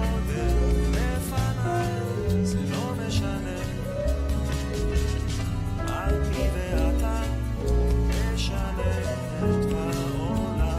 קודם לפניי, זה לא משנה. אני ואתה נשנה את העולם.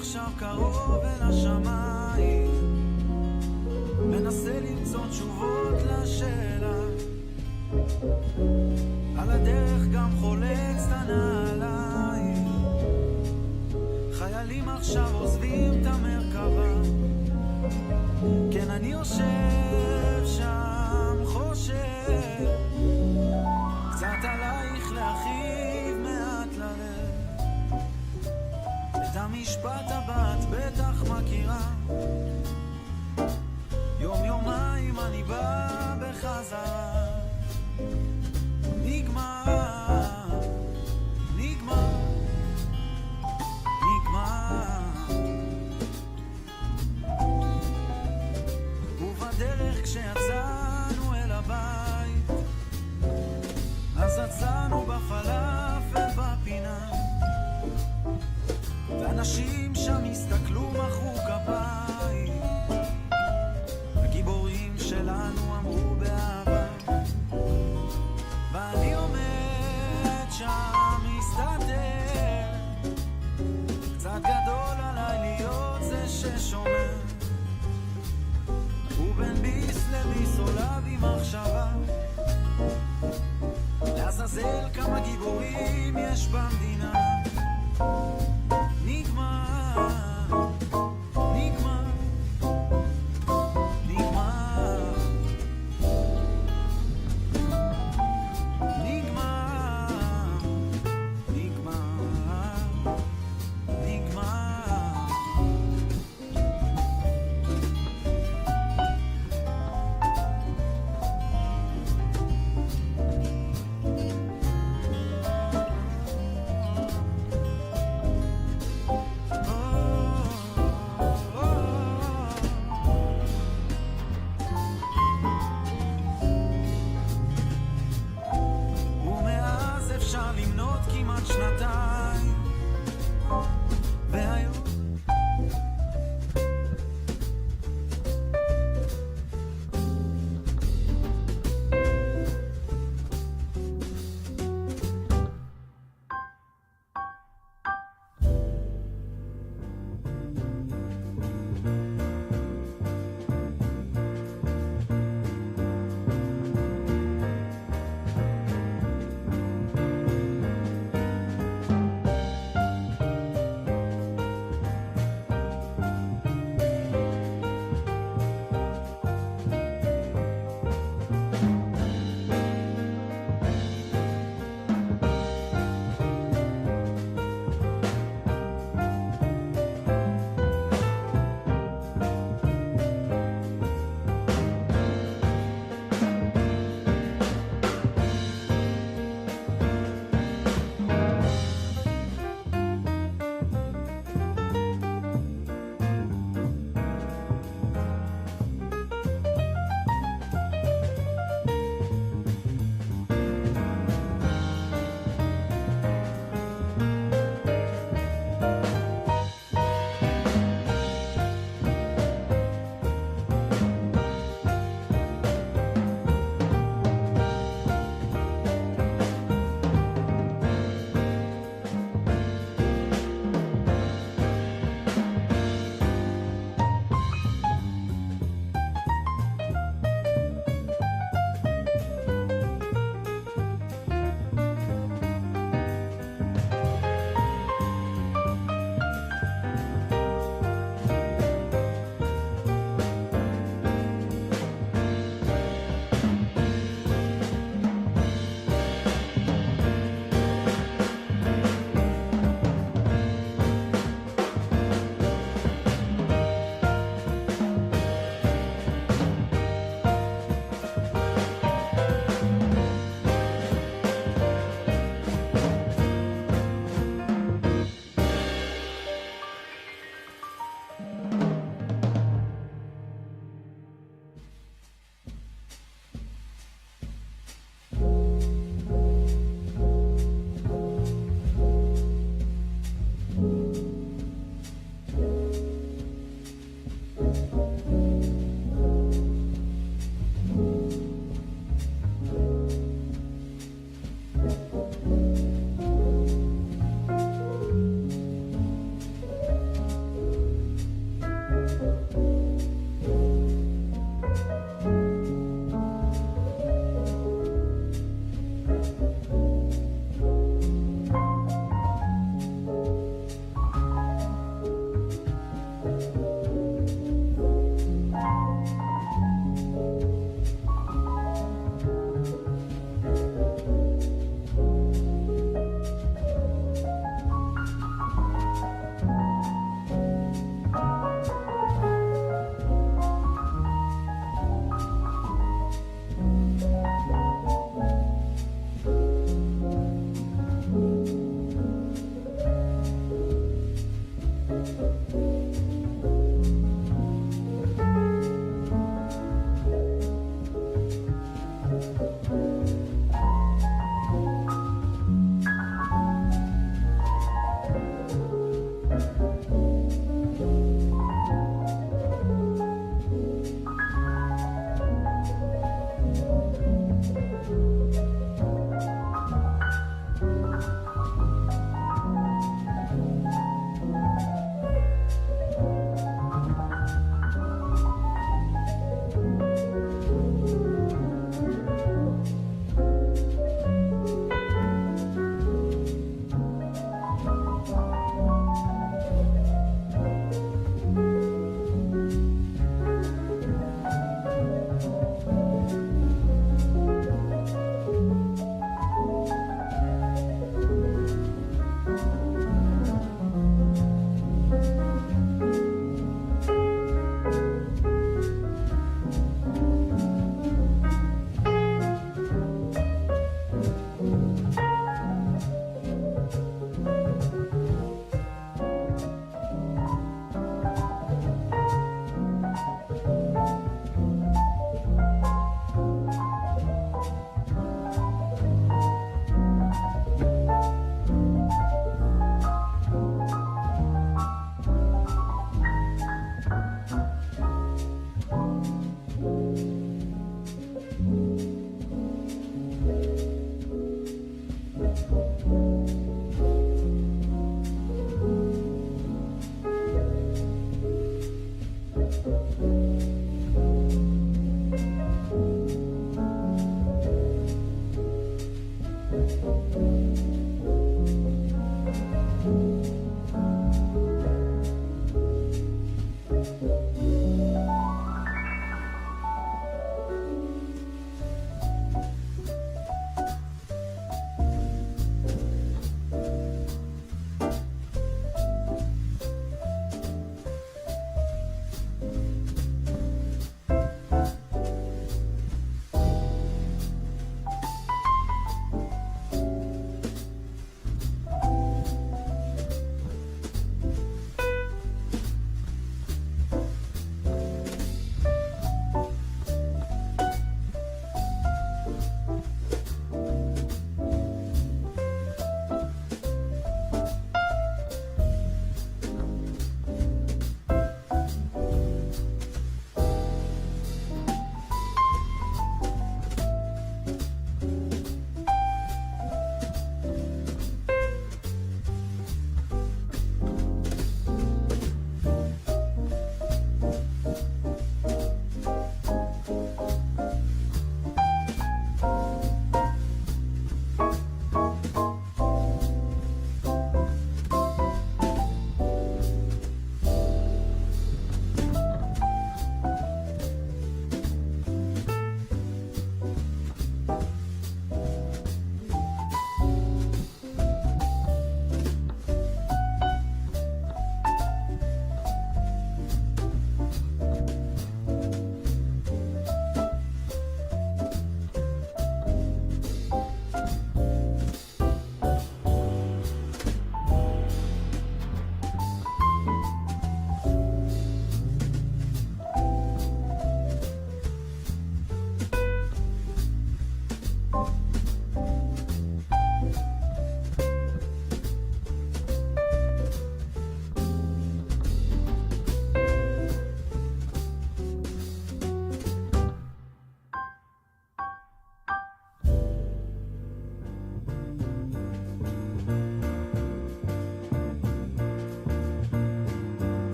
עכשיו קרוב אל השמיים, מנסה למצוא תשובות לשאלה, על הדרך גם חולץ את הנעליים, חיילים עכשיו עוזבים את המרכבה, כן אני יושב שם חושב, קצת עלייך להרחיב מעט ללב, את המשפט הבא את בטח מכירה, יום יומיים אני בא בחזרה, נגמר, נגמר, נגמר, ובדרך כשיצאנו אל הבית, אז עצרנו בפלאפל בפינה, ואנשים שם הסתכלו מחוק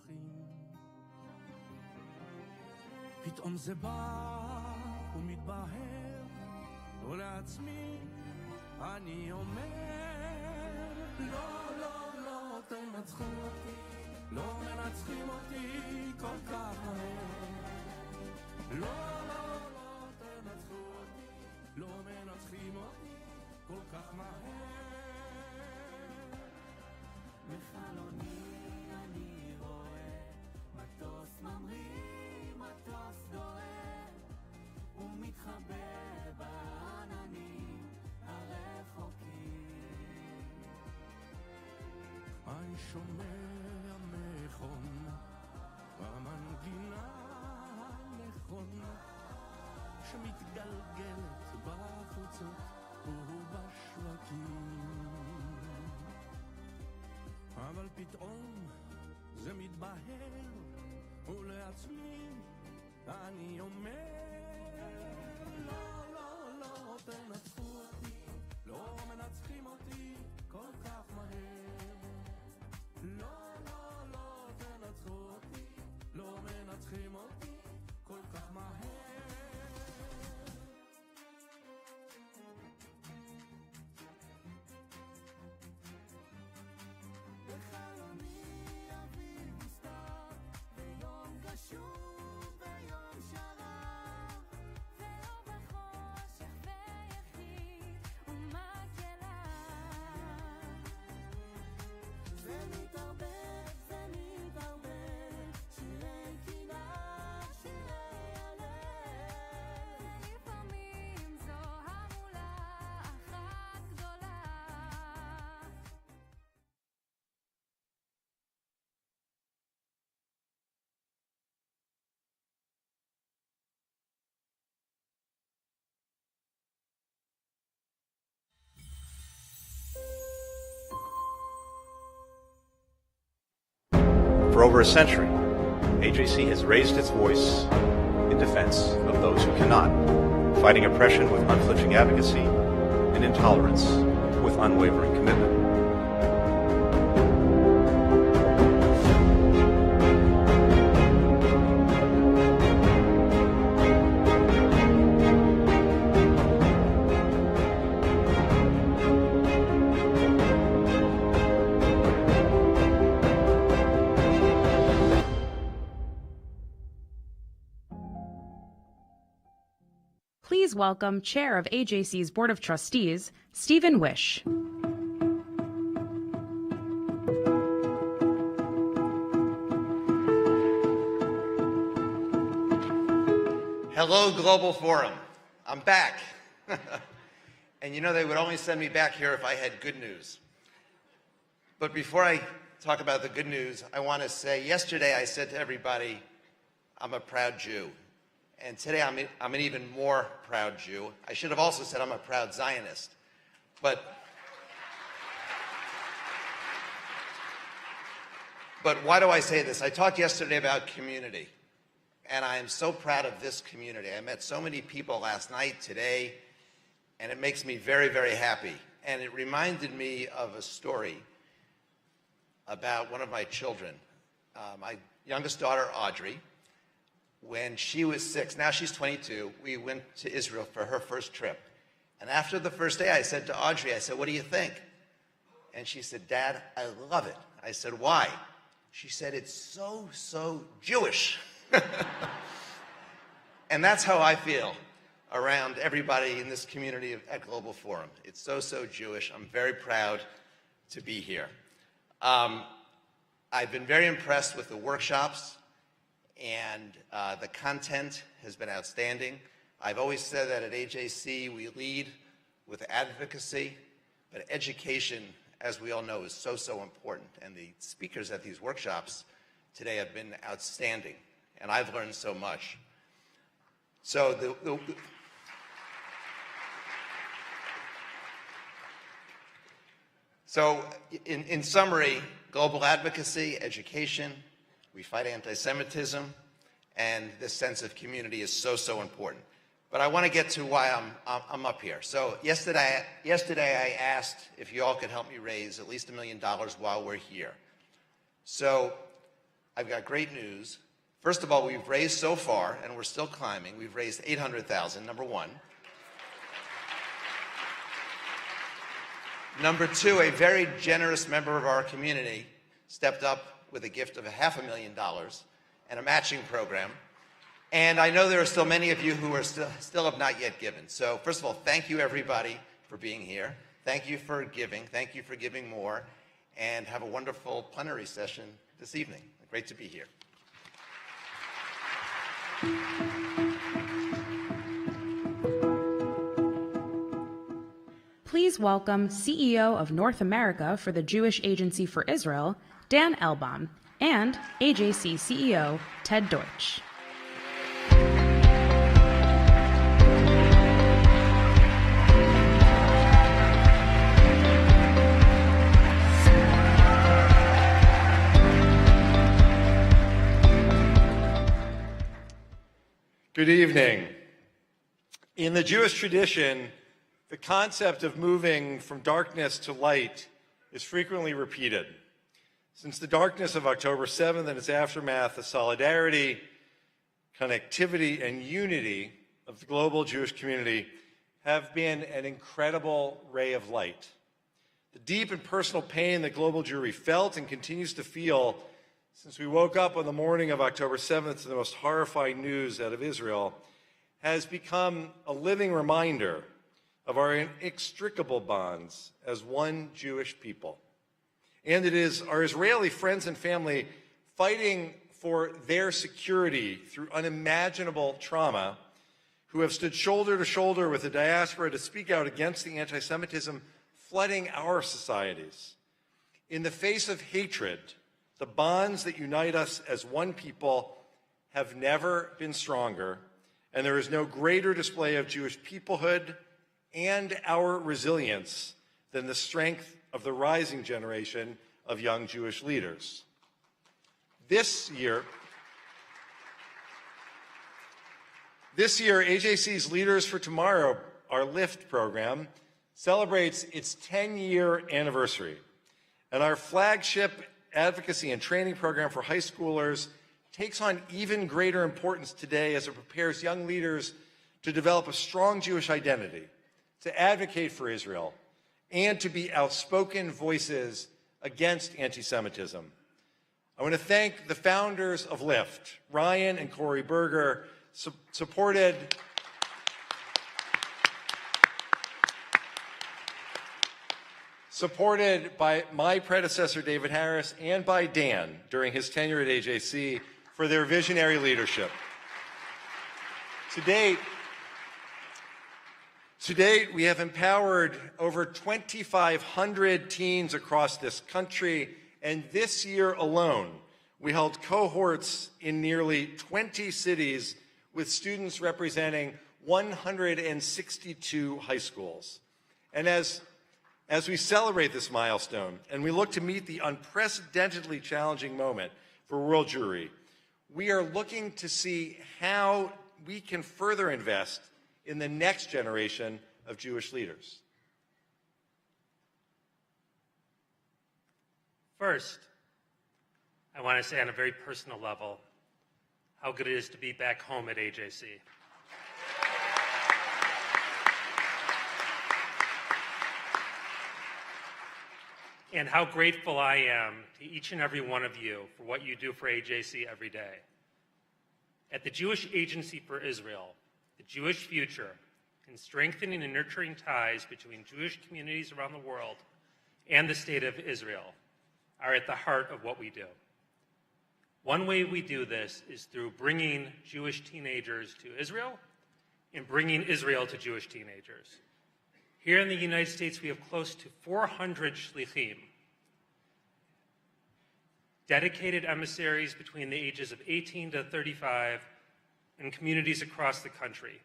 דרכים. פתאום זה בא ומתבהר, ולעצמי אני אומר, לא, לא, לא תנצחו אותי, לא מנצחים אותי כל כך מהר. לא, לא, לא תנצחו אותי, לא מנצחים אותי כל כך מהר. בחלוני אני רואה מטוס ממריא, מטוס דוהר, ומתחבא בעננים הרחוקים. אני שומע מכונה במנגינה הנכונה שמתגלגלת בחוצות ובשווקים, אבל פתאום זה מתבהר ולעצמי אני אומר, לא, לא, לא תנצחו אותי, לא מנצחים אותי כל כך מהר. לא, לא, לא תנצחו אותי, לא מנצחים אותי כל כך מהר. בחלומי אביב נסתר, ויום גשום ויום שרב, ואור בחושך ויחיד ומקהלה. זה מתערבב, זה מתערבב, שירי קינה, שירי הלב. ולפעמים זו המולה אחת גדולה. For over a century, AJC has raised its voice in defense of those who cannot, fighting oppression with unflinching advocacy and intolerance with unwavering commitment. Please welcome Chair of AJC's Board of Trustees, Stephen Wish. Hello, Global Forum. I'm back. And you know, they would only send me back here if I had good news. But before I talk about the good news, I want to say, yesterday I said to everybody, I'm a proud Jew. And today I'm an even more proud Jew. I should have also said I'm a proud Zionist. But why do I say this? I talked yesterday about community. And I am so proud of this community. I met so many people last night, today, and it makes me very, very happy. And it reminded me of a story about one of my children. My youngest daughter, Audrey, when she was 6, now she's 22, we went to Israel for her first trip. And after the first day, I said to Audrey, I said, what do you think? And she said, Dad, I love it. I said, why? She said, it's so, so Jewish. And that's how I feel around everybody in this community at Global Forum. It's so, so Jewish. I'm very proud to be here. I've been very impressed with the workshops, and the content has been outstanding. I've always said that at AJC we lead with advocacy, but education, as we all know, is so, so important. And the speakers at these workshops today have been outstanding, and I've learned so much. So in summary, global advocacy, education, we fight anti-Semitism, and this sense of community is so, so important. But I want to get to why I'm up here. So yesterday I asked if you all could help me raise at least $1 million while we're here. So I've got great news. First of all, we've raised so far, and we're still climbing, we've raised $800,000, number one. Number two, a very generous member of our community stepped up with a gift of $500,000 and a matching program. And I know there are still many of you who are still have not yet given. So first of all, thank you everybody for being here. Thank you for giving. Thank you for giving more. And have a wonderful plenary session this evening. Great to be here. Please welcome CEO of North America for the Jewish Agency for Israel, Dan Elbaum, and AJC CEO, Ted Deutsch. Good evening. In the Jewish tradition, the concept of moving from darkness to light is frequently repeated. Since the darkness of October 7th and its aftermath, the solidarity, connectivity, and unity of the global Jewish community have been an incredible ray of light. The deep and personal pain that global Jewry felt and continues to feel since we woke up on the morning of October 7th to the most horrifying news out of Israel has become a living reminder of our inextricable bonds as one Jewish people. And it is our Israeli friends and family fighting for their security through unimaginable trauma who have stood shoulder to shoulder with the diaspora to speak out against the anti-Semitism flooding our societies. In the face of hatred, the bonds that unite us as one people have never been stronger, and there is no greater display of Jewish peoplehood and our resilience than the strength of the rising generation of young Jewish leaders. This year, AJC's Leaders for Tomorrow, our LIFT program, celebrates its 10-year anniversary, and our flagship advocacy and training program for high schoolers takes on even greater importance today as it prepares young leaders to develop a strong Jewish identity, to advocate for Israel, and to be outspoken voices against anti-Semitism. I want to thank the founders of LIFT, Ryan and Corey Berger, supported by my predecessor, David Harris, and by Dan during his tenure at AJC for their visionary leadership. To date, we have empowered over 2,500 teens across this country, and this year alone, we held cohorts in nearly 20 cities with students representing 162 high schools. And as we celebrate this milestone and we look to meet the unprecedentedly challenging moment for world Jewry, we are looking to see how we can further invest in the next generation of Jewish leaders. First, I want to say on a very personal level how good it is to be back home at AJC. And how grateful I am to each and every one of you for what you do for AJC every day. At the Jewish Agency for Israel, the Jewish future, and strengthening and nurturing ties between Jewish communities around the world and the state of Israel are at the heart of what we do. One way we do this is through bringing Jewish teenagers to Israel and bringing Israel to Jewish teenagers. Here in the United States, we have close to 400 shlichim, dedicated emissaries between the ages of 18 to 35 in communities across the country.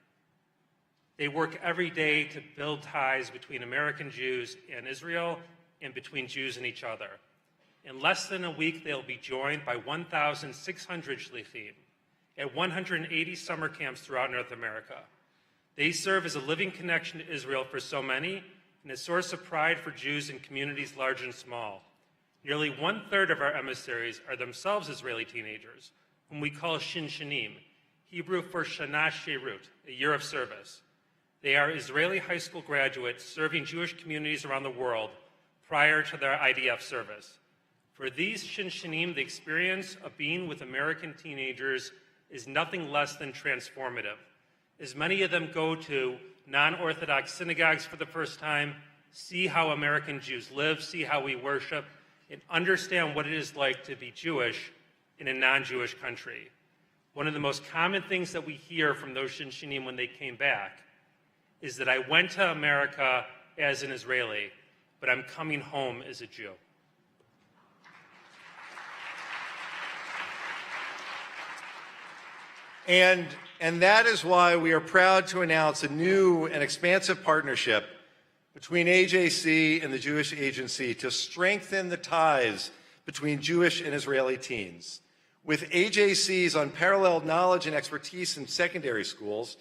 They work every day to build ties between American Jews and Israel and between Jews and each other. In less than a week, they'll be joined by 1,600 shlichim at 180 summer camps throughout North America. They serve as a living connection to Israel for so many and a source of pride for Jews in communities large and small. Nearly 1/3 of our emissaries are themselves Israeli teenagers, whom we call Shinshanim, Hebrew for Shana Sherut, a year of service. They are Israeli high school graduates serving Jewish communities around the world prior to their IDF service. For these Shinshanim, the experience of being with American teenagers is nothing less than transformative, as many of them go to non-Orthodox synagogues for the first time, see how American Jews live, see how we worship, and understand what it is like to be Jewish in a non-Jewish country. One of the most common things that we hear from those Shinshanim when they came back is that I went to America as an Israeli, but I'm coming home as a Jew. And that is why we are proud to announce a new and expansive partnership between AJC and the Jewish Agency to strengthen the ties between Jewish and Israeli teens. With AJC's unparalleled knowledge and expertise in secondary schools,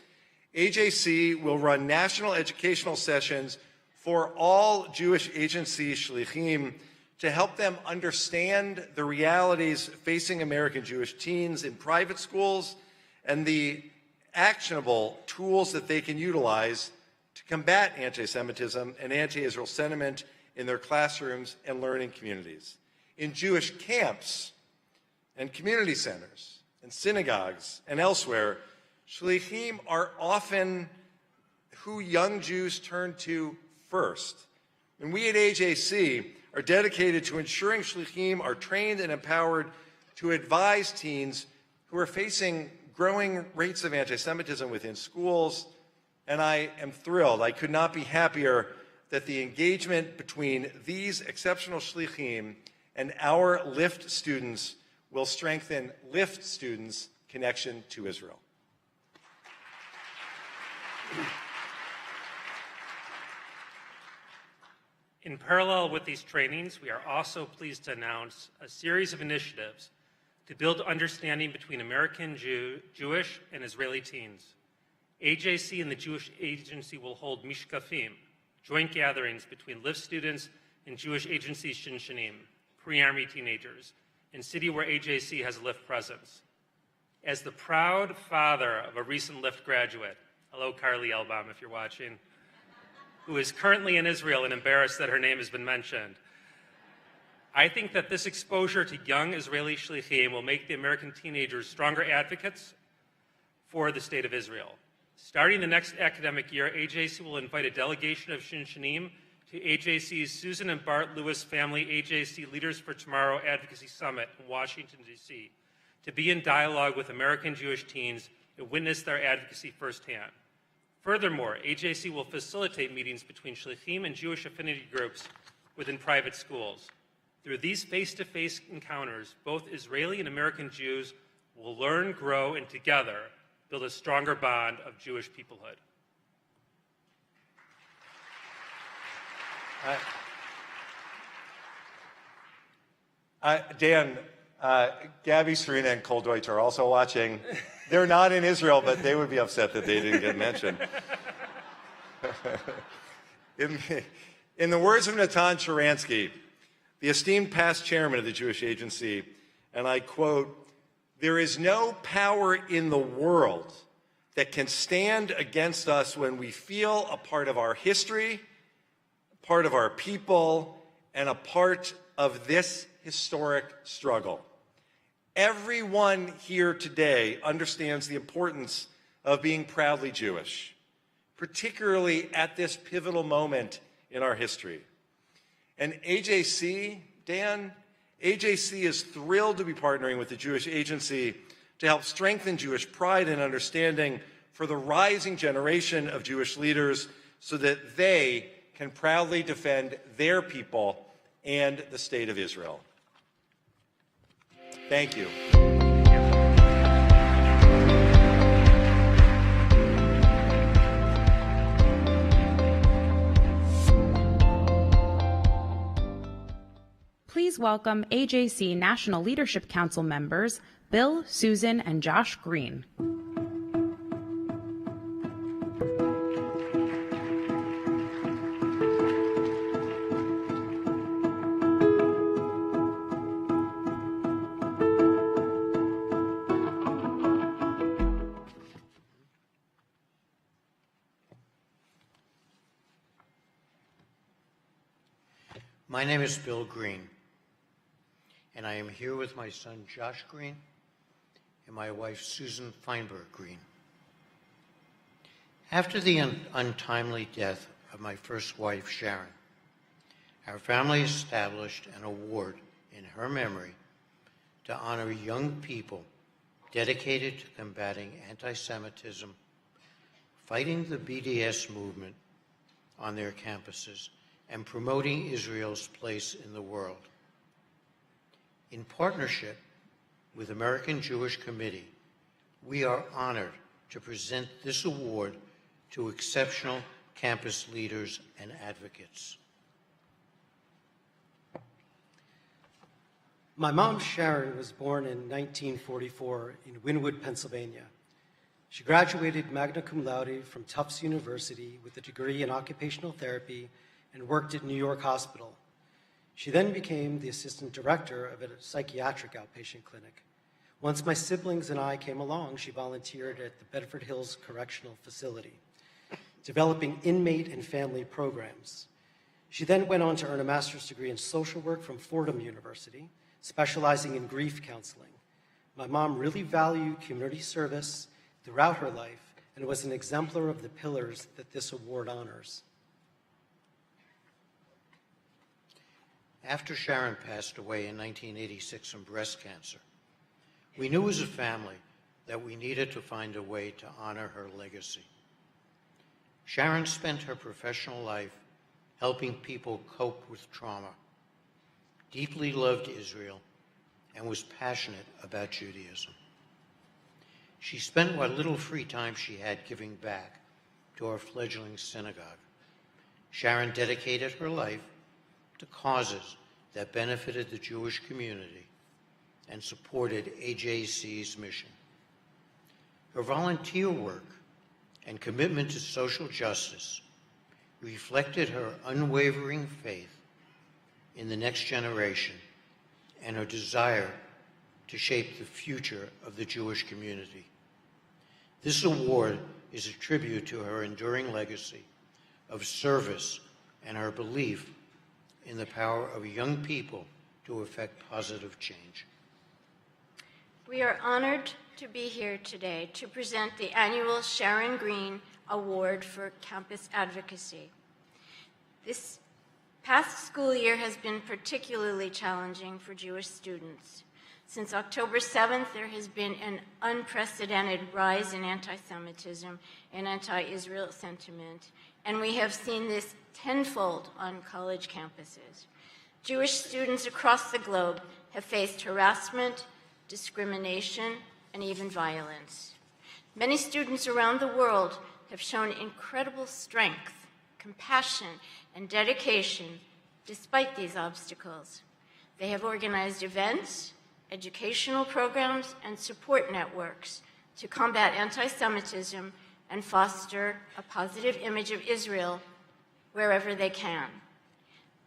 AJC will run national educational sessions for all Jewish Agency shlichim to help them understand the realities facing American Jewish teens in private schools and the actionable tools that they can utilize to combat anti-Semitism and anti-Israel sentiment in their classrooms and learning communities. In Jewish camps and community centers and synagogues and elsewhere, shlichim are often who young Jews turn to first. And we at AJC are dedicated to ensuring shlichim are trained and empowered to advise teens who are facing growing rates of anti-Semitism within schools. And I am thrilled, I could not be happier that the engagement between these exceptional shlichim and our LIFT students will strengthen LIFT students' connection to Israel. In parallel with these trainings, we are also pleased to announce a series of initiatives to build understanding between American Jewish and Israeli teens. AJC and the Jewish Agency will hold mishkafim, joint gatherings between LIFT students and Jewish Agency Shinshanim, pre-army teenagers, in city where AJC has a LIFT presence. As the proud father of a recent LIFT graduate, hello Carly Elbaum if you're watching, who is currently in Israel and embarrassed that her name has been mentioned, I think that this exposure to young Israeli shlichim will make the American teenagers stronger advocates for the state of Israel. Starting the next academic year, AJC will invite a delegation of Shinshanim to AJC's Susan and Bart Lewis Family AJC Leaders for Tomorrow Advocacy Summit in Washington, D.C., to be in dialogue with American Jewish teens and witness their advocacy firsthand. Furthermore, AJC will facilitate meetings between shlichim and Jewish affinity groups within private schools. Through these face-to-face encounters, both Israeli and American Jews will learn, grow, and together build a stronger bond of Jewish peoplehood. Dan, Gabby, Serena, and Cole Deutsch are also watching. They're not in Israel, but they would be upset that they didn't get mentioned. In the words of Natan Sharansky, the esteemed past chairman of the Jewish Agency, and I quote, "There is no power in the world that can stand against us when we feel a part of our history, a part of our people, and a part of this historic struggle. Everyone here today understands the importance of being proudly Jewish, particularly at this pivotal moment in our history. And AJC, Dan, AJC is thrilled to be partnering with the Jewish Agency to help strengthen Jewish pride and understanding for the rising generation of Jewish leaders so that they can proudly defend their people and the state of Israel." Thank you. Please welcome AJC National Leadership Council members Bill, Susan, and Josh Green. My name is Bill Greene, and I am here with my son Josh Greene and my wife Susan Feinberg Greene. After the untimely death of my first wife, Sharon, our family established an award in her memory to honor young people dedicated to combating anti-Semitism, fighting the BDS movement on their campuses, and promoting Israel's place in the world. In partnership with American Jewish Committee, we are honored to present this award to exceptional campus leaders and advocates. My mom, Sharon, was born in 1944 in Wynwood, Pennsylvania. She graduated magna cum laude from Tufts University with a degree in occupational therapy and worked at New York Hospital. She then became the assistant director of a psychiatric outpatient clinic. Once my siblings and I came along, she volunteered at the Bedford Hills Correctional Facility, developing inmate and family programs. She then went on to earn a master's degree in social work from Fordham University, specializing in grief counseling. My mom really valued community service throughout her life and was an exemplar of the pillars that this award honors. After Sharon passed away in 1986 from breast cancer, we knew as a family that we needed to find a way to honor her legacy. Sharon spent her professional life helping people cope with trauma, deeply loved Israel, and was passionate about Judaism. She spent what little free time she had giving back to our fledgling synagogue. Sharon dedicated her life to causes that benefited the Jewish community and supported AJC's mission. Her volunteer work and commitment to social justice reflected her unwavering faith in the next generation and her desire to shape the future of the Jewish community. This award is a tribute to her enduring legacy of service and her belief in the power of young people to effect positive change. We are honored to be here today to present the annual Sharon Greene Award for Campus Advocacy. This past school year has been particularly challenging for Jewish students. Since October 7th, there has been an unprecedented rise in anti-Semitism and anti-Israel sentiment, and we have seen this tenfold on college campuses. Jewish students across the globe have faced harassment, discrimination, and even violence. Many students around the world have shown incredible strength, compassion, and dedication despite these obstacles. They have organized events, educational programs, and support networks to combat anti-Semitism and foster a positive image of Israel wherever they can.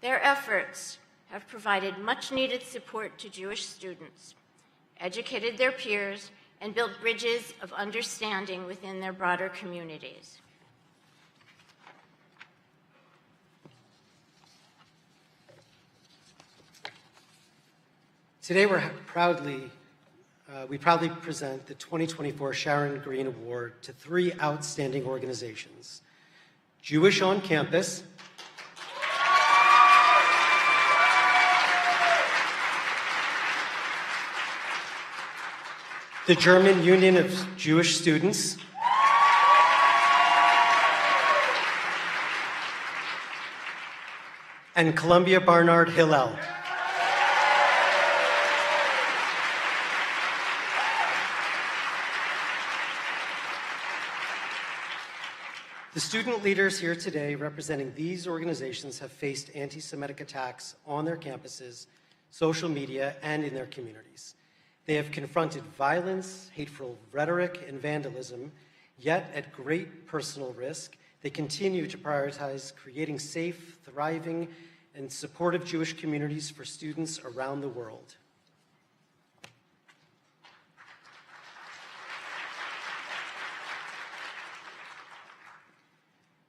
Their efforts have provided much-needed support to Jewish students, educated their peers, and built bridges of understanding within their broader communities. Today we proudly present the 2024 Sharon Greene Award to three outstanding organizations: Jewish on Campus, the German Union of Jewish Students, and Columbia Barnard Hillel. The student leaders here today representing these organizations have faced anti-Semitic attacks on their campuses, social media, and in their communities. They have confronted violence, hateful rhetoric, and vandalism, yet at great personal risk, they continue to prioritize creating safe, thriving, and supportive Jewish communities for students around the world.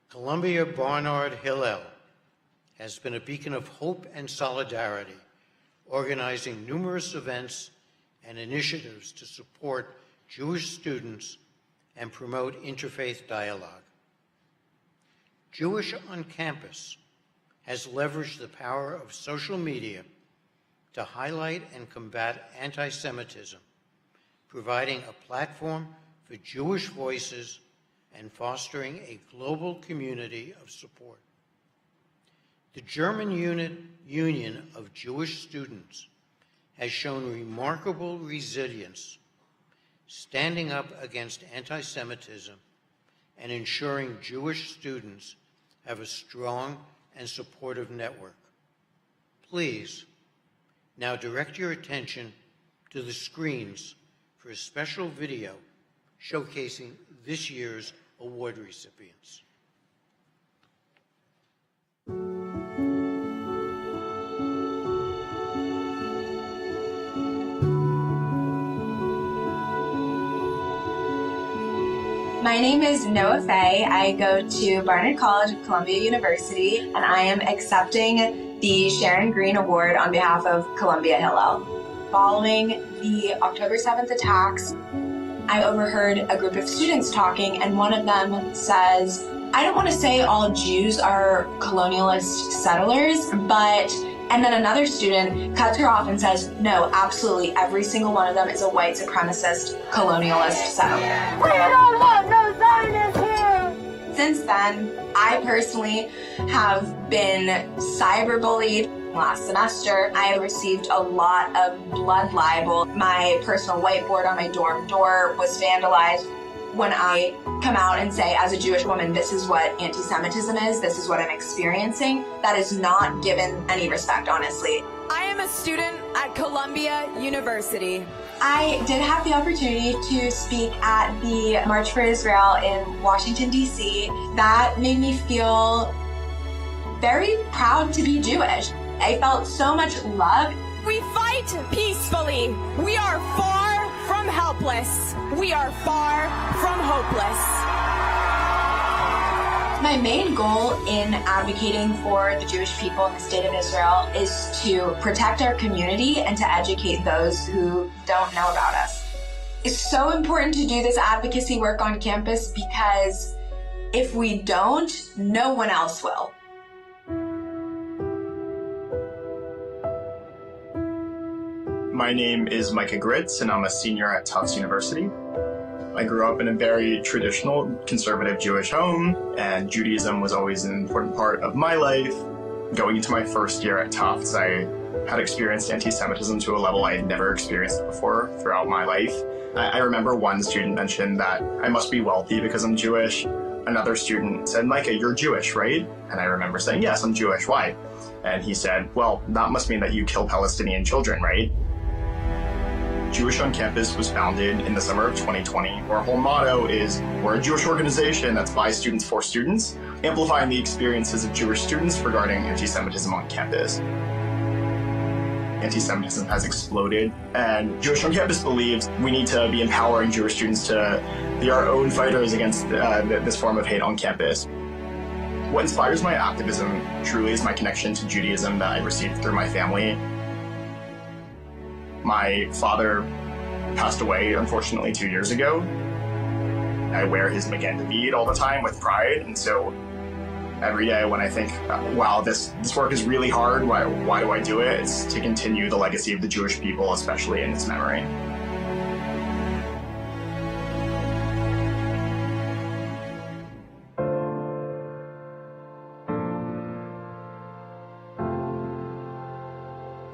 Columbia Barnard Hillel has been a beacon of hope and solidarity, organizing numerous events and initiatives to support Jewish students and promote interfaith dialogue. Jewish on Campus has leveraged the power of social media to highlight and combat anti-Semitism, providing a platform for Jewish voices and fostering a global community of support. The German Union of Jewish Students has shown remarkable resilience, standing up against anti-Semitism and ensuring Jewish students have a strong and supportive network. Please, now direct your attention to the screens for a special video showcasing this year's award recipients. My name is Noah Fay. I go to Barnard College of Columbia University, and I am accepting the Sharon Greene Award on behalf of Columbia Hillel. Following the October 7th attacks, I overheard a group of students talking, and one of them says, I don't want to say all Jews are colonialist settlers, but, and then another student cuts her off and says, no, absolutely, every single one of them is a white supremacist colonialist settler. We don't want no Zionists here! Since then, I personally have been cyberbullied. Last semester, I have received a lot of blood libel. My personal whiteboard on my dorm door was vandalized. When I come out and say, as a Jewish woman, this is what anti-Semitism is, this is what I'm experiencing, that is not given any respect, honestly. I am a student at Columbia University. I did have the opportunity to speak at the March for Israel in Washington, D.C. That made me feel very proud to be Jewish. I felt so much love. We fight peacefully. We are far from helpless. We are far from hopeless. My main goal in advocating for the Jewish people in the state of Israel is to protect our community and to educate those who don't know about us. It's so important to do this advocacy work on campus because if we don't, no one else will. My name is Micah Gritz, and I'm a senior at Tufts University. I grew up in a very traditional, conservative Jewish home, and Judaism was always an important part of my life. Going into my first year at Tufts, I had experienced anti-Semitism to a level I had never experienced before throughout my life. I remember one student mentioned that I must be wealthy because I'm Jewish. Another student said, Micah, you're Jewish, right? And I remember saying, yes, I'm Jewish. Why? And he said, well, that must mean that you kill Palestinian children, right? Jewish on Campus was founded in the summer of 2020. Our whole motto is, we're a Jewish organization that's by students for students, amplifying the experiences of Jewish students regarding anti-Semitism on campus. Anti-Semitism has exploded, and Jewish on Campus believes we need to be empowering Jewish students to be our own fighters against this form of hate on campus. What inspires my activism truly is my connection to Judaism that I received through my family. My father passed away, unfortunately, 2 years ago. I wear his Magen David all the time with pride, and so every day when I think, wow, this work is really hard, why do I do it? It's to continue the legacy of the Jewish people, especially in its memory.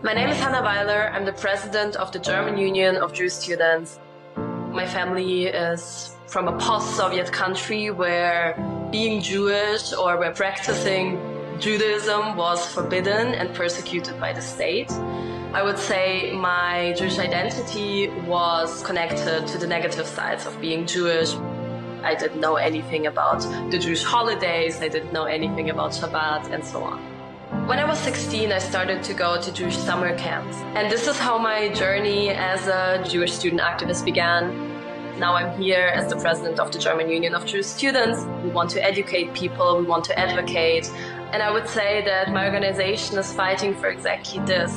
My name is Hannah Weiler. I'm the president of the German Union of Jewish Students. My family is from a post-Soviet country where being Jewish or where practicing Judaism was forbidden and persecuted by the state. I would say my Jewish identity was connected to the negative sides of being Jewish. I didn't know anything about the Jewish holidays, I didn't know anything about Shabbat, and so on. When I was 16, I started to go to Jewish summer camps. And this is how my journey as a Jewish student activist began. Now I'm here as the president of the German Union of Jewish Students. We want to educate people, we want to advocate And I would say that my organization is fighting for exactly this.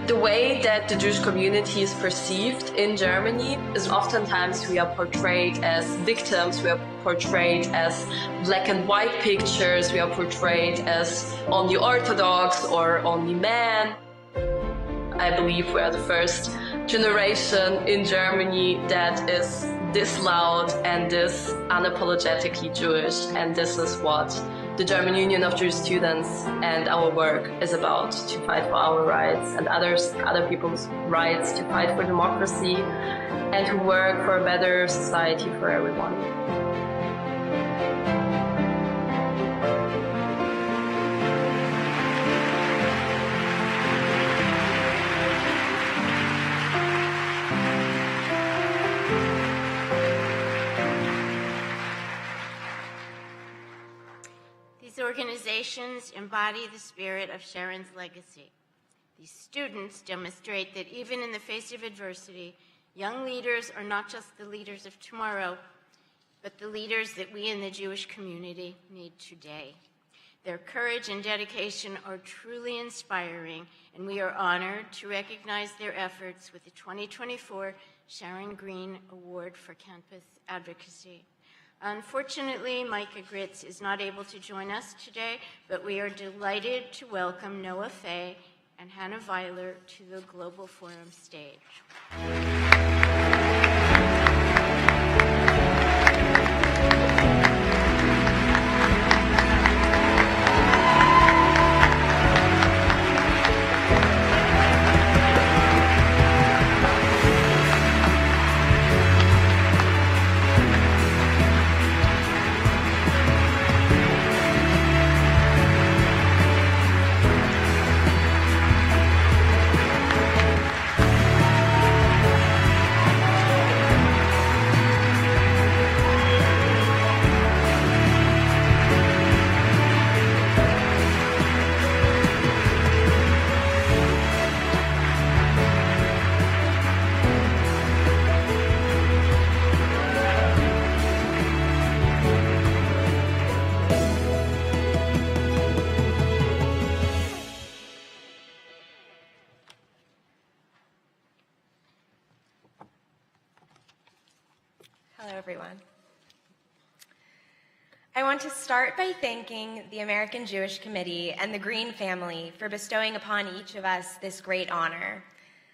The way that the Jewish community is perceived in Germany is oftentimes we are portrayed as victims, we are portrayed as black and white pictures, we are portrayed as only Orthodox or only man. I believe we are the first generation in Germany that is this loud and this unapologetically Jewish, and this is what the German Union of Jewish Students and our work is about, to fight for our rights and other people's rights, to fight for democracy, and to work for a better society for everyone. These organizations embody the spirit of Sharon's legacy. These students demonstrate that even in the face of adversity, young leaders are not just the leaders of tomorrow, but the leaders that we in the Jewish community need today. Their courage and dedication are truly inspiring, and we are honored to recognize their efforts with the 2024 Sharon Greene Award for Campus Advocacy. Unfortunately, Micah Gritz is not able to join us today, but we are delighted to welcome Noah Fay and Hannah Weiler to the Global Forum stage. Hello, everyone. I want to start by thanking the American Jewish Committee and the Greene family for bestowing upon each of us this great honor.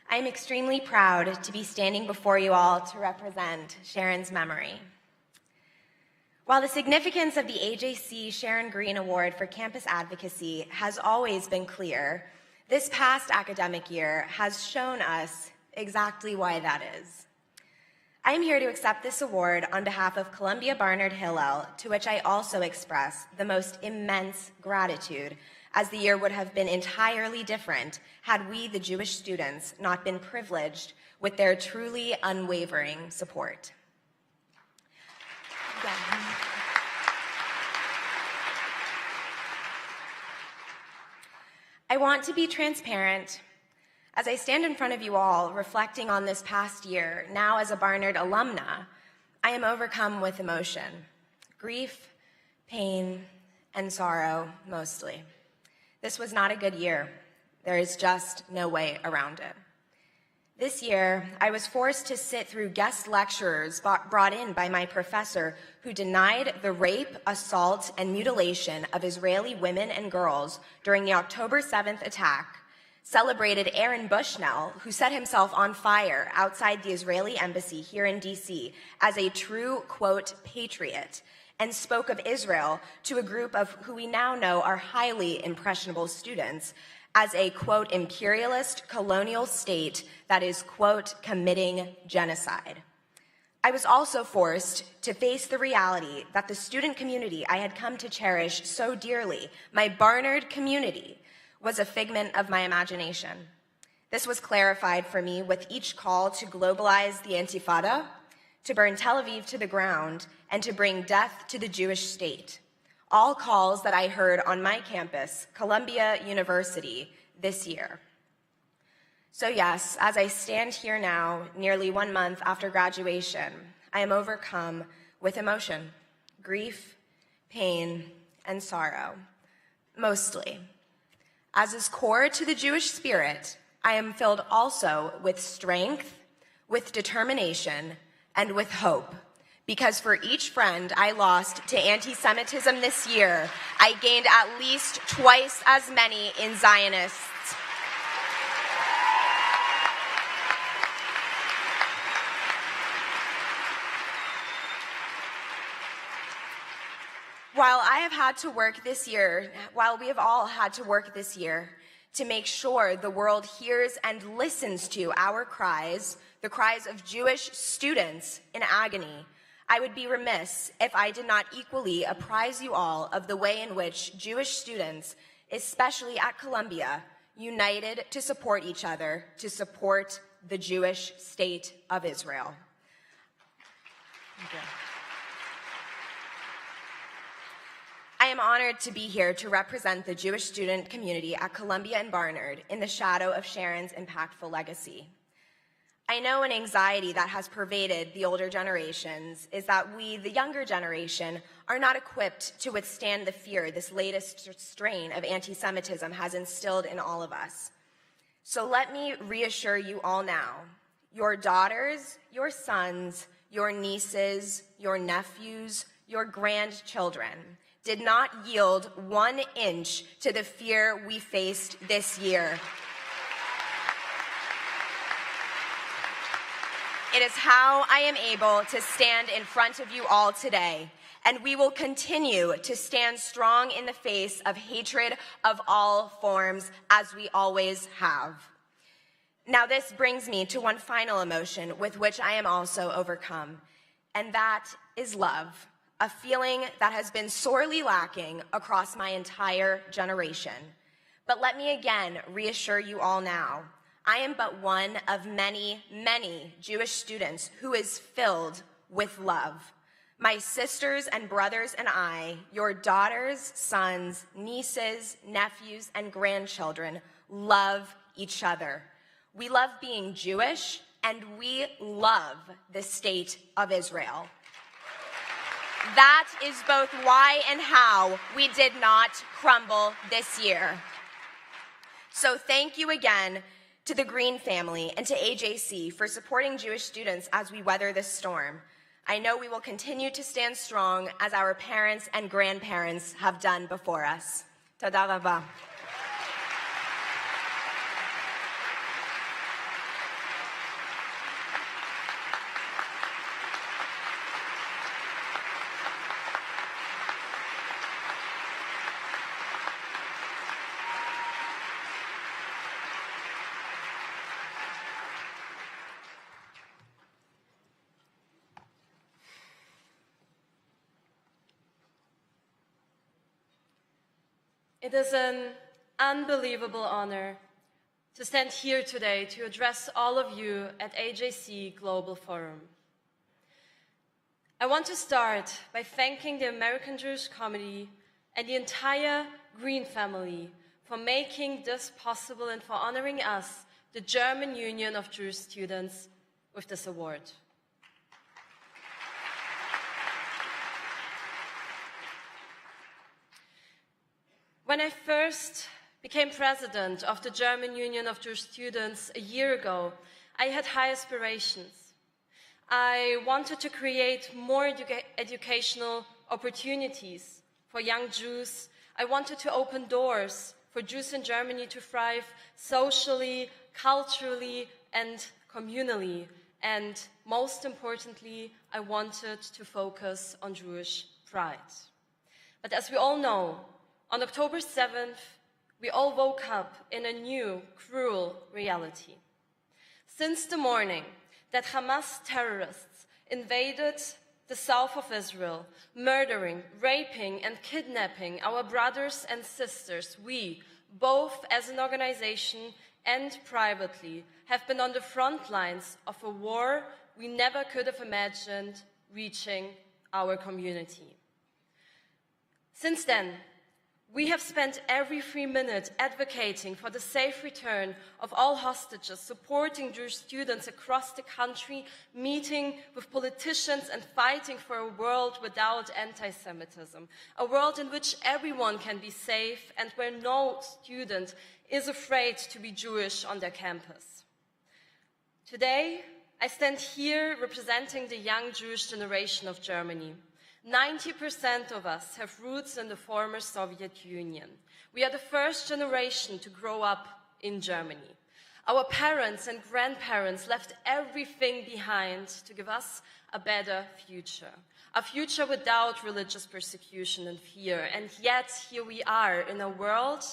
I am extremely proud to be standing before you all to represent Sharon's memory. While the significance of the AJC Sharon Greene Award for Campus Advocacy has always been clear, this past academic year has shown us exactly why that is. I am here to accept this award on behalf of Columbia Barnard Hillel, to which I also express the most immense gratitude, as the year would have been entirely different had we, the Jewish students, not been privileged with their truly unwavering support. I want to be transparent. As I stand in front of you all, reflecting on this past year, now as a Barnard alumna, I am overcome with emotion, grief, pain, and sorrow, mostly. This was not a good year. There is just no way around it. This year, I was forced to sit through guest lecturers brought in by my professor who denied the rape, assault, and mutilation of Israeli women and girls during the October 7th attack, celebrated Aaron Bushnell, who set himself on fire outside the Israeli embassy here in DC as a true, quote, patriot, and spoke of Israel to a group of who we now know are highly impressionable students as a, quote, imperialist colonial state that is, quote, committing genocide. I was also forced to face the reality that the student community I had come to cherish so dearly, my Barnard community, was a figment of my imagination. This was clarified for me with each call to globalize the Intifada, to burn Tel Aviv to the ground, and to bring death to the Jewish state. All calls that I heard on my campus, Columbia University, this year. So yes, as I stand here now, nearly 1 month after graduation, I am overcome with emotion, grief, pain, and sorrow. mostly. As is core to the Jewish spirit, I am filled also with strength, with determination, and with hope. Because for each friend I lost to anti-Semitism this year, I gained at least twice as many in Zionists. While we have all had to work this year to make sure the world hears and listens to our cries, the cries of Jewish students in agony, I would be remiss if I did not equally apprise you all of the way in which Jewish students, especially at Columbia, united to support each other, to support the Jewish state of Israel. I am honored to be here to represent the Jewish student community at Columbia and Barnard in the shadow of Sharon's impactful legacy. I know an anxiety that has pervaded the older generations is that we, the younger generation, are not equipped to withstand the fear this latest strain of anti-Semitism has instilled in all of us. So let me reassure you all now, your daughters, your sons, your nieces, your nephews, your grandchildren did not yield 1 inch to the fear we faced this year. It is how I am able to stand in front of you all today, and we will continue to stand strong in the face of hatred of all forms, as we always have. Now, this brings me to one final emotion with which I am also overcome, and that is love, a feeling that has been sorely lacking across my entire generation. But let me again reassure you all now, I am but one of many, many Jewish students who is filled with love. My sisters and brothers and I, your daughters, sons, nieces, nephews, and grandchildren, love each other. We love being Jewish, and we love the state of Israel. That is both why and how we did not crumble this year. So thank you again to the Greene family and to AJC for supporting Jewish students as we weather this storm. I know we will continue to stand strong as our parents and grandparents have done before us. Toda raba. It is an unbelievable honor to stand here today to address all of you at AJC Global Forum. I want to start by thanking the American Jewish Committee and the entire Greene family for making this possible and for honoring us, the German Union of Jewish Students, with this award. When I first became president of the German Union of Jewish Students a year ago, I had high aspirations. I wanted to create more educational opportunities for young Jews. I wanted to open doors for Jews in Germany to thrive socially, culturally, and communally. And most importantly, I wanted to focus on Jewish pride. But as we all know, on October 7th, we all woke up in a new, cruel reality. Since the morning that Hamas terrorists invaded the south of Israel, murdering, raping, and kidnapping our brothers and sisters, we, both as an organization and privately, have been on the front lines of a war we never could have imagined reaching our community. Since then, We have spent every free minute advocating for the safe return of all hostages, supporting Jewish students across the country, meeting with politicians and fighting for a world without anti-Semitism, a world in which everyone can be safe and where no student is afraid to be Jewish on their campus. Today, I stand here representing the young Jewish generation of Germany. 90% of us have roots in the former Soviet Union. We are the first generation to grow up in Germany. Our parents and grandparents left everything behind to give us a better future, a future without religious persecution and fear. And yet, here we are in a world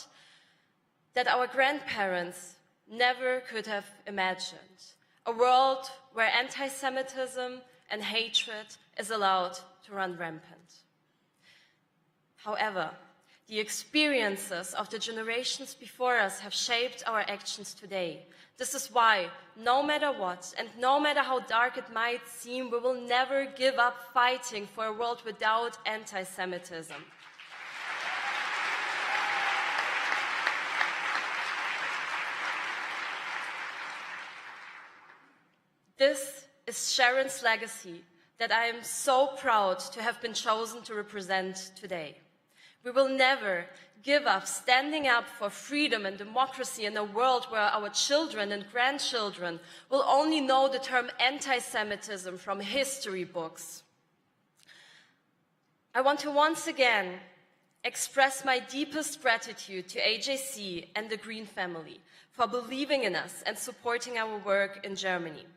that our grandparents never could have imagined, a world where anti-Semitism and hatred is allowed to run rampant. However, the experiences of the generations before us have shaped our actions today. This is why, no matter what, and no matter how dark it might seem, we will never give up fighting for a world without anti-Semitism. This is Sharon's legacy that I am so proud to have been chosen to represent today. We will never give up standing up for freedom and democracy in a world where our children and grandchildren will only know the term anti-Semitism from history books. I want to once again express my deepest gratitude to AJC and the Greene family for believing in us and supporting our work in Germany.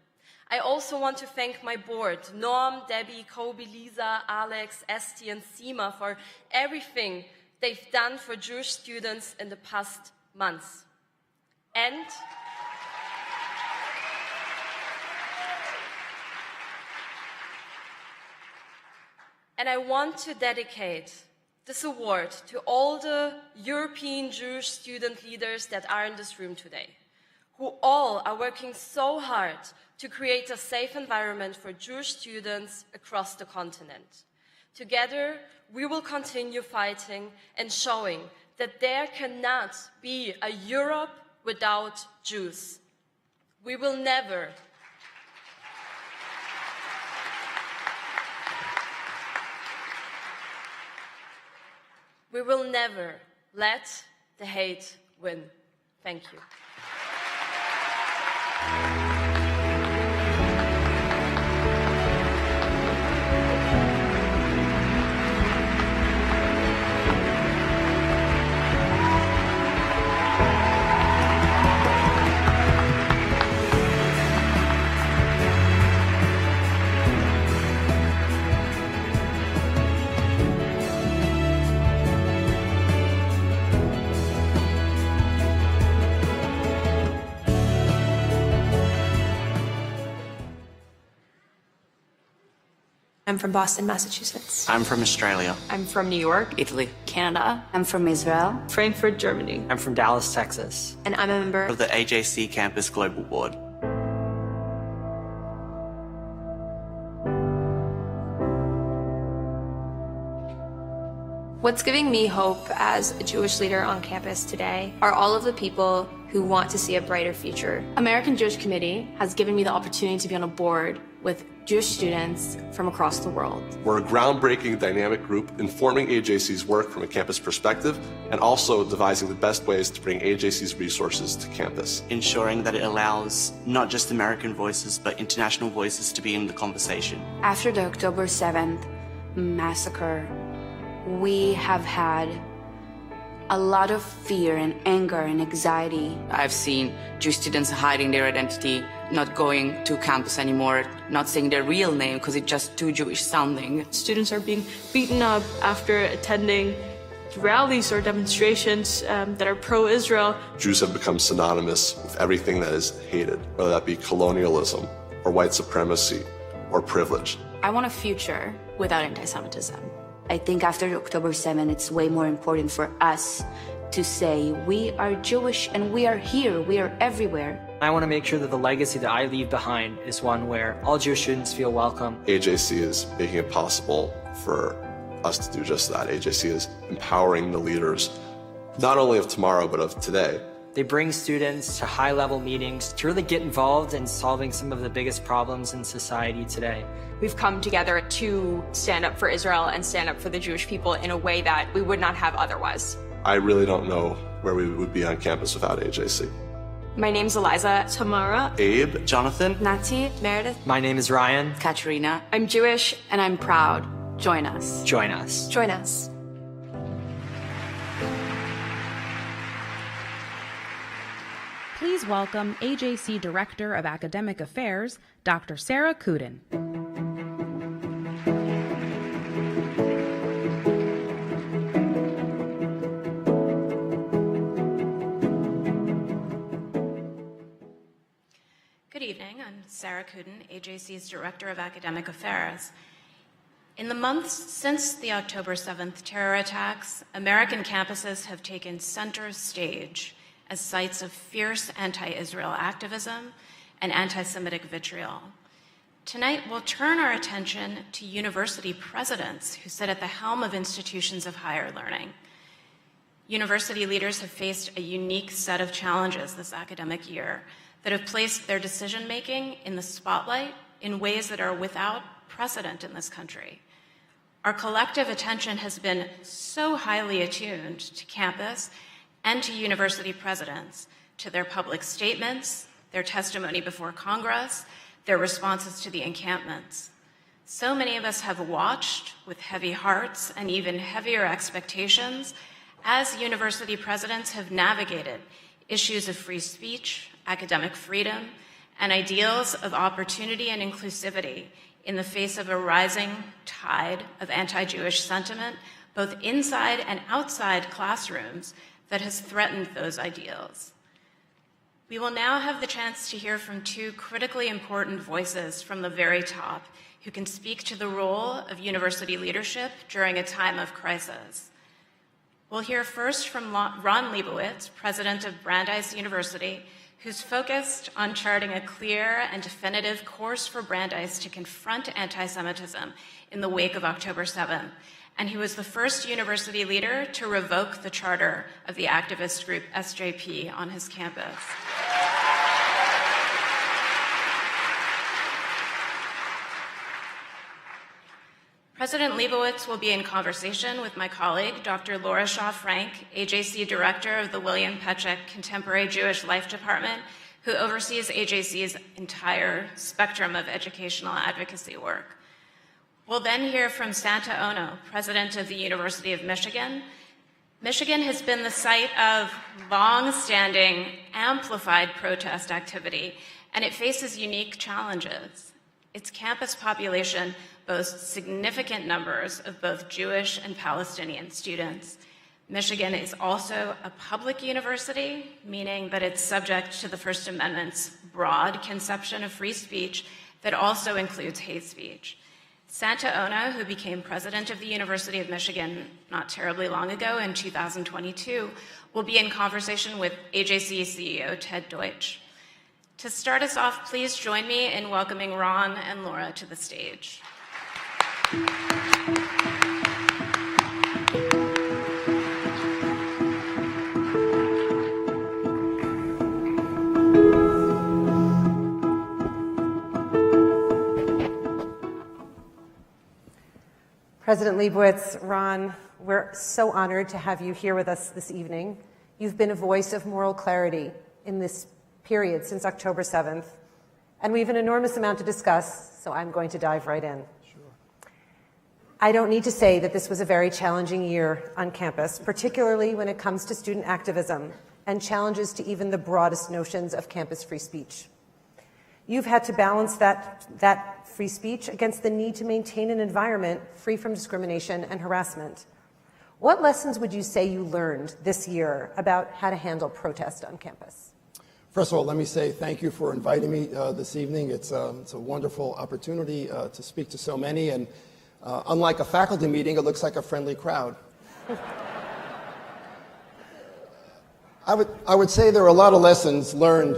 I also want to thank my board, Norm, Debbie, Kobe, Lisa, Alex, Esti, and Seema for everything they've done for Jewish students in the past months. And I want to dedicate this award to all the European Jewish student leaders that are in this room today, who all are working so hard to create a safe environment for Jewish students across the continent. Together, we will continue fighting and showing that there cannot be a Europe without Jews. We will never let the hate win. Thank you. I'm from Boston, Massachusetts. I'm from Australia. I'm from New York, Italy, Canada. I'm from Israel. Frankfurt, Germany. I'm from Dallas, Texas. And I'm a member of the AJC Campus Global Board. What's giving me hope as a Jewish leader on campus today are all of the people who want to see a brighter future. American Jewish Committee has given me the opportunity to be on a board with Jewish students from across the world. We're a groundbreaking, dynamic group informing AJC's work from a campus perspective and also devising the best ways to bring AJC's resources to campus. Ensuring that it allows not just American voices, but international voices to be in the conversation. After the October 7th massacre, we have had a lot of fear and anger and anxiety. I've seen Jewish students hiding their identity, not going to campus anymore, not saying their real name because it's just too Jewish sounding. Students are being beaten up after attending rallies or demonstrations that are pro-Israel. Jews have become synonymous with everything that is hated, whether that be colonialism or white supremacy or privilege. I want a future without anti-Semitism. I think after October 7th, it's way more important for us to say we are Jewish and we are here, we are everywhere. I want to make sure that the legacy that I leave behind is one where all Jewish students feel welcome. AJC is making it possible for us to do just that. AJC is empowering the leaders, not only of tomorrow, but of today. They bring students to high-level meetings to really get involved in solving some of the biggest problems in society today. We've come together to stand up for Israel and stand up for the Jewish people in a way that we would not have otherwise. I really don't know where we would be on campus without AJC. My name's Eliza. Tamara. Abe. Jonathan. Nati. Meredith. My name is Ryan. Katerina. I'm Jewish and I'm proud. Join us. Join us. Join us. Please welcome AJC Director of Academic Affairs, Dr. Sarah Kudin. Good evening. I'm Sarah Kudin, AJC's Director of Academic Affairs. In the months since the October 7th terror attacks, American campuses have taken center stage as sites of fierce anti-Israel activism and anti-Semitic vitriol. Tonight, we'll turn our attention to university presidents who sit at the helm of institutions of higher learning. University leaders have faced a unique set of challenges this academic year that have placed their decision-making in the spotlight in ways that are without precedent in this country. Our collective attention has been so highly attuned to campus and to university presidents, to their public statements, their testimony before Congress, their responses to the encampments. So many of us have watched with heavy hearts and even heavier expectations as university presidents have navigated issues of free speech, academic freedom, and ideals of opportunity and inclusivity in the face of a rising tide of anti-Jewish sentiment, both inside and outside classrooms, that has threatened those ideals. We will now have the chance to hear from two critically important voices from the very top who can speak to the role of university leadership during a time of crisis. We'll hear first from Ron Liebowitz, president of Brandeis University, who's focused on charting a clear and definitive course for Brandeis to confront anti-Semitism in the wake of October 7th, and he was the first university leader to revoke the charter of the activist group SJP on his campus. President Liebowitz will be in conversation with my colleague, Dr. Laura Shaw-Frank, AJC Director of the William Petchik Contemporary Jewish Life Department, who oversees AJC's entire spectrum of educational advocacy work. We'll then hear from Santa Ono, President of the University of Michigan. Michigan has been the site of long-standing, amplified protest activity, and it faces unique challenges. Its campus population boasts significant numbers of both Jewish and Palestinian students. Michigan is also a public university, meaning that it's subject to the First Amendment's broad conception of free speech that also includes hate speech. Santa Ona, who became president of the University of Michigan not terribly long ago in 2022, will be in conversation with AJC CEO Ted Deutsch. To start us off, please join me in welcoming Ron and Laura to the stage. President Liebowitz, Ron, we're so honored to have you here with us this evening. You've been a voice of moral clarity in this period since October 7th, and we have an enormous amount to discuss, so I'm going to dive right in. Sure. I don't need to say that this was a very challenging year on campus, particularly when it comes to student activism and challenges to even the broadest notions of campus free speech. You've had to balance that free speech against the need to maintain an environment free from discrimination and harassment. What lessons would you say you learned this year about how to handle protest on campus? First of all, let me say thank you for inviting me this evening. It's a wonderful opportunity to speak to so many, and unlike a faculty meeting, it looks like a friendly crowd. I would say there are a lot of lessons learned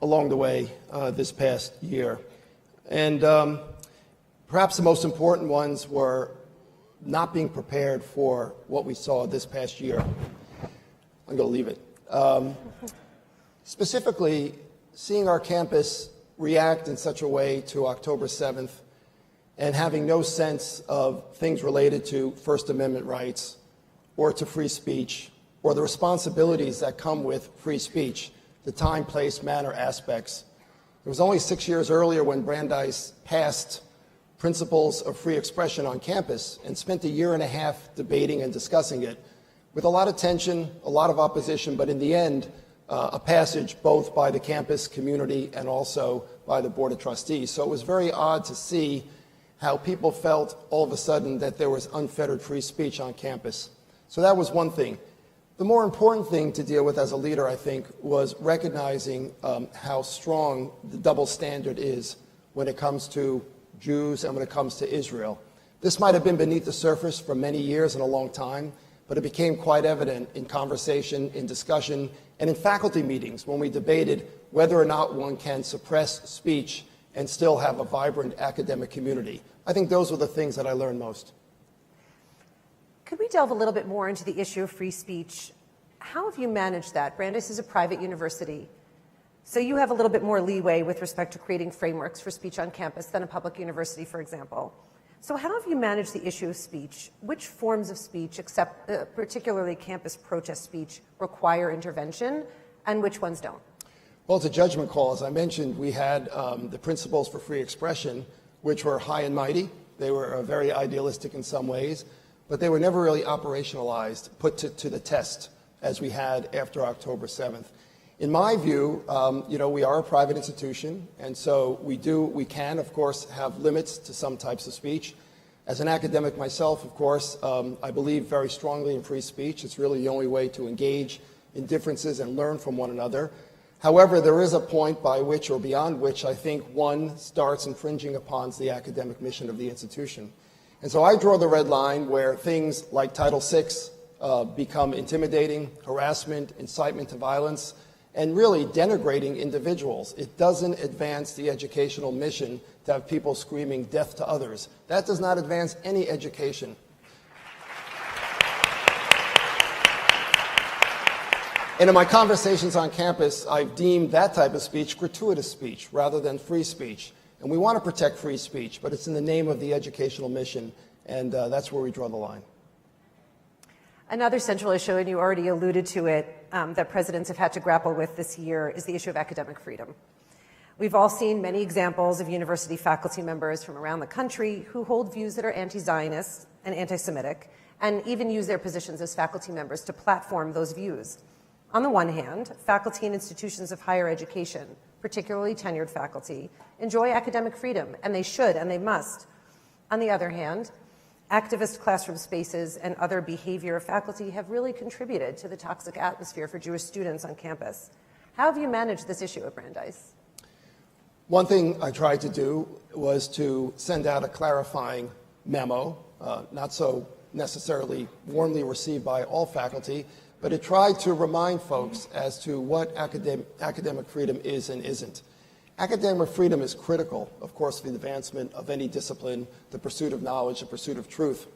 along the way this past year. And perhaps the most important ones were not being prepared for what we saw this past year. I'm going to leave it. Specifically, seeing our campus react in such a way to October 7th and having no sense of things related to First Amendment rights or to free speech or the responsibilities that come with free speech, the time, place, manner aspects. It was only 6 years earlier when Brandeis passed principles of free expression on campus and spent a year and a half debating and discussing it with a lot of tension, a lot of opposition, but in the end, a passage both by the campus community and also by the Board of Trustees. So it was very odd to see how people felt all of a sudden that there was unfettered free speech on campus. So that was one thing. The more important thing to deal with as a leader, I think, was recognizing how strong the double standard is when it comes to Jews and when it comes to Israel. This might have been beneath the surface for many years and a long time, but it became quite evident in conversation, in discussion, and in faculty meetings when we debated whether or not one can suppress speech and still have a vibrant academic community. I think those were the things that I learned most. Could we delve a little bit more into the issue of free speech? How have you managed that? Brandeis is a private university, so you have a little bit more leeway with respect to creating frameworks for speech on campus than a public university, for example. So how have you managed the issue of speech? Which forms of speech, except particularly campus protest speech, require intervention, and which ones don't? Well, it's a judgment call. As I mentioned, we had the principles for free expression, which were high and mighty. They were very idealistic in some ways, but they were never really operationalized, put to the test, as we had after October 7th. In my view, we are a private institution, and so we can, of course, have limits to some types of speech. As an academic myself, of course, I believe very strongly in free speech. It's really the only way to engage in differences and learn from one another. However, there is a point by which or beyond which I think one starts infringing upon the academic mission of the institution. And so I draw the red line where things like Title VI become intimidating, harassment, incitement to violence, and really denigrating individuals. It doesn't advance the educational mission to have people screaming death to others. That does not advance any education. And in my conversations on campus, I've deemed that type of speech gratuitous speech rather than free speech. And we want to protect free speech, but it's in the name of the educational mission, and that's where we draw the line. Another central issue, and you already alluded to it, that presidents have had to grapple with this year is the issue of academic freedom. We've all seen many examples of university faculty members from around the country who hold views that are anti-Zionist and anti-Semitic, and even use their positions as faculty members to platform those views. On the one hand, faculty in institutions of higher education, particularly tenured faculty, enjoy academic freedom, and they should and they must. On the other hand, activist classroom spaces and other behavior of faculty have really contributed to the toxic atmosphere for Jewish students on campus. How have you managed this issue at Brandeis? One thing I tried to do was to send out a clarifying memo, not so necessarily warmly received by all faculty, but it tried to remind folks as to what academic freedom is and isn't. Academic freedom is critical, of course, for the advancement of any discipline, the pursuit of knowledge, the pursuit of truth.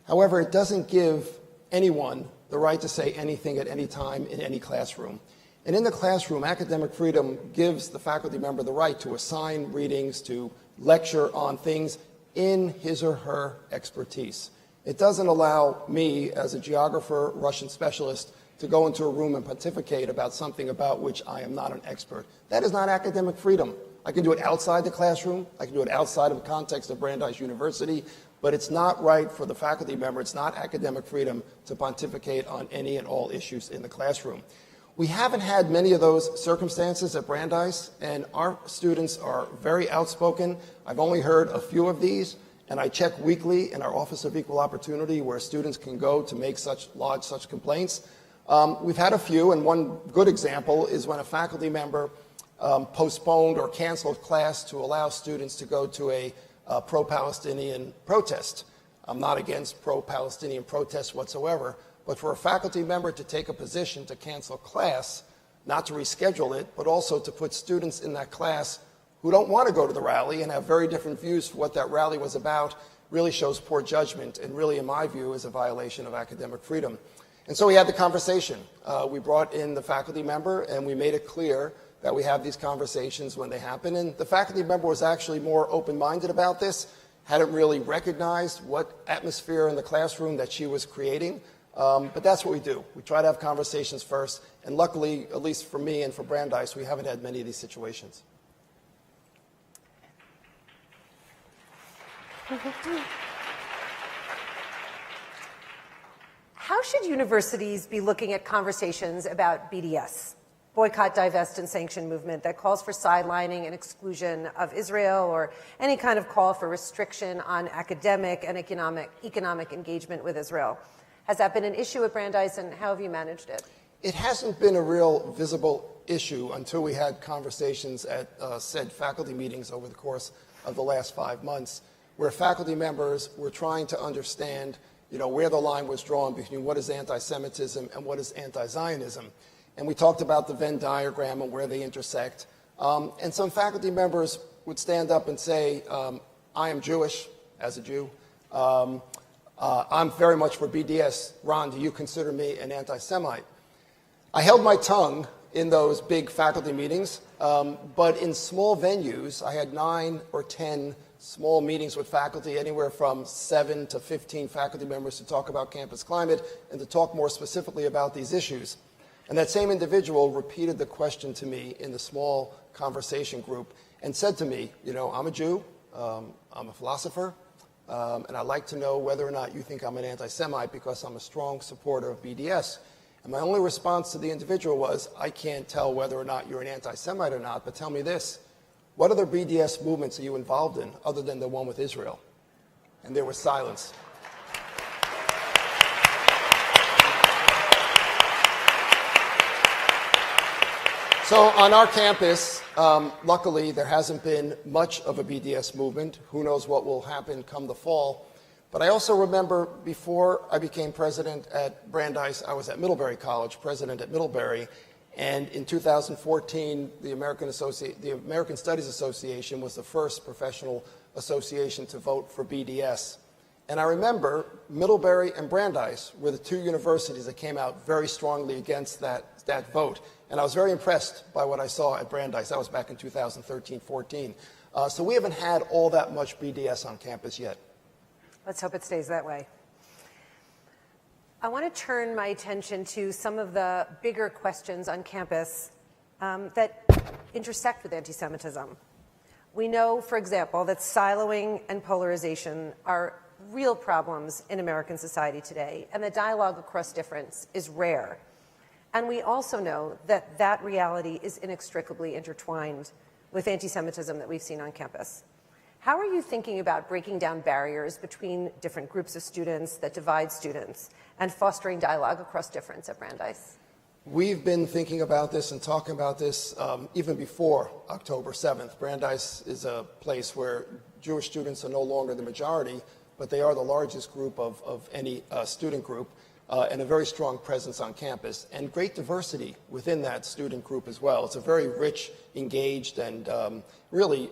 However, it doesn't give anyone the right to say anything at any time in any classroom. And in the classroom, academic freedom gives the faculty member the right to assign readings, to lecture on things in his or her expertise. It doesn't allow me, as a geographer, Russian specialist, to go into a room and pontificate about something about which I am not an expert. That is not academic freedom. I can do it outside the classroom. I can do it outside of the context of Brandeis University, but it's not right for the faculty member. It's not academic freedom to pontificate on any and all issues in the classroom. We haven't had many of those circumstances at Brandeis, and our students are very outspoken. I've only heard a few of these, and I check weekly in our Office of Equal Opportunity where students can go to make lodge such complaints. We've had a few, and one good example is when a faculty member postponed or canceled class to allow students to go to a pro-Palestinian protest. I'm not against pro-Palestinian protests whatsoever, but for a faculty member to take a position to cancel class, not to reschedule it, but also to put students in that class who don't want to go to the rally and have very different views for what that rally was about, really shows poor judgment and really, in my view, is a violation of academic freedom. And so we had the conversation. We brought in the faculty member, and we made it clear that we have these conversations when they happen. And the faculty member was actually more open-minded about this, hadn't really recognized what atmosphere in the classroom that she was creating. But that's what we do. We try to have conversations first. And luckily, at least for me and for Brandeis, we haven't had many of these situations. How should universities be looking at conversations about BDS, boycott, divest, and sanction movement that calls for sidelining and exclusion of Israel, or any kind of call for restriction on academic and economic engagement with Israel? Has that been an issue at Brandeis, and how have you managed it? It hasn't been a real visible issue until we had conversations at said faculty meetings over the course of the last 5 months, where faculty members were trying to understand, where the line was drawn between what is anti-Semitism and what is anti-Zionism. And we talked about the Venn diagram and where they intersect. And some faculty members would stand up and say, I am Jewish, as a Jew. I'm very much for BDS. Ron, do you consider me an anti-Semite? I held my tongue in those big faculty meetings, but in small venues, I had 9 or 10 small meetings with faculty, anywhere from 7 to 15 faculty members, to talk about campus climate and to talk more specifically about these issues. And that same individual repeated the question to me in the small conversation group and said to me, I'm a Jew, I'm a philosopher, and I'd like to know whether or not you think I'm an anti-Semite, because I'm a strong supporter of BDS. And my only response to the individual was, I can't tell whether or not you're an anti-Semite or not, but tell me this. What other BDS movements are you involved in other than the one with Israel? And there was silence. So on our campus, luckily, there hasn't been much of a BDS movement. Who knows what will happen come the fall. But I also remember before I became president at Brandeis, I was at Middlebury College, president at Middlebury. And in 2014, the American Studies Association was the first professional association to vote for BDS. And I remember Middlebury and Brandeis were the 2 universities that came out very strongly against that vote. And I was very impressed by what I saw at Brandeis. That was back in 2013-14. So we haven't had all that much BDS on campus yet. Let's hope it stays that way. I want to turn my attention to some of the bigger questions on campus that intersect with anti-Semitism. We know, for example, that siloing and polarization are real problems in American society today, and the dialogue across difference is rare. And we also know that that reality is inextricably intertwined with anti-Semitism that we've seen on campus. How are you thinking about breaking down barriers between different groups of students that divide students and fostering dialogue across difference at Brandeis? We've been thinking about this and talking about this even before October 7th. Brandeis is a place where Jewish students are no longer the majority, but they are the largest group of any student group, and a very strong presence on campus, and great diversity within that student group as well. It's a very rich, engaged, and really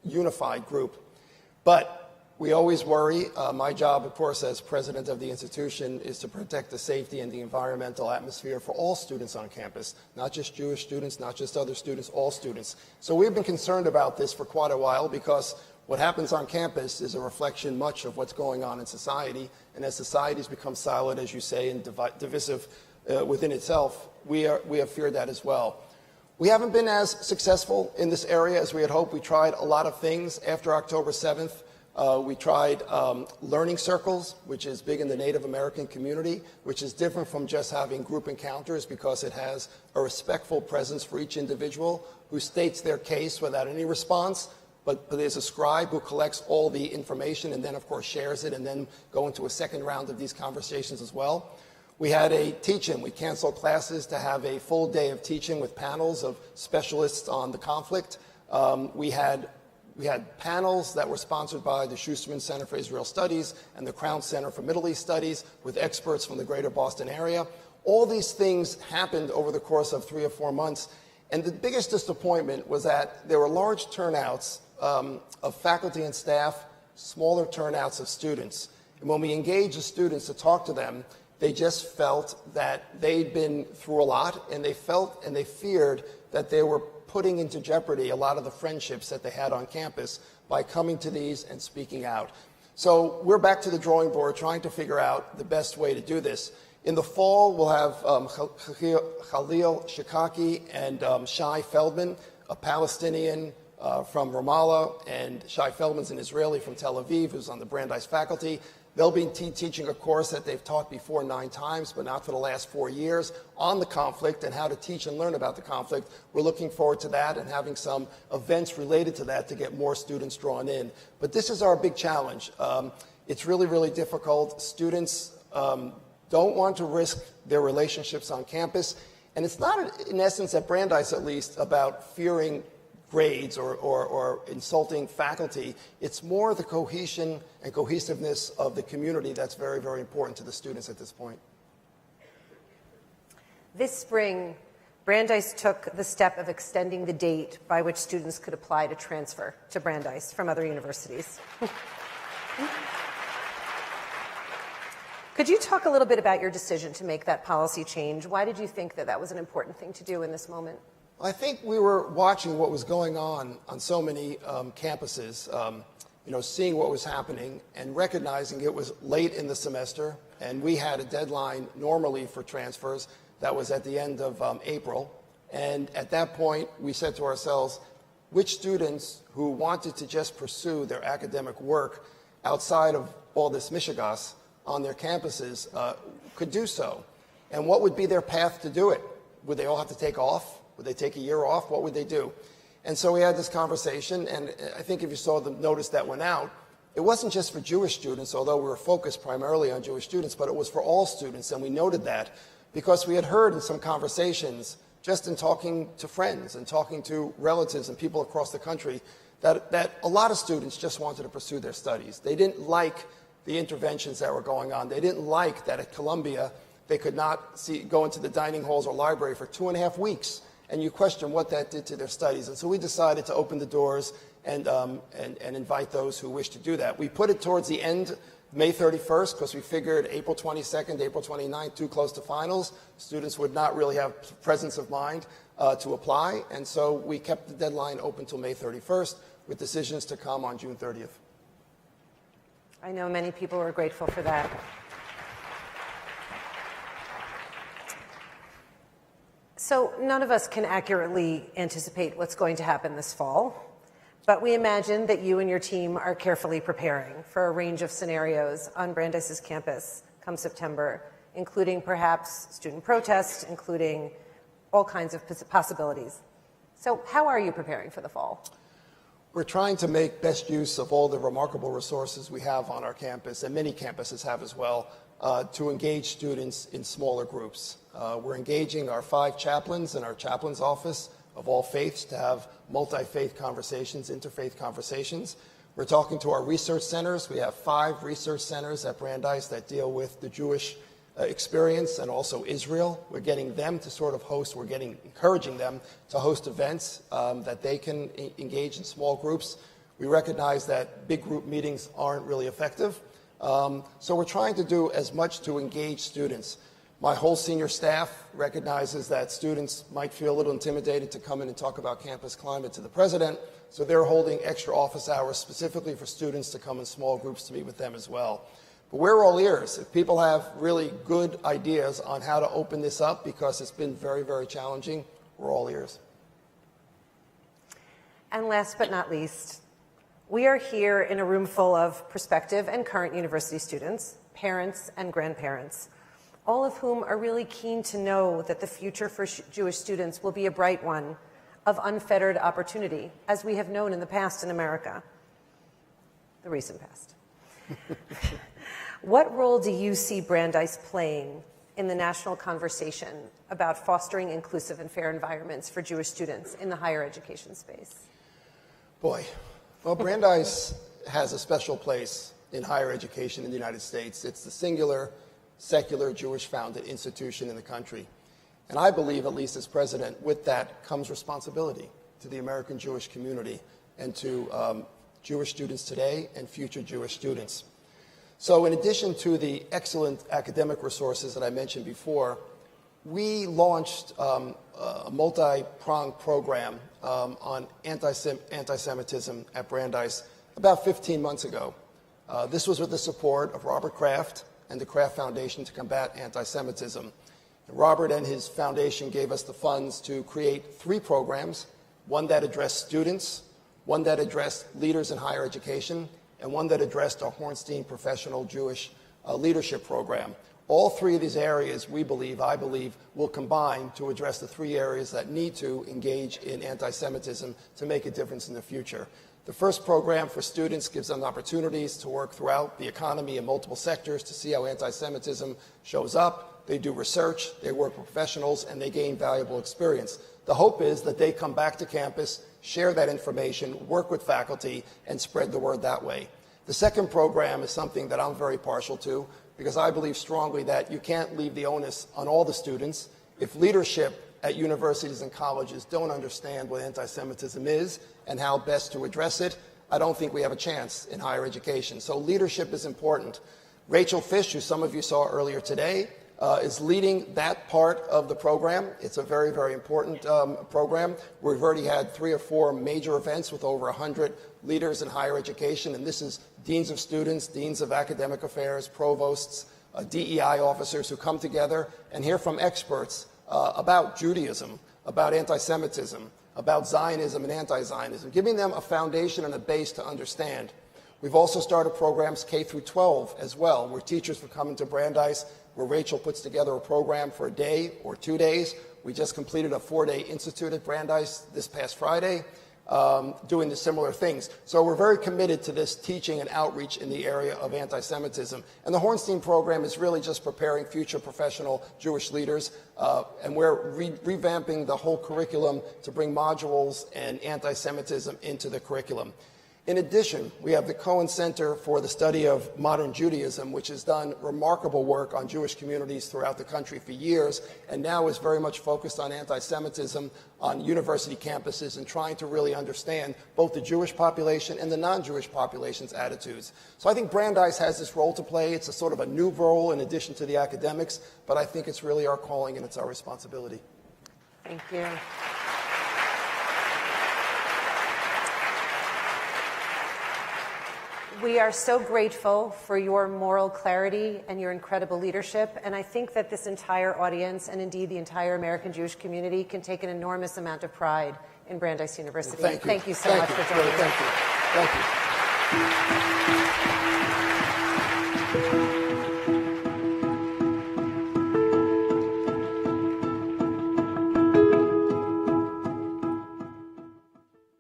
unified group. But we always worry. My job, of course, as president of the institution is to protect the safety and the environmental atmosphere for all students on campus, not just Jewish students, not just other students, all students. So we've been concerned about this for quite a while, because what happens on campus is a reflection much of what's going on in society. And as societies become silent, as you say, and divisive within itself, we have feared that as well. We haven't been as successful in this area as we had hoped. We tried a lot of things after October 7th. We tried learning circles, which is big in the Native American community, which is different from just having group encounters, because it has a respectful presence for each individual who states their case without any response. But there's a scribe who collects all the information and then, of course, shares it, and then go into a second round of these conversations as well. We had a teach-in. We canceled classes to have a full day of teaching with panels of specialists on the conflict. We had panels that were sponsored by the Schusterman Center for Israel Studies and the Crown Center for Middle East Studies with experts from the greater Boston area. All these things happened over the course of 3 or 4 months. And the biggest disappointment was that there were large turnouts of faculty and staff smaller turnouts of students. And when we engaged the students to talk to them, they just felt that they'd been through a lot, and they felt and they feared that they were putting into jeopardy a lot of the friendships that they had on campus by coming to these and speaking out. So we're back to the drawing board trying to figure out the best way to do this. In the fall, we'll have Khalil Shikaki and Shai Feldman, a Palestinian from Ramallah, and Shai Feldman's an Israeli from Tel Aviv who's on the Brandeis faculty. They'll be teaching a course that they've taught before 9 times, but not for the last 4 years, on the conflict and how to teach and learn about the conflict. We're looking forward to that and having some events related to that to get more students drawn in. But this is our big challenge. It's really, really difficult. Students don't want to risk their relationships on campus. And it's not, in essence, at Brandeis at least, about fearing grades or insulting faculty. It's more the cohesion and cohesiveness of the community that's very, very important to the students at this point. This spring, Brandeis took the step of extending the date by which students could apply to transfer to Brandeis from other universities. Could you talk a little bit about your decision to make that policy change? Why did you think that that was an important thing to do in this moment? I think we were watching what was going on so many campuses, seeing what was happening and recognizing it was late in the semester, and we had a deadline normally for transfers that was at the end of April. And at that point, we said to ourselves, which students who wanted to just pursue their academic work outside of all this mishigas on their campuses could do so? And what would be their path to do it? Would they all have to take off? Would they take a year off? What would they do? And so we had this conversation, and I think if you saw the notice that went out, it wasn't just for Jewish students, although we were focused primarily on Jewish students, but it was for all students, and we noted that because we had heard in some conversations, just in talking to friends and talking to relatives and people across the country, that a lot of students just wanted to pursue their studies. They didn't like the interventions that were going on. They didn't like that at Columbia they could not go into the dining halls or library for 2.5 weeks. And you question what that did to their studies. And so we decided to open the doors and invite those who wish to do that. We put it towards the end, May 31st, because we figured April 22nd, April 29th, too close to finals. Students would not really have presence of mind to apply. And so we kept the deadline open till May 31st with decisions to come on June 30th. I know many people were grateful for that. So none of us can accurately anticipate what's going to happen this fall, but we imagine that you and your team are carefully preparing for a range of scenarios on Brandeis's campus come September, including perhaps student protests, including all kinds of possibilities. So how are you preparing for the fall? We're trying to make best use of all the remarkable resources we have on our campus, and many campuses have as well, to engage students in smaller groups. We're engaging our 5 chaplains in our chaplain's office of all faiths to have multi-faith conversations, interfaith conversations. We're talking to our research centers. We have 5 research centers at Brandeis that deal with the Jewish experience and also Israel. We're getting them to sort of host, encouraging them to host events that they can engage in small groups. We recognize that big group meetings aren't really effective. So we're trying to do as much to engage students. My whole senior staff recognizes that students might feel a little intimidated to come in and talk about campus climate to the president, so they're holding extra office hours specifically for students to come in small groups to meet with them as well. But we're all ears. If people have really good ideas on how to open this up, because it's been very, very challenging, we're all ears. And last but not least, we are here in a room full of prospective and current university students, parents and grandparents, all of whom are really keen to know that the future for Jewish students will be a bright one of unfettered opportunity, as we have known in the past in America, the recent past. What role do you see Brandeis playing in the national conversation about fostering inclusive and fair environments for Jewish students in the higher education space? Boy, well, Brandeis has a special place in higher education in the United States. It's the singular, secular, Jewish-founded institution in the country. And I believe, at least as president, with that comes responsibility to the American Jewish community and to Jewish students today and future Jewish students. So in addition to the excellent academic resources that I mentioned before, we launched a multi-pronged program on anti-Semitism at Brandeis about 15 months ago. This was with the support of Robert Kraft and the Kraft Foundation to Combat Anti-Semitism. Robert and his foundation gave us the funds to create 3 programs, one that addressed students, one that addressed leaders in higher education, and one that addressed a Hornstein Professional Jewish Leadership Program. All 3 of these areas, I believe, will combine to address the 3 areas that need to engage in anti-Semitism to make a difference in the future. The first program for students gives them opportunities to work throughout the economy in multiple sectors to see how anti-Semitism shows up. They do research, they work with professionals, and they gain valuable experience. The hope is that they come back to campus, share that information, work with faculty, and spread the word that way. The second program is something that I'm very partial to, because I believe strongly that you can't leave the onus on all the students. If leadership at universities and colleges don't understand what anti-Semitism is and how best to address it, I don't think we have a chance in higher education. So leadership is important. Rachel Fish, who some of you saw earlier today, is leading that part of the program. It's a very, very important program. We've already had 3 or 4 major events with over 100 leaders in higher education, and this is deans of students, deans of academic affairs, provosts, DEI officers who come together and hear from experts about Judaism, about anti-Semitism, about Zionism and anti-Zionism, giving them a foundation and a base to understand. We've also started programs K through 12 as well, where teachers will come into Brandeis, where Rachel puts together a program for a day or 2 days. We just completed a 4-day institute at Brandeis this past Friday, doing the similar things. So we're very committed to this teaching and outreach in the area of anti-Semitism. And the Hornstein program is really just preparing future professional Jewish leaders, and we're revamping the whole curriculum to bring modules and anti-Semitism into the curriculum. In addition, we have the Cohen Center for the Study of Modern Judaism, which has done remarkable work on Jewish communities throughout the country for years, and now is very much focused on anti-Semitism on university campuses and trying to really understand both the Jewish population and the non-Jewish population's attitudes. So I think Brandeis has this role to play. It's a sort of a new role in addition to the academics, but I think it's really our calling and it's our responsibility. Thank you. We are so grateful for your moral clarity and your incredible leadership, and I think that this entire audience, and indeed the entire American Jewish community, can take an enormous amount of pride in Brandeis University. Thank you so much for joining us. Thank you. Thank you.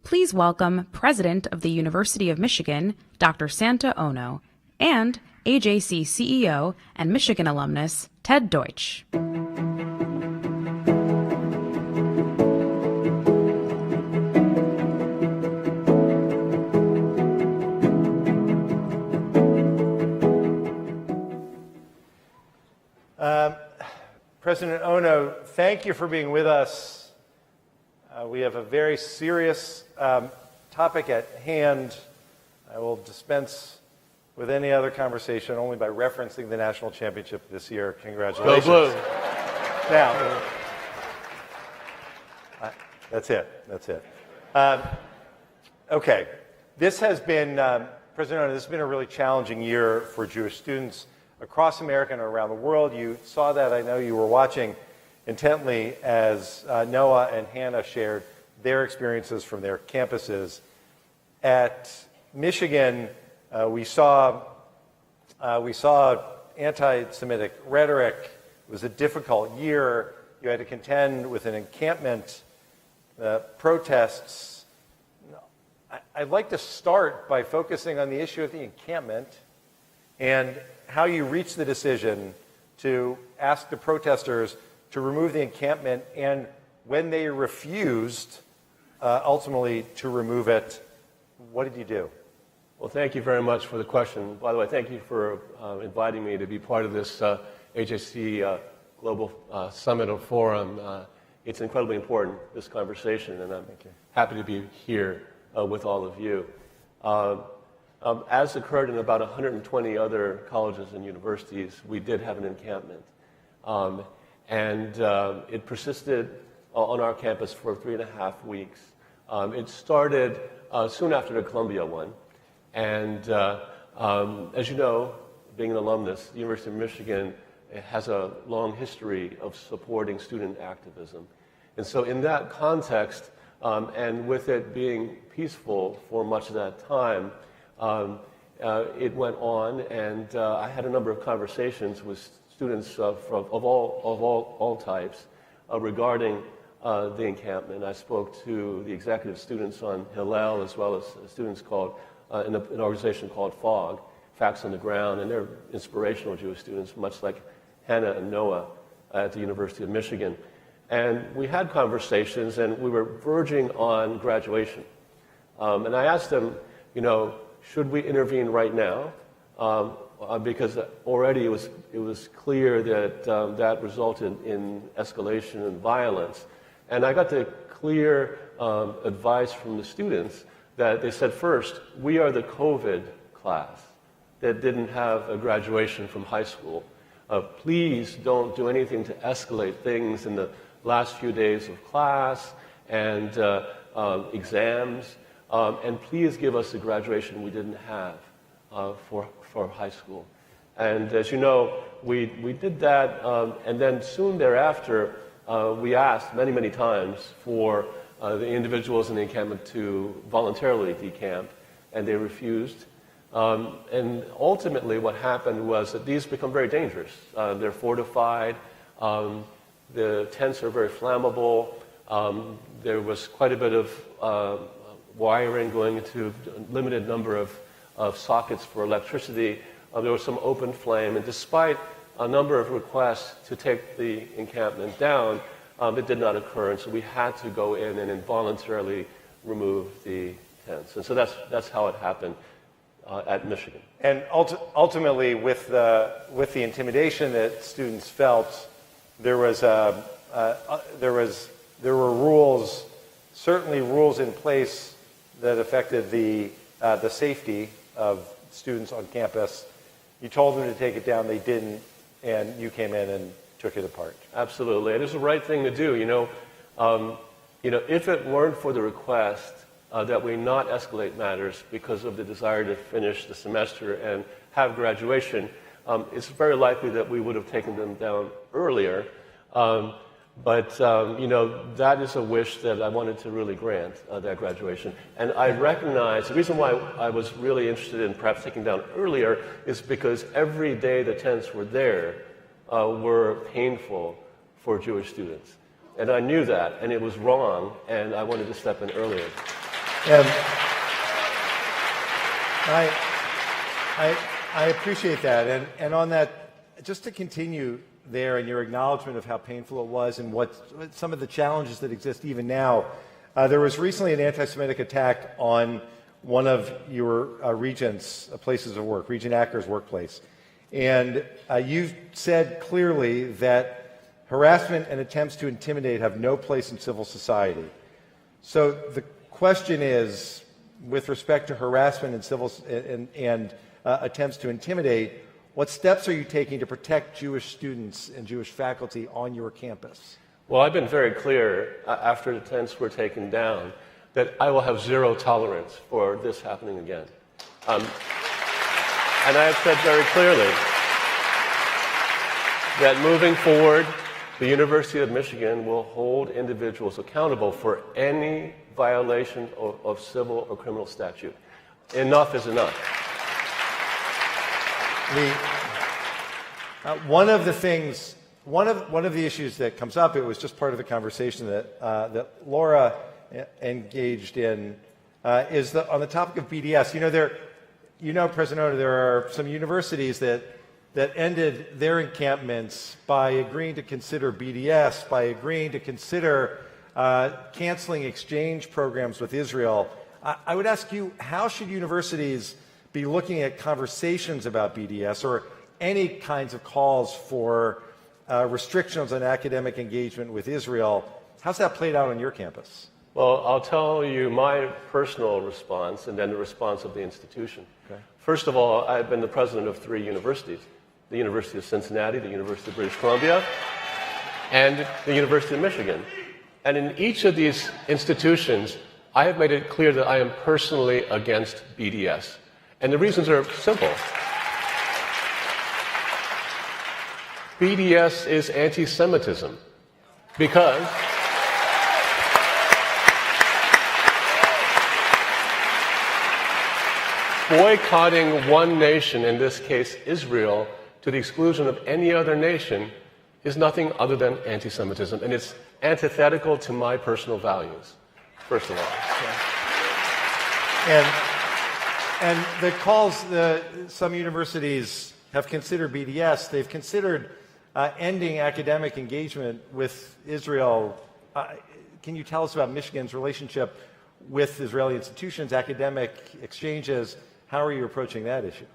Please welcome President of the University of Michigan, Dr. Santa Ono, and AJC CEO and Michigan alumnus, Ted Deutsch. President Ono, thank you for being with us. We have a very serious topic at hand. I will dispense with any other conversation only by referencing the national championship this year. Congratulations. Go Blue. Now, that's it. Okay. This has been, President Ono, this has been a really challenging year for Jewish students across America and around the world. You saw that. I know you were watching intently as Noah and Hannah shared their experiences from their campuses. At Michigan, we saw anti-Semitic rhetoric. It was a difficult year. You had to contend with an encampment, protests. I'd like to start by focusing on the issue of the encampment and how you reached the decision to ask the protesters to remove the encampment, and when they refused, ultimately, to remove it, what did you do? Well, thank you very much for the question. By the way, thank you for inviting me to be part of this AJC Global Summit or Forum. It's incredibly important, this conversation, and I'm happy to be here with all of you. As occurred in about 120 other colleges and universities, we did have an encampment. It persisted on our campus for 3.5 weeks. It started soon after the Columbia one. And as you know, being an alumnus, the University of Michigan has a long history of supporting student activism. And so in that context, and with it being peaceful for much of that time, it went on, and I had a number of conversations with students of all types regarding the encampment. I spoke to the executive students on Hillel, as well as students called in an organization called FOG, Facts on the Ground, and they're inspirational Jewish students, much like Hannah and Noah at the University of Michigan. And we had conversations, and we were verging on graduation. And I asked them, should we intervene right now? Because already it was clear that that resulted in escalation and violence. And I got the clear advice from the students that they said, first, we are the COVID class that didn't have a graduation from high school. Please don't do anything to escalate things in the last few days of class and exams. And please give us the graduation we didn't have for high school. And as you know, we did that, and then soon thereafter, we asked many, many times for the individuals in the encampment to voluntarily decamp, and they refused. And ultimately what happened was that these become very dangerous. They're fortified, the tents are very flammable, there was quite a bit of wiring going into a limited number of sockets for electricity. There was some open flame, and despite a number of requests to take the encampment down, it did not occur, and so we had to go in and involuntarily remove the tents. And so that's how it happened at Michigan. And ultimately, with the intimidation that students felt, there were rules, certainly rules in place that affected the safety of students on campus. You told them to take it down, they didn't, and you came in and took it apart. Absolutely, it is the right thing to do. If it weren't for the request that we not escalate matters because of the desire to finish the semester and have graduation, it's very likely that we would have taken them down earlier. But that is a wish that I wanted to really grant, that graduation. And I recognize the reason why I was really interested in perhaps taking down earlier is because every day the tents were there were painful for Jewish students. And I knew that, and it was wrong, and I wanted to step in earlier. I appreciate that. And on that, just to continue there in your acknowledgement of how painful it was and what some of the challenges that exist even now, there was recently an anti-Semitic attack on one of your regents' places of work, Regent Acker's workplace. And you've said clearly that harassment and attempts to intimidate have no place in civil society. So the question is, with respect to harassment and attempts to intimidate, what steps are you taking to protect Jewish students and Jewish faculty on your campus? Well, I've been very clear after the tents were taken down that I will have zero tolerance for this happening again. And I have said very clearly that moving forward, the University of Michigan will hold individuals accountable for any violation of civil or criminal statute. Enough is enough. One of the issues that comes up, it was just part of the conversation that Laura engaged in, is on the topic of BDS. President Oda, there are some universities that ended their encampments by agreeing to consider BDS, by agreeing to consider canceling exchange programs with Israel. I would ask you, how should universities be looking at conversations about BDS or any kinds of calls for restrictions on academic engagement with Israel? How's that played out on your campus? Well, I'll tell you my personal response and then the response of the institution. Okay. First of all, I've been the president of 3 universities, the University of Cincinnati, the University of British Columbia, and the University of Michigan. And in each of these institutions, I have made it clear that I am personally against BDS. And the reasons are simple. BDS is anti-Semitism because boycotting one nation, in this case Israel, to the exclusion of any other nation is nothing other than anti-Semitism, and it's antithetical to my personal values, first of all. And the calls, some universities have considered BDS, they've considered ending academic engagement with Israel. Can you tell us about Michigan's relationship with Israeli institutions, academic exchanges? How are you approaching that issue?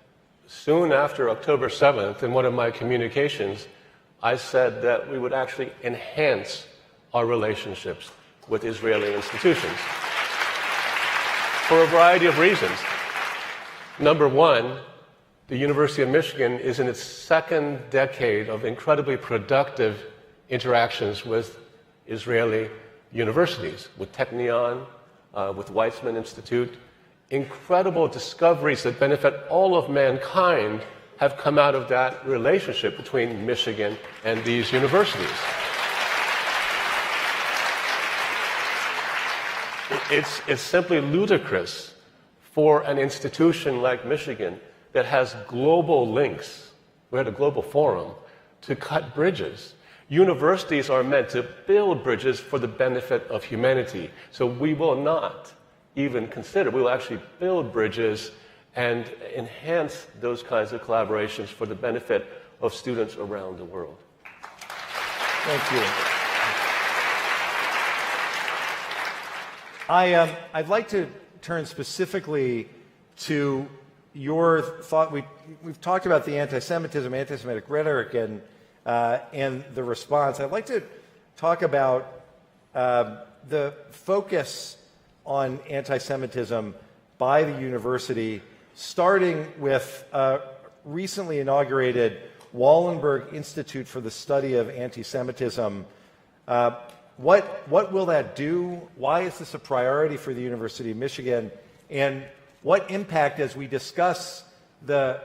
Soon after October 7th, in one of my communications, I said that we would actually enhance our relationships with Israeli institutions for a variety of reasons. Number one, the University of Michigan is in its 2nd decade of incredibly productive interactions with Israeli universities, with Technion, with Weizmann Institute. Incredible discoveries that benefit all of mankind have come out of that relationship between Michigan and these universities. It's simply ludicrous for an institution like Michigan that has global links, we're at a global forum, to cut bridges. Universities are meant to build bridges for the benefit of humanity. So we will not even consider, we will actually build bridges and enhance those kinds of collaborations for the benefit of students around the world. Thank you. I'd like to turn specifically to your thought. We've talked about the anti-Semitism, anti-Semitic rhetoric, and the response. I'd like to talk about the focus on anti-Semitism by the university, starting with a recently inaugurated Wallenberg Institute for the Study of Anti-Semitism. What will that do? Why is this a priority for the University of Michigan? And what impact, as we discuss the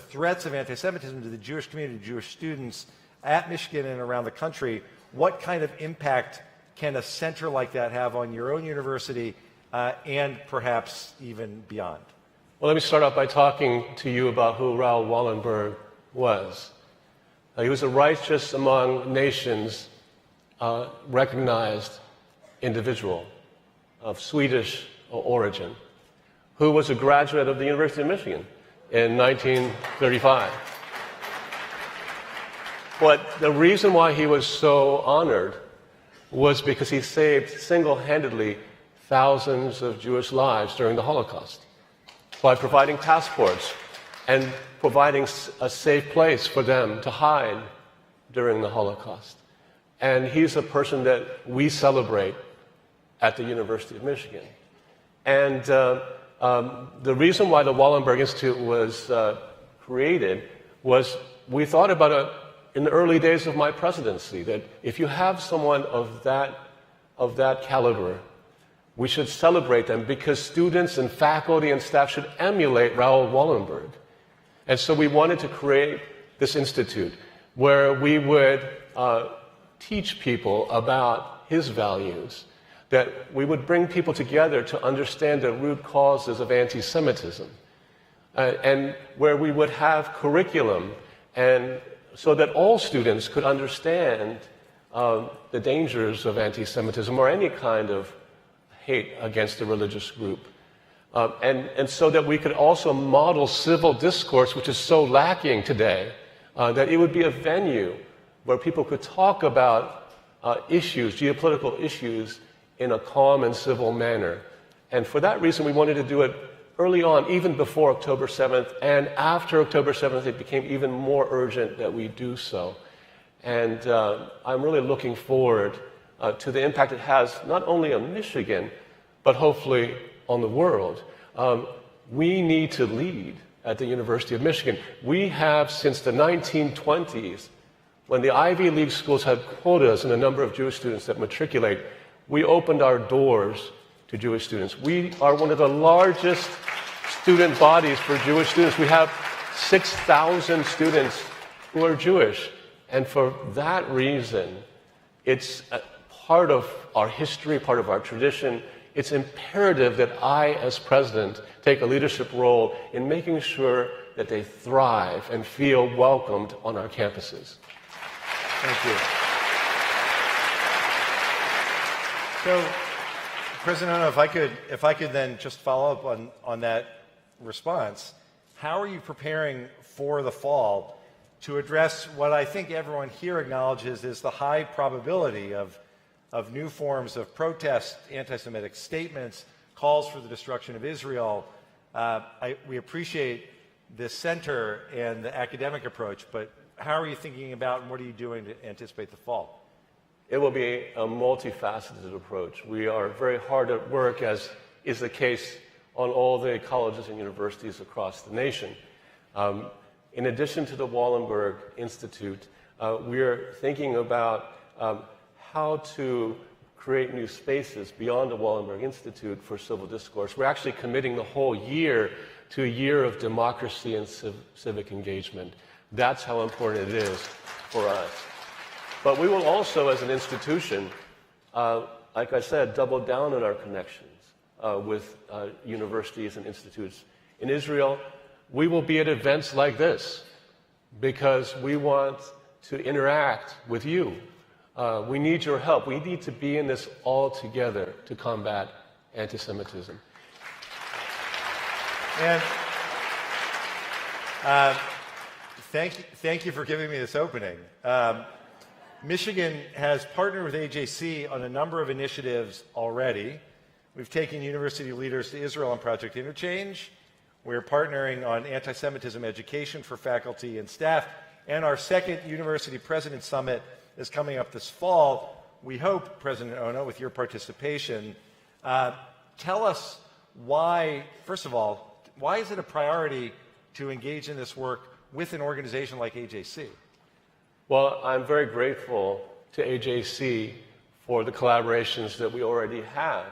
threats of anti-Semitism to the Jewish community, Jewish students at Michigan and around the country, what kind of impact can a center like that have on your own university and perhaps even beyond? Well, let me start off by talking to you about who Raoul Wallenberg was. He was a righteous among nations, recognized individual of Swedish origin, who was a graduate of the University of Michigan in 1935. But the reason why he was so honored was because he saved single-handedly thousands of Jewish lives during the Holocaust by providing passports and providing a safe place for them to hide during the Holocaust. And he's a person that we celebrate at the University of Michigan. And the reason why the Wallenberg Institute was created was we thought about it in the early days of my presidency, that if you have someone of that caliber, we should celebrate them because students and faculty and staff should emulate Raoul Wallenberg. And so we wanted to create this institute where we would teach people about his values, that we would bring people together to understand the root causes of anti-Semitism, and where we would have curriculum and so that all students could understand the dangers of anti-Semitism or any kind of hate against a religious group. And so that we could also model civil discourse, which is so lacking today, that it would be a venue where people could talk about issues, geopolitical issues, in a calm and civil manner. And for that reason, we wanted to do it early on, even before October 7th, and after October 7th, it became even more urgent that we do so. And I'm really looking forward to the impact it has not only on Michigan, but hopefully on the world. We need to lead at the University of Michigan. We have, since the 1920s, when the Ivy League schools had quotas in the number of Jewish students that matriculate, we opened our doors to Jewish students. We are one of the largest student bodies for Jewish students. We have 6,000 students who are Jewish. And for that reason, it's a part of our history, part of our tradition. It's imperative that I, as president, take a leadership role in making sure that they thrive and feel welcomed on our campuses. Thank you. So, President Ono, if I could then just follow up on that response, how are you preparing for the fall to address what I think everyone here acknowledges is the high probability of new forms of protest, anti-Semitic statements, calls for the destruction of Israel? We appreciate the center and the academic approach, but how are you thinking about and what are you doing to anticipate the fall? It will be a multifaceted approach. We are very hard at work, as is the case on all the colleges and universities across the nation. In addition to the Wallenberg Institute, we're thinking about how to create new spaces beyond the Wallenberg Institute for civil discourse. We're actually committing the whole year to a year of democracy and civic engagement. That's how important it is for us. But we will also, as an institution, like I said, double down on our connections with universities and institutes. In Israel, we will be at events like this because we want to interact with you. We need your help. We need to be in this all together to combat anti-Semitism. And thank you for giving me this opening. Michigan has partnered with AJC on a number of initiatives already. We've taken university leaders to Israel on Project Interchange. We're partnering on anti-Semitism education for faculty and staff. And our second University President Summit is coming up this fall. We hope, President Ono, with your participation, tell us why, first of all, why is it a priority to engage in this work with an organization like AJC? Well, I'm very grateful to AJC for the collaborations that we already have.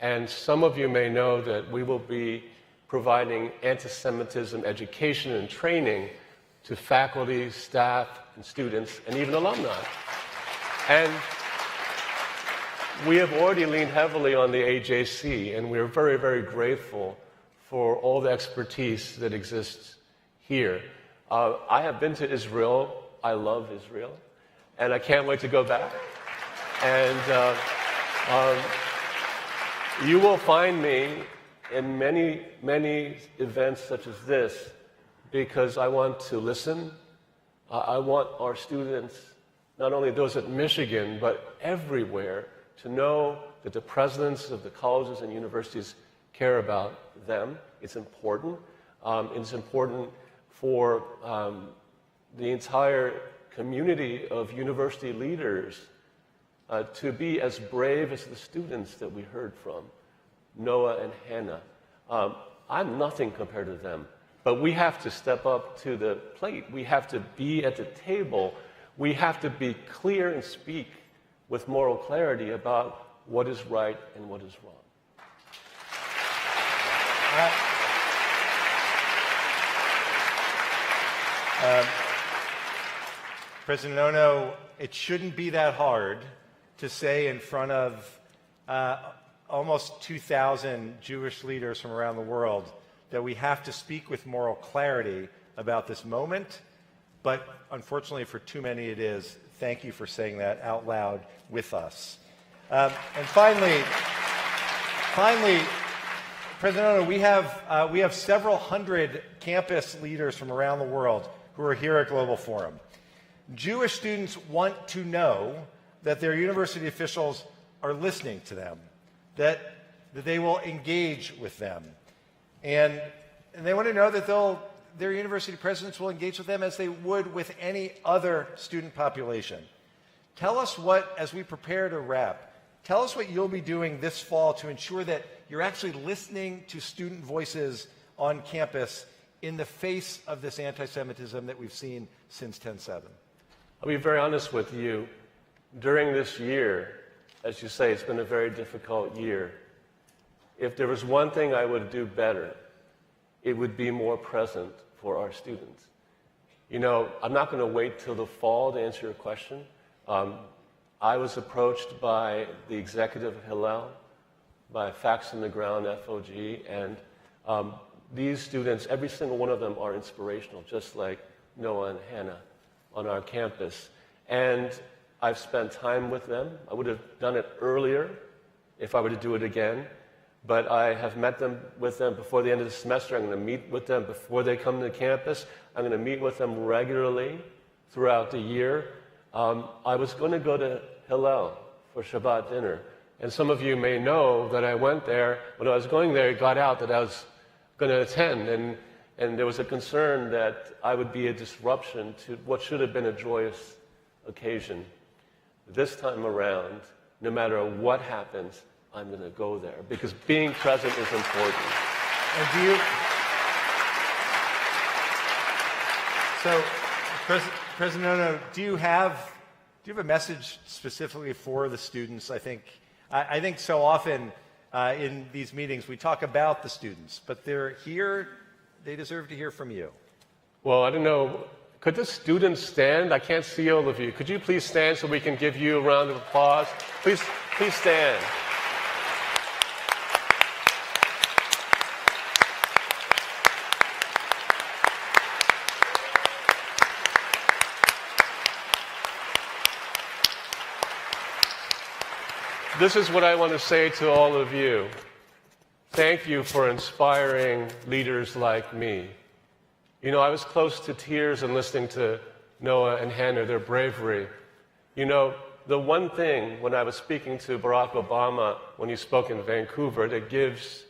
And some of you may know that we will be providing anti-Semitism education and training to faculty, staff, and students, and even alumni. And we have already leaned heavily on the AJC, and we're very, very grateful for all the expertise that exists here. I have been to Israel. I love Israel, and I can't wait to go back. And you will find me in many, many events such as this because I want to listen. I want our students, not only those at Michigan, but everywhere, to know that the presidents of the colleges and universities care about them. It's important. It's important for the entire community of university leaders to be as brave as the students that we heard from, Noah and Hannah. I'm nothing compared to them, but we have to step up to the plate. We have to be at the table. We have to be clear and speak with moral clarity about what is right and what is wrong. President Ono, it shouldn't be that hard to say in front of almost 2,000 Jewish leaders from around the world that we have to speak with moral clarity about this moment, but unfortunately for too many it is. Thank you for saying that out loud with us. And finally, President Ono, we have several hundred campus leaders from around the world who are here at Global Forum. Jewish students want to know that their university officials are listening to them, that they will engage with them. And they want to know that their university presidents will engage with them as they would with any other student population. Tell us what, as we prepare to wrap, tell us what you'll be doing this fall to ensure that you're actually listening to student voices on campus in the face of this anti-Semitism that we've seen since 10/7. I'll be very honest with you. During this year, as you say, it's been a very difficult year. If there was one thing I would do better, it would be more present for our students. You know, I'm not going to wait till the fall to answer your question. I was approached by the executive of Hillel, by Facts on the Ground, FOG, and these students, every single one of them are inspirational, just like Noah and Hannah on our campus. And I've spent time with them. I would have done it earlier if I were to do it again, but I have met with them before the end of the semester. I'm going to meet with them before they come to campus. I'm going to meet with them regularly throughout the year. I was going to go to Hillel for Shabbat dinner, and some of you may know that I went there. When I was going there, it got out that I was going to attend, and there was a concern that I would be a disruption to what should have been a joyous occasion. This time around, no matter what happens, I'm going to go there because being present is important. And do you... So, President Ono, do you have a message specifically for the students? I think so often in these meetings we talk about the students, but they're here. They deserve to hear from you. Well, I don't know. Could the students stand? I can't see all of you. Could you please stand so we can give you a round of applause? Please stand. This is what I want to say to all of you. Thank you for inspiring leaders like me. You know, I was close to tears in listening to Noah and Hannah, their bravery. You know, the one thing when I was speaking to Barack Obama when he spoke in Vancouver that gives,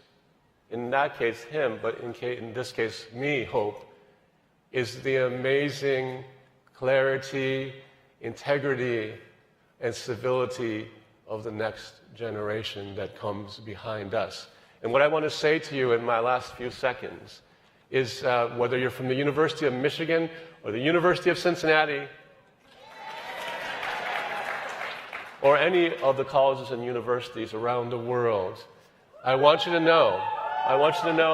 in that case, him, but in this case, me, hope, is the amazing clarity, integrity, and civility of the next generation that comes behind us. And what I want to say to you in my last few seconds is whether you're from the University of Michigan or the University of Cincinnati or any of the colleges and universities around the world, I want you to know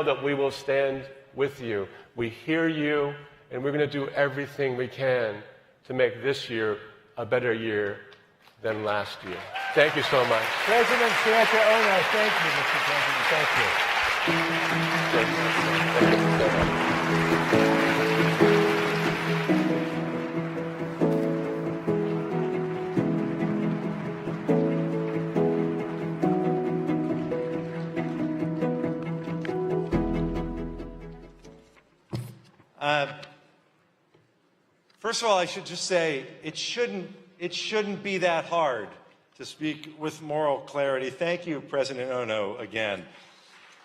that we will stand with you. We hear you, and we're going to do everything we can to make this year a better year than last year. Thank you so much. President Santa Ono, thank you, Mr. President. Thank you. First of all, I should just say it shouldn't be that hard to speak with moral clarity. Thank you, President Ono, again.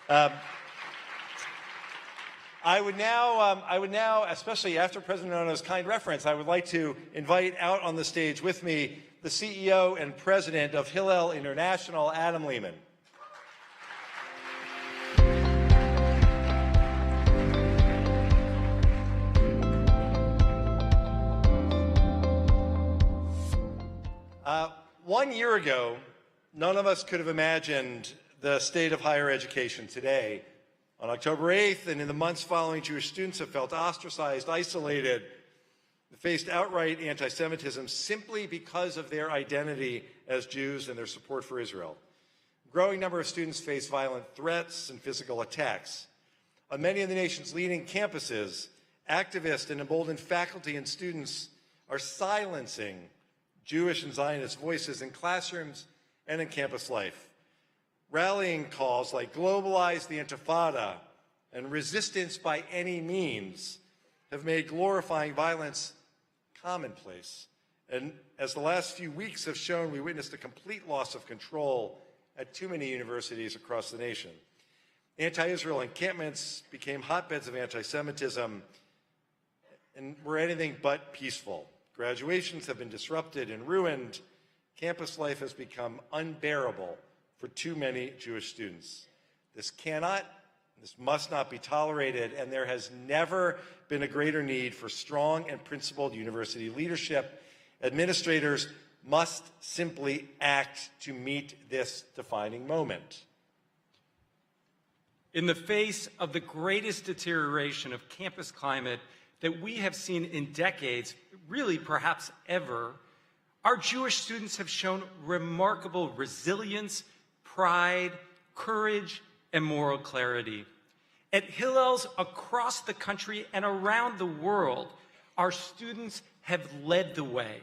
I would now, especially after President Ono's kind reference, I would like to invite out on the stage with me the CEO and President of Hillel International, Adam Lehman. One year ago, none of us could have imagined the state of higher education today. On October 8th and in the months following, Jewish students have felt ostracized, isolated, faced outright anti-Semitism simply because of their identity as Jews and their support for Israel. A growing number of students face violent threats and physical attacks. On many of the nation's leading campuses, activists and emboldened faculty and students are silencing Jewish and Zionist voices in classrooms and in campus life. Rallying calls like globalize the Intifada and resistance by any means have made glorifying violence commonplace. And as the last few weeks have shown, we witnessed a complete loss of control at too many universities across the nation. Anti-Israel encampments became hotbeds of anti-Semitism and were anything but peaceful. Graduations have been disrupted and ruined. Campus life has become unbearable for too many Jewish students. This must not be tolerated, and there has never been a greater need for strong and principled university leadership. Administrators must simply act to meet this defining moment. In the face of the greatest deterioration of campus climate that we have seen in decades, really perhaps ever, our Jewish students have shown remarkable resilience, pride, courage, and moral clarity. At Hillels across the country and around the world, our students have led the way.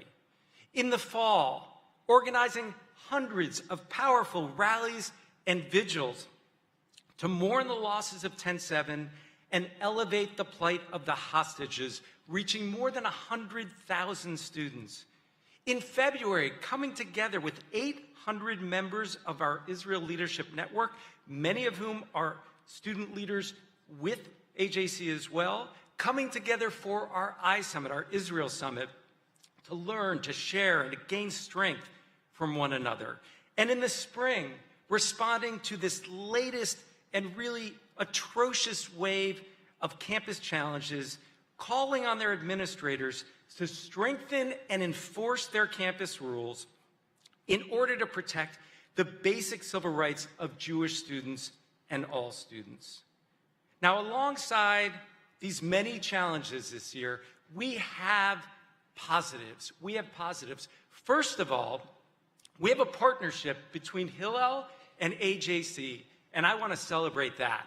In the fall, organizing hundreds of powerful rallies and vigils to mourn the losses of 10/7 and elevate the plight of the hostages, reaching more than 100,000 students. In February, coming together with 800 members of our Israel Leadership Network, many of whom are student leaders with AJC as well, coming together for our I-Summit, our Israel Summit, to learn, to share, and to gain strength from one another. And in the spring, responding to this latest and really atrocious wave of campus challenges, calling on their administrators to strengthen and enforce their campus rules in order to protect the basic civil rights of Jewish students and all students. Now, alongside these many challenges this year, we have positives. First of all, we have a partnership between Hillel and AJC, and I want to celebrate that.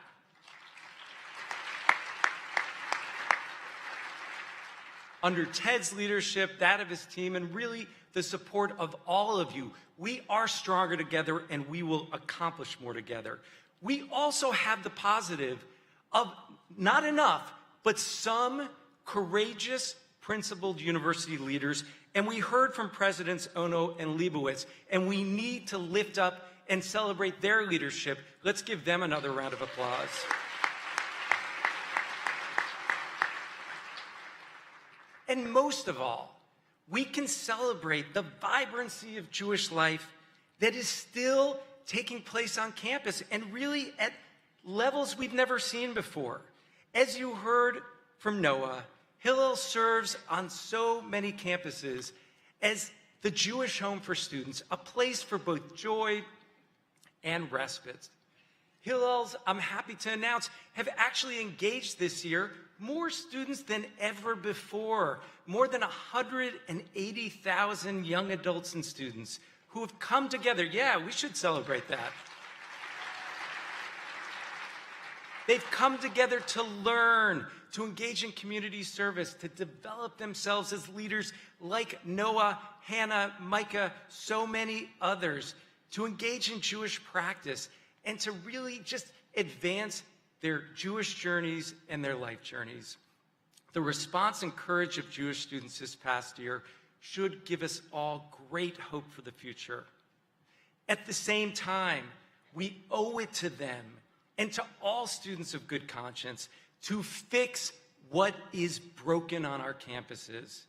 Under Ted's leadership, that of his team, and really the support of all of you, we are stronger together and we will accomplish more together. We also have the positive of not enough, but some courageous, principled university leaders, and we heard from Presidents Ono and Liebowitz, and we need to lift up and celebrate their leadership. Let's give them another round of applause. And most of all, we can celebrate the vibrancy of Jewish life that is still taking place on campus and really at levels we've never seen before. As you heard from Noah, Hillel serves on so many campuses as the Jewish home for students, a place for both joy and respite. Hillels, I'm happy to announce, have actually engaged this year more students than ever before, more than 180,000 young adults and students who have come together. Yeah, we should celebrate that. They've come together to learn, to engage in community service, to develop themselves as leaders like Noah, Hannah, Micah, so many others, to engage in Jewish practice, and to really just advance their Jewish journeys and their life journeys. The response and courage of Jewish students this past year should give us all great hope for the future. At the same time, we owe it to them and to all students of good conscience to fix what is broken on our campuses.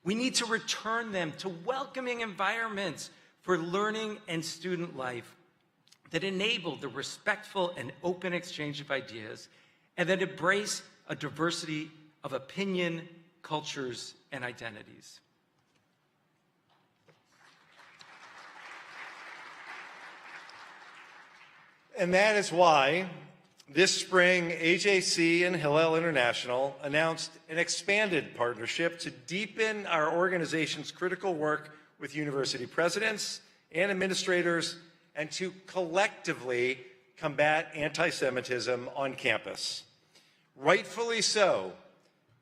We need to return them to welcoming environments for learning and student life that enable the respectful and open exchange of ideas and that embrace a diversity of opinion, cultures, and identities. And that is why this spring, AJC and Hillel International announced an expanded partnership to deepen our organization's critical work with university presidents and administrators and to collectively combat anti-Semitism on campus. Rightfully so,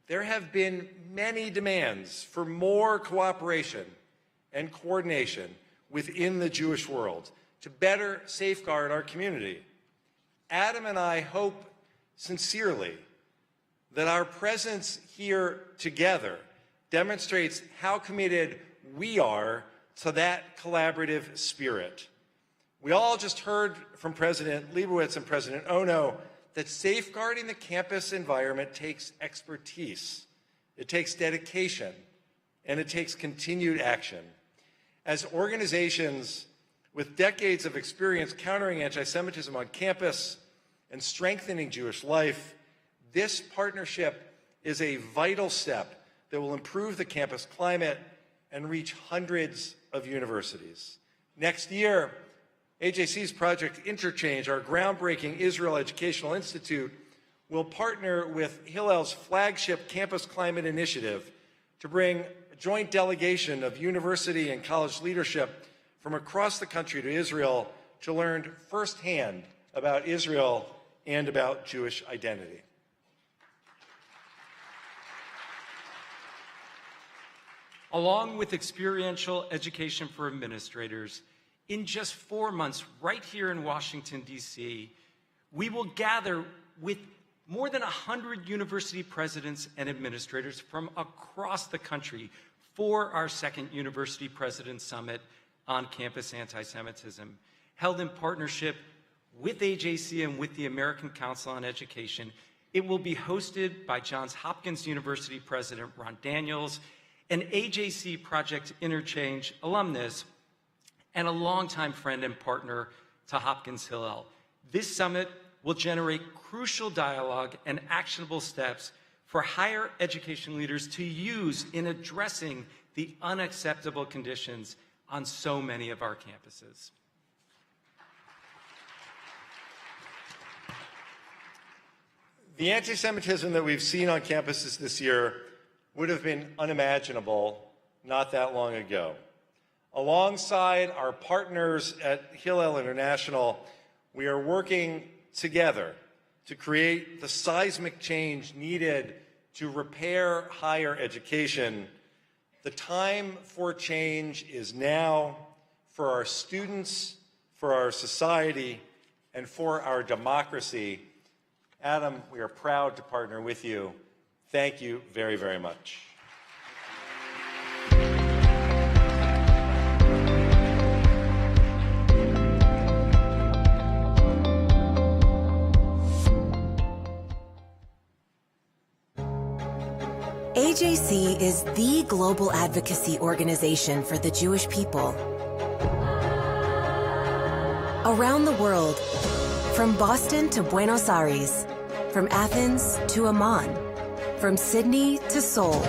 there have been many demands for more cooperation and coordination within the Jewish world to better safeguard our community. Adam and I hope sincerely that our presence here together demonstrates how committed we are to that collaborative spirit. We all just heard from President Liebowitz and President Ono that safeguarding the campus environment takes expertise, it takes dedication, and it takes continued action. As organizations with decades of experience countering anti-Semitism on campus and strengthening Jewish life, this partnership is a vital step that will improve the campus climate and reach hundreds of universities. Next year, AJC's Project Interchange, our groundbreaking Israel Educational Institute, will partner with Hillel's flagship Campus Climate Initiative to bring a joint delegation of university and college leadership from across the country to Israel to learn firsthand about Israel and about Jewish identity. Along with experiential education for administrators, in just 4 months, right here in Washington, D.C., we will gather with more than 100 university presidents and administrators from across the country for our second University Presidents Summit on Campus Anti-Semitism, held in partnership with AJC and with the American Council on Education. It will be hosted by Johns Hopkins University President Ron Daniels, an AJC Project Interchange alumnus, and a longtime friend and partner to Hopkins Hillel. This summit will generate crucial dialogue and actionable steps for higher education leaders to use in addressing the unacceptable conditions on so many of our campuses. The anti-Semitism that we've seen on campuses this year would have been unimaginable not that long ago. Alongside our partners at Hillel International, we are working together to create the seismic change needed to repair higher education. The time for change is now, for our students, for our society, and for our democracy. Adam, we are proud to partner with you. Thank you very, very much. AJC is the global advocacy organization for the Jewish people. Around the world, from Boston to Buenos Aires, from Athens to Amman, from Sydney to Seoul,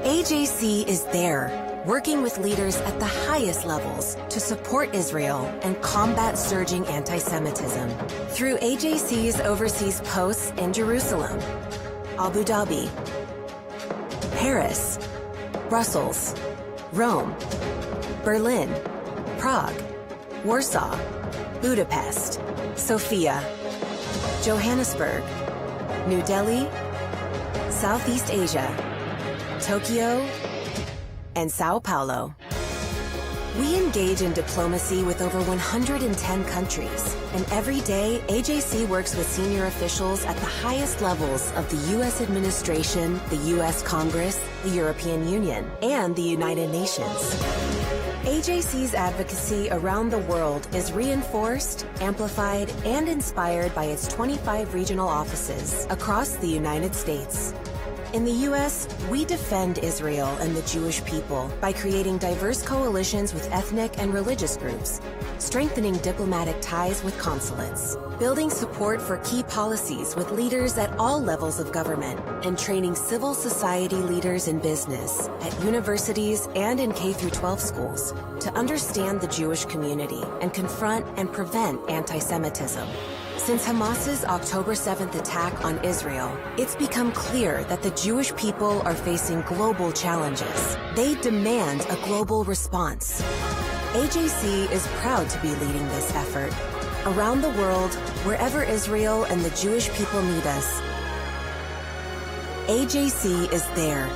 AJC is there, working with leaders at the highest levels to support Israel and combat surging anti-Semitism. Through AJC's overseas posts in Jerusalem, Abu Dhabi, Paris, Brussels, Rome, Berlin, Prague, Warsaw, Budapest, Sofia, Johannesburg, New Delhi, Southeast Asia, Tokyo, and Sao Paulo. We engage in diplomacy with over 110 countries, and every day, AJC works with senior officials at the highest levels of the U.S. administration, the U.S. Congress, the European Union, and the United Nations. AJC's advocacy around the world is reinforced, amplified, and inspired by its 25 regional offices across the United States. In the U.S., we defend Israel and the Jewish people by creating diverse coalitions with ethnic and religious groups, strengthening diplomatic ties with consulates, building support for key policies with leaders at all levels of government, and training civil society leaders in business, at universities and in K-12 schools to understand the Jewish community and confront and prevent anti-Semitism. Since Hamas's October 7th attack on Israel, it's become clear that the Jewish people are facing global challenges. They demand a global response. AJC is proud to be leading this effort. Around the world, wherever Israel and the Jewish people need us, AJC is there,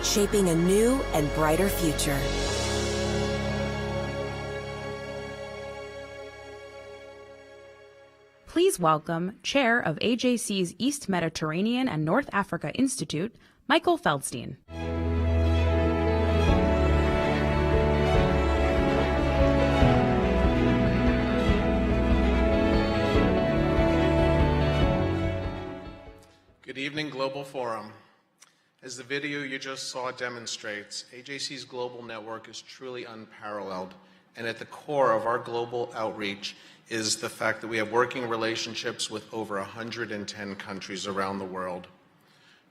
shaping a new and brighter future. Please welcome Chair of AJC's East Mediterranean and North Africa Institute, Michael Feldstein. Good evening, Global Forum. As the video you just saw demonstrates, AJC's global network is truly unparalleled, and at the core of our global outreach is the fact that we have working relationships with over 110 countries around the world.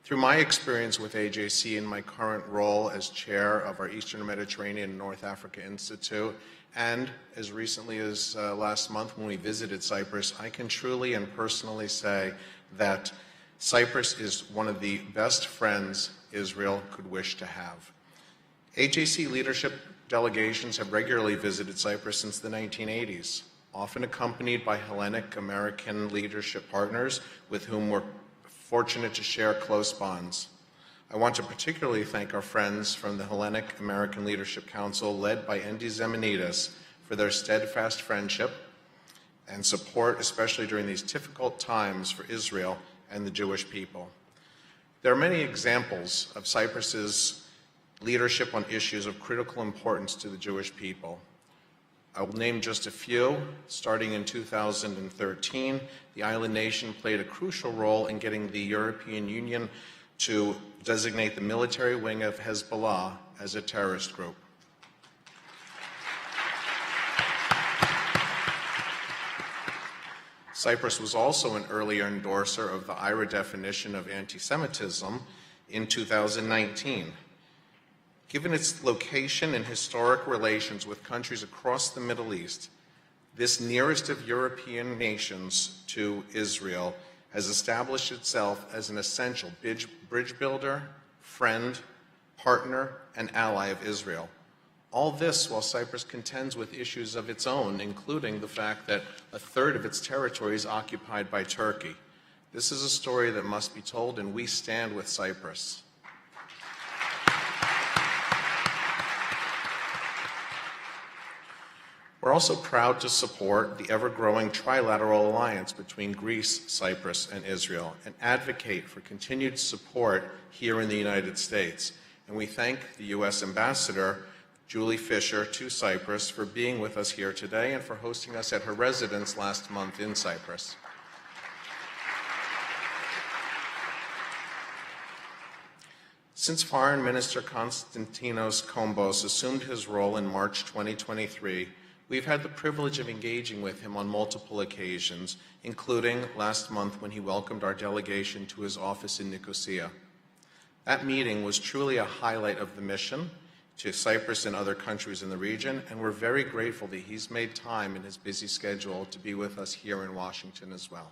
Through my experience with AJC in my current role as chair of our Eastern Mediterranean and North Africa Institute, and as recently as last month when we visited Cyprus, I can truly and personally say that Cyprus is one of the best friends Israel could wish to have. AJC leadership delegations have regularly visited Cyprus since the 1980s, often accompanied by Hellenic American leadership partners with whom we're fortunate to share close bonds. I want to particularly thank our friends from the Hellenic American Leadership Council, led by Andy Zemenides, for their steadfast friendship and support, especially during these difficult times for Israel and the Jewish people. There are many examples of Cyprus's leadership on issues of critical importance to the Jewish people. I will name just a few. Starting in 2013, the island nation played a crucial role in getting the European Union to designate the military wing of Hezbollah as a terrorist group. Cyprus was also an earlier endorser of the IRA definition of antisemitism in 2019. Given its location and historic relations with countries across the Middle East, this nearest of European nations to Israel has established itself as an essential bridge builder, friend, partner, and ally of Israel. All this while Cyprus contends with issues of its own, including the fact that a third of its territory is occupied by Turkey. This is a story that must be told, and we stand with Cyprus. We're also proud to support the ever-growing trilateral alliance between Greece, Cyprus, and Israel, and advocate for continued support here in the United States. And we thank the U.S. Ambassador, Julie Fisher, to Cyprus for being with us here today and for hosting us at her residence last month in Cyprus. Since Foreign Minister Konstantinos Kombos assumed his role in March 2023, we've had the privilege of engaging with him on multiple occasions, including last month when he welcomed our delegation to his office in Nicosia. That meeting was truly a highlight of the mission to Cyprus and other countries in the region, and we're very grateful that he's made time in his busy schedule to be with us here in Washington as well.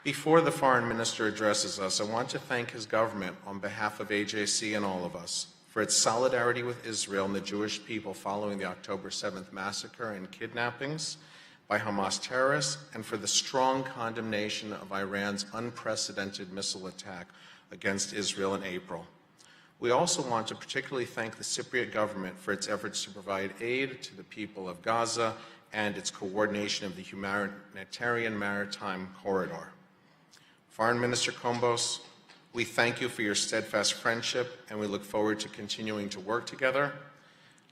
Before the Foreign Minister addresses us, I want to thank his government on behalf of AJC and all of us for its solidarity with Israel and the Jewish people following the October 7th massacre and kidnappings by Hamas terrorists, and for the strong condemnation of Iran's unprecedented missile attack against Israel in April. We also want to particularly thank the Cypriot government for its efforts to provide aid to the people of Gaza and its coordination of the humanitarian maritime corridor. Foreign Minister Kombos, we thank you for your steadfast friendship, and we look forward to continuing to work together.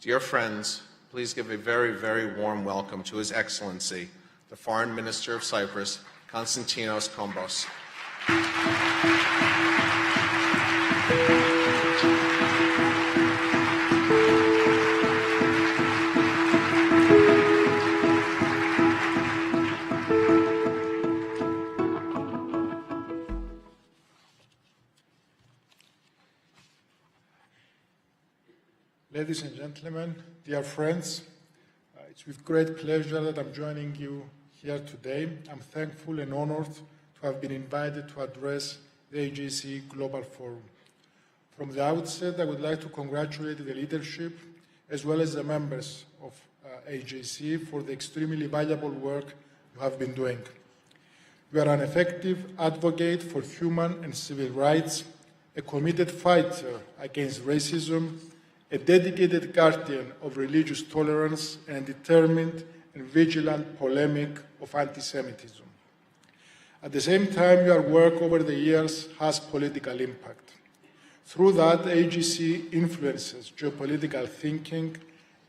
Dear friends, please give a very, very warm welcome to His Excellency, the Foreign Minister of Cyprus, Konstantinos Kombos. Ladies and gentlemen, dear friends, it's with great pleasure that I'm joining you here today. I'm thankful and honored to have been invited to address the AJC Global Forum. From the outset, I would like to congratulate the leadership as well as the members of AJC for the extremely valuable work you have been doing. You are an effective advocate for human and civil rights, a committed fighter against racism, a dedicated guardian of religious tolerance, and a determined and vigilant polemic of anti-Semitism. At the same time, your work over the years has political impact. Through that, AJC influences geopolitical thinking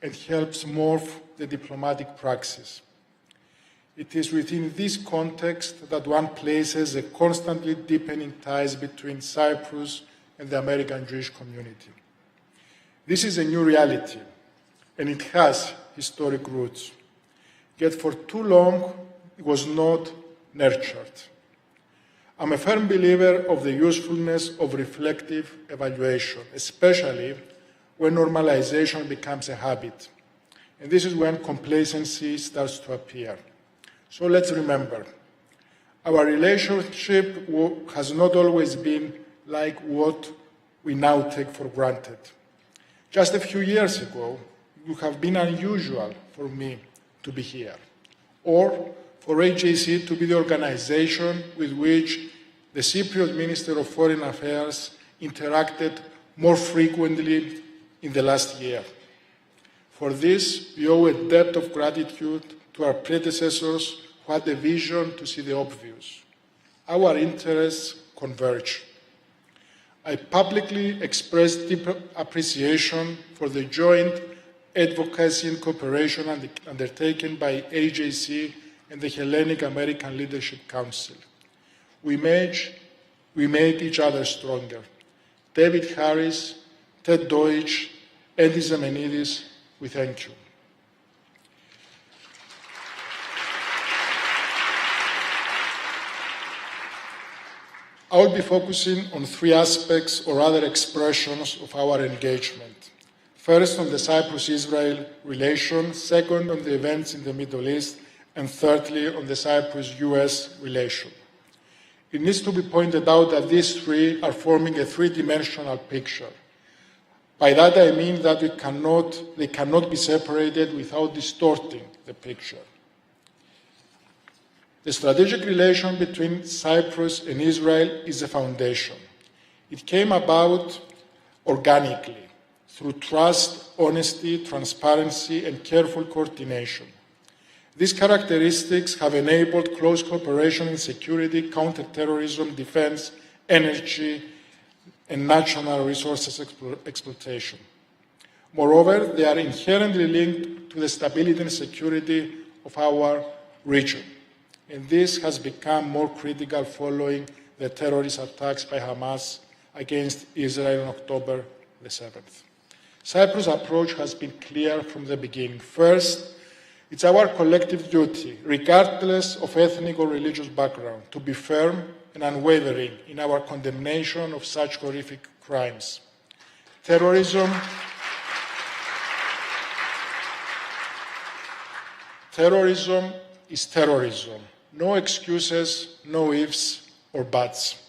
and helps morph the diplomatic praxis. It is within this context that one places the constantly deepening ties between Cyprus and the American Jewish community. This is a new reality, and it has historic roots. Yet for too long, it was not nurtured. I'm a firm believer of the usefulness of reflective evaluation, especially when normalization becomes a habit. And this is when complacency starts to appear. So let's remember, our relationship has not always been like what we now take for granted. Just a few years ago, it would have been unusual for me to be here, or for AJC to be the organization with which the Cypriot Minister of Foreign Affairs interacted more frequently in the last year. For this, we owe a debt of gratitude to our predecessors who had a vision to see the obvious. Our interests converge. I publicly expressed deep appreciation for the joint advocacy and cooperation undertaken by AJC and the Hellenic American Leadership Council. We made each other stronger. David Harris, Ted Deutsch, Andy Zemenidis, we thank you. I will be focusing on three aspects or other expressions of our engagement. First, on the Cyprus-Israel relation, second, on the events in the Middle East, and thirdly, on the Cyprus-US relation. It needs to be pointed out that these three are forming a three-dimensional picture. By that I mean that they cannot be separated without distorting the picture. The strategic relation between Cyprus and Israel is a foundation. It came about organically, through trust, honesty, transparency, and careful coordination. These characteristics have enabled close cooperation in security, counterterrorism, defense, energy, and national resources exploitation. Moreover, they are inherently linked to the stability and security of our region. And this has become more critical following the terrorist attacks by Hamas against Israel on October the 7th. Cyprus' approach has been clear from the beginning. First, it's our collective duty, regardless of ethnic or religious background, to be firm and unwavering in our condemnation of such horrific crimes. Terrorism is terrorism. No excuses, no ifs or buts.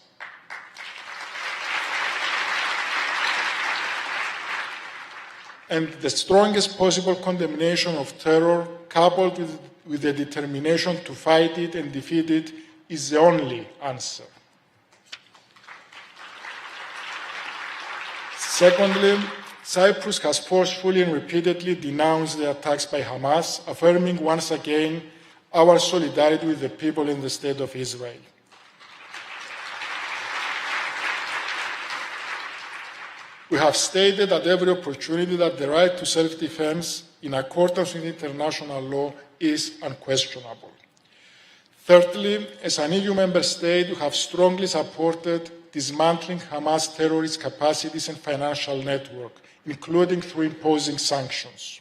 And the strongest possible condemnation of terror, coupled with the determination to fight it and defeat it, is the only answer. Secondly, Cyprus has forcefully and repeatedly denounced the attacks by Hamas, affirming once again our solidarity with the people in the State of Israel. We have stated at every opportunity that the right to self-defense, in accordance with international law, is unquestionable. Thirdly, as an EU member state, we have strongly supported dismantling Hamas terrorist capacities and financial network, including through imposing sanctions.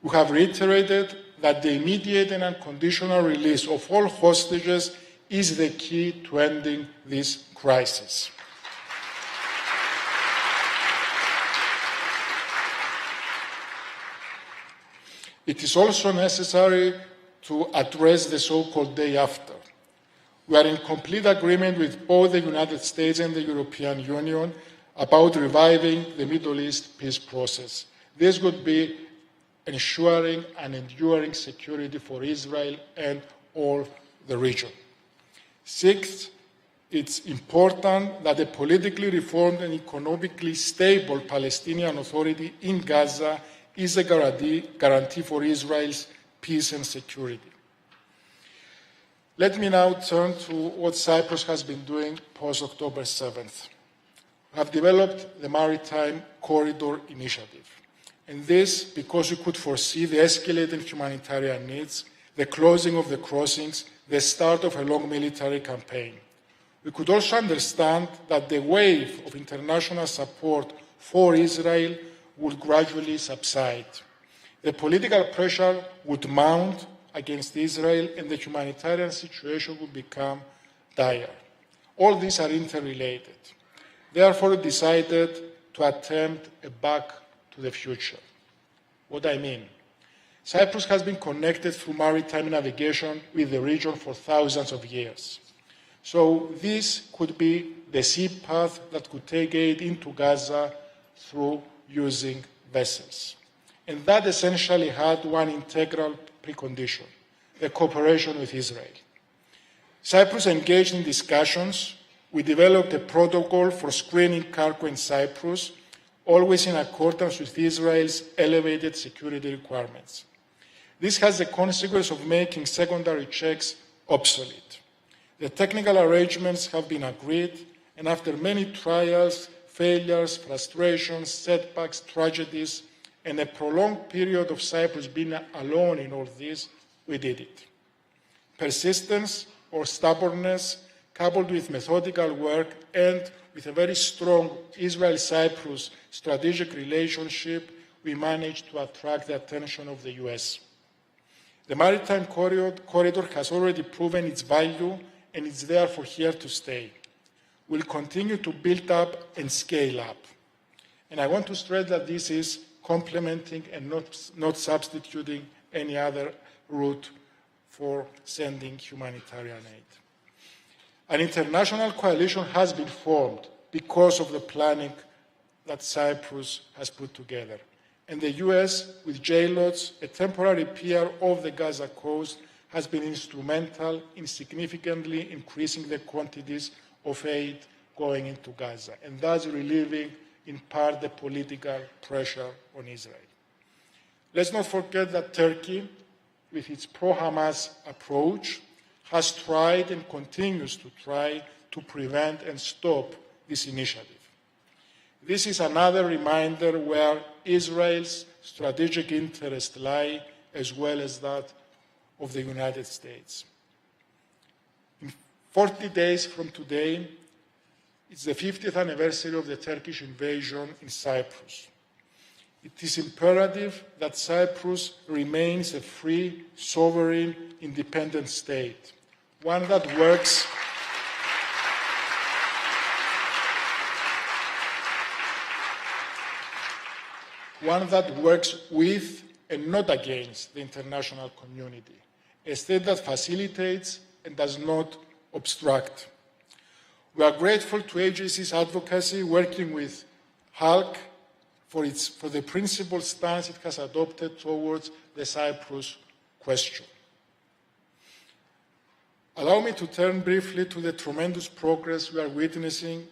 We have reiterated that the immediate and unconditional release of all hostages is the key to ending this crisis. It is also necessary to address the so-called day after. We are in complete agreement with both the United States and the European Union about reviving the Middle East peace process. This would be ensuring an enduring security for Israel and all the region. Sixth, it's important that a politically reformed and economically stable Palestinian Authority in Gaza is a guarantee for Israel's peace and security. Let me now turn to what Cyprus has been doing post-October 7th. We have developed the Maritime Corridor Initiative, and this because we could foresee the escalating humanitarian needs, the closing of the crossings, the start of a long military campaign. We could also understand that the wave of international support for Israel would gradually subside. The political pressure would mount against Israel and the humanitarian situation would become dire. All these are interrelated. Therefore, we decided to attempt a back to the future. What I mean? Cyprus has been connected through maritime navigation with the region for thousands of years. So this could be the sea path that could take aid into Gaza through using vessels. And that essentially had one integral precondition, the cooperation with Israel. Cyprus engaged in discussions. We developed a protocol for screening cargo in Cyprus, always in accordance with Israel's elevated security requirements. This has the consequence of making secondary checks obsolete. The technical arrangements have been agreed, and after many trials, failures, frustrations, setbacks, tragedies, and a prolonged period of Cyprus being alone in all this, we did it. Persistence or stubbornness, coupled with methodical work and with a very strong Israel-Cyprus strategic relationship, we managed to attract the attention of the US. The maritime corridor has already proven its value and it's therefore here to stay. We'll continue to build up and scale up. And I want to stress that this is complementing and not substituting any other route for sending humanitarian aid. An international coalition has been formed because of the planning that Cyprus has put together. And the US, with JLOTS, a temporary pier of the Gaza coast, has been instrumental in significantly increasing the quantities of aid going into Gaza, and thus relieving in part the political pressure on Israel. Let's not forget that Turkey, with its pro-Hamas approach, has tried and continues to try to prevent and stop this initiative. This is another reminder where Israel's strategic interests lie, as well as that of the United States. In 40 days from today, it's the 50th anniversary of the Turkish invasion in Cyprus. It is imperative that Cyprus remains a free, sovereign, independent state, one that works with and not against the international community, a state that facilitates and does not obstruct. We are grateful to AJC's advocacy, working with HALC for the principled stance it has adopted towards the Cyprus question. Allow me to turn briefly to the tremendous progress we are witnessing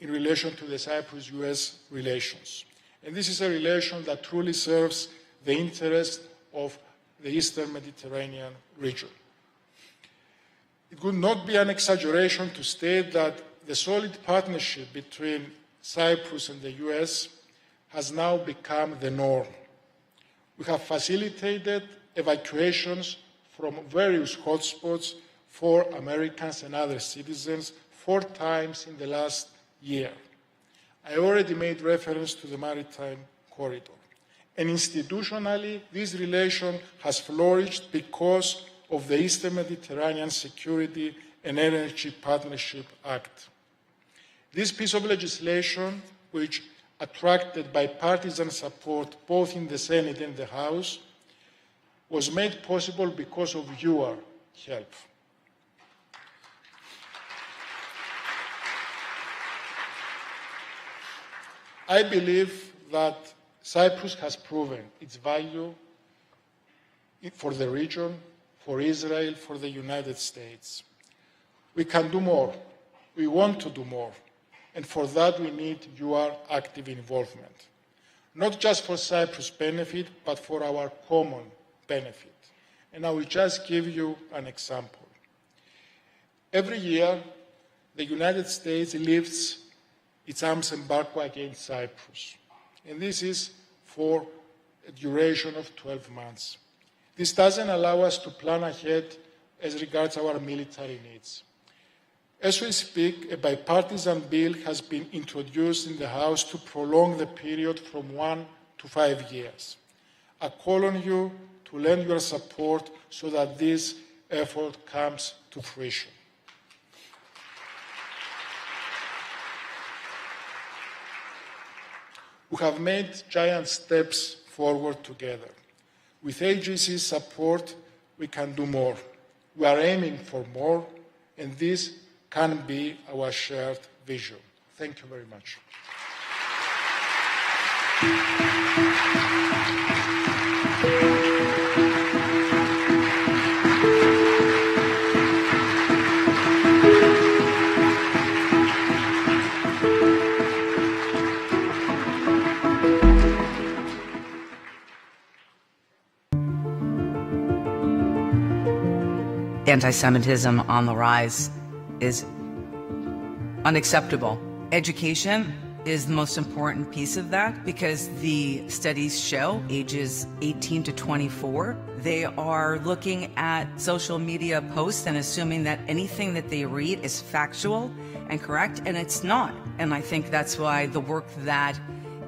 in relation to the Cyprus-US relations. And this is a relation that truly serves the interest of the Eastern Mediterranean region. It would not be an exaggeration to state that the solid partnership between Cyprus and the US has now become the norm. We have facilitated evacuations from various hotspots for Americans and other citizens 4 times in the last year. I already made reference to the maritime corridor. And institutionally, this relation has flourished because of the Eastern Mediterranean Security and Energy Partnership Act. This piece of legislation, which attracted bipartisan support both in the Senate and the House, was made possible because of your help. I believe that Cyprus has proven its value for the region, for Israel, for the United States. We can do more. We want to do more. And for that, we need your active involvement, not just for Cyprus' benefit, but for our common benefit. And I will just give you an example. Every year, the United States lifts its arms embargo against Cyprus. And this is for a duration of 12 months. This doesn't allow us to plan ahead as regards our military needs. As we speak, a bipartisan bill has been introduced in the House to prolong the period from 1 to 5 years. I call on you to lend your support so that this effort comes to fruition. We have made giant steps forward together. With AJC's support, we can do more. We are aiming for more, and this can be our shared vision. Thank you very much. Anti-Semitism on the rise is unacceptable. Education is the most important piece of that because the studies show ages 18 to 24, they are looking at social media posts and assuming that anything that they read is factual and correct, and it's not. And I think that's why the work that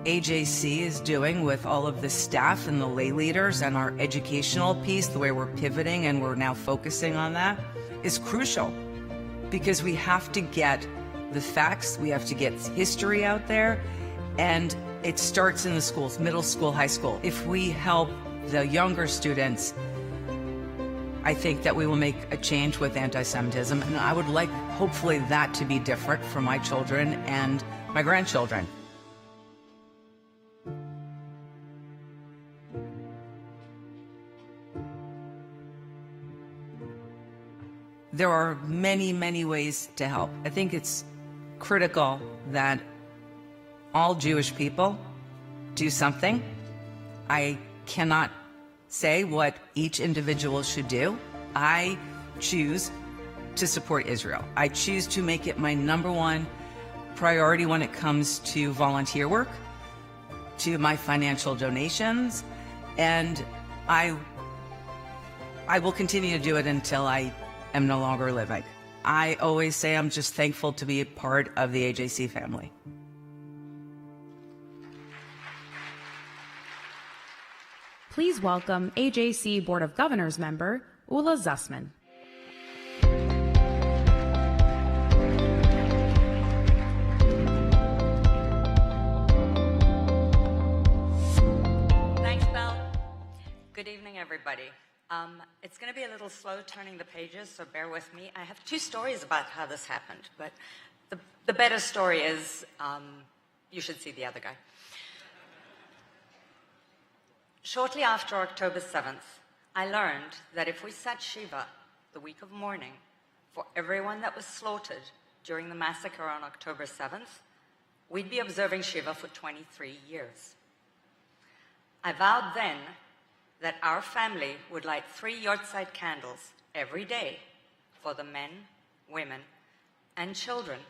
AJC is doing with all of the staff and the lay leaders and our educational piece, the way we're pivoting and we're now focusing on that, is crucial because we have to get the facts, we have to get history out there, and it starts in the schools, middle school, high school. If we help the younger students, I think that we will make a change with anti-Semitism, and I would like, hopefully, that to be different for my children and my grandchildren. There are many, many ways to help. I think it's critical that all Jewish people do something. I cannot say what each individual should do. I choose to support Israel. I choose to make it my #1 priority when it comes to volunteer work, to my financial donations, and I will continue to do it until I am no longer living. I always say I'm just thankful to be a part of the AJC family. Please welcome AJC Board of Governors member Ula Zussman. Thanks, Belle. Good evening, everybody. It's going to be a little slow turning the pages, so bear with me. I have 2 stories about how this happened, but the better story is you should see the other guy. Shortly after October 7th, I learned that if we set Shiva, the week of mourning, for everyone that was slaughtered during the massacre on October 7th, we'd be observing Shiva for 23 years. I vowed then that our family would light 3 yahrzeit candles every day for the men, women, and children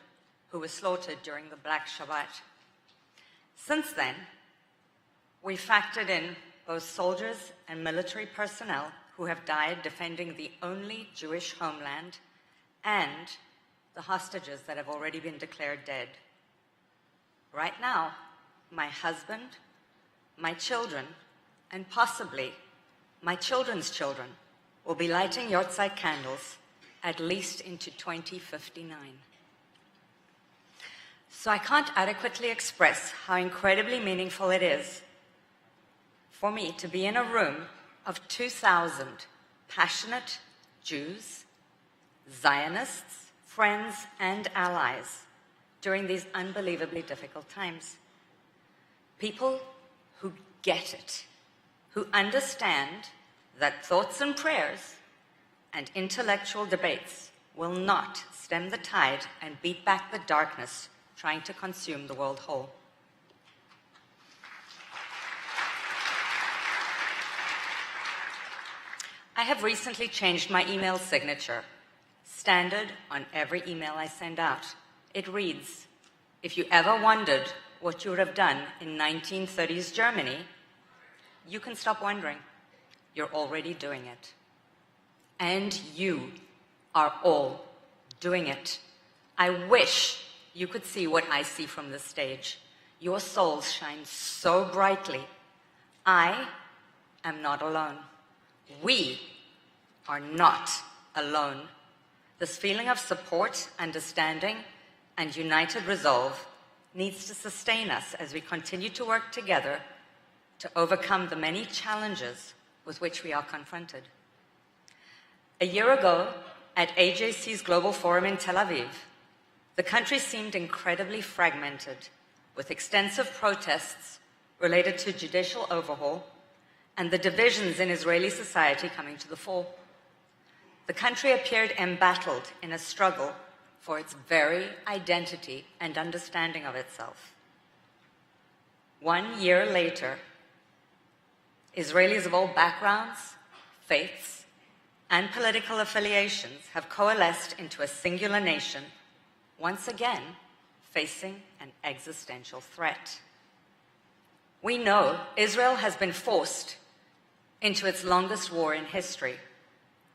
who were slaughtered during the Black Shabbat. Since then, we factored in both soldiers and military personnel who have died defending the only Jewish homeland and the hostages that have already been declared dead. Right now, my husband, my children, and possibly my children's children will be lighting yahrzeit candles at least into 2059. So I can't adequately express how incredibly meaningful it is for me to be in a room of 2,000 passionate Jews, Zionists, friends, and allies during these unbelievably difficult times. People who get it, who understand that thoughts and prayers and intellectual debates will not stem the tide and beat back the darkness trying to consume the world whole. I have recently changed my email signature, standard on every email I send out. It reads, if you ever wondered what you would have done in 1930s Germany, you can stop wondering. You're already doing it. And you are all doing it. I wish you could see what I see from this stage. Your souls shine so brightly. I am not alone. We are not alone. This feeling of support, understanding, and united resolve needs to sustain us as we continue to work together to overcome the many challenges with which we are confronted. A year ago, at AJC's Global Forum in Tel Aviv, the country seemed incredibly fragmented, with extensive protests related to judicial overhaul and the divisions in Israeli society coming to the fore. The country appeared embattled in a struggle for its very identity and understanding of itself. 1 year later, Israelis of all backgrounds, faiths, and political affiliations have coalesced into a singular nation, once again facing an existential threat. We know Israel has been forced into its longest war in history,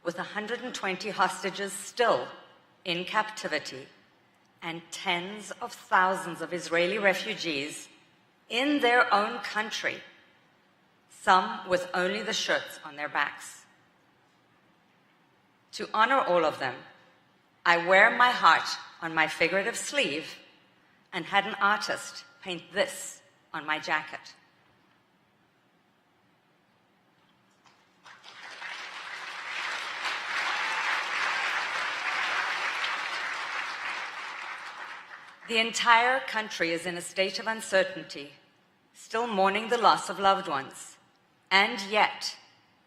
with 120 hostages still in captivity and tens of thousands of Israeli refugees in their own country, some with only the shirts on their backs. To honor all of them, I wear my heart on my figurative sleeve and had an artist paint this on my jacket. The entire country is in a state of uncertainty, still mourning the loss of loved ones. And yet,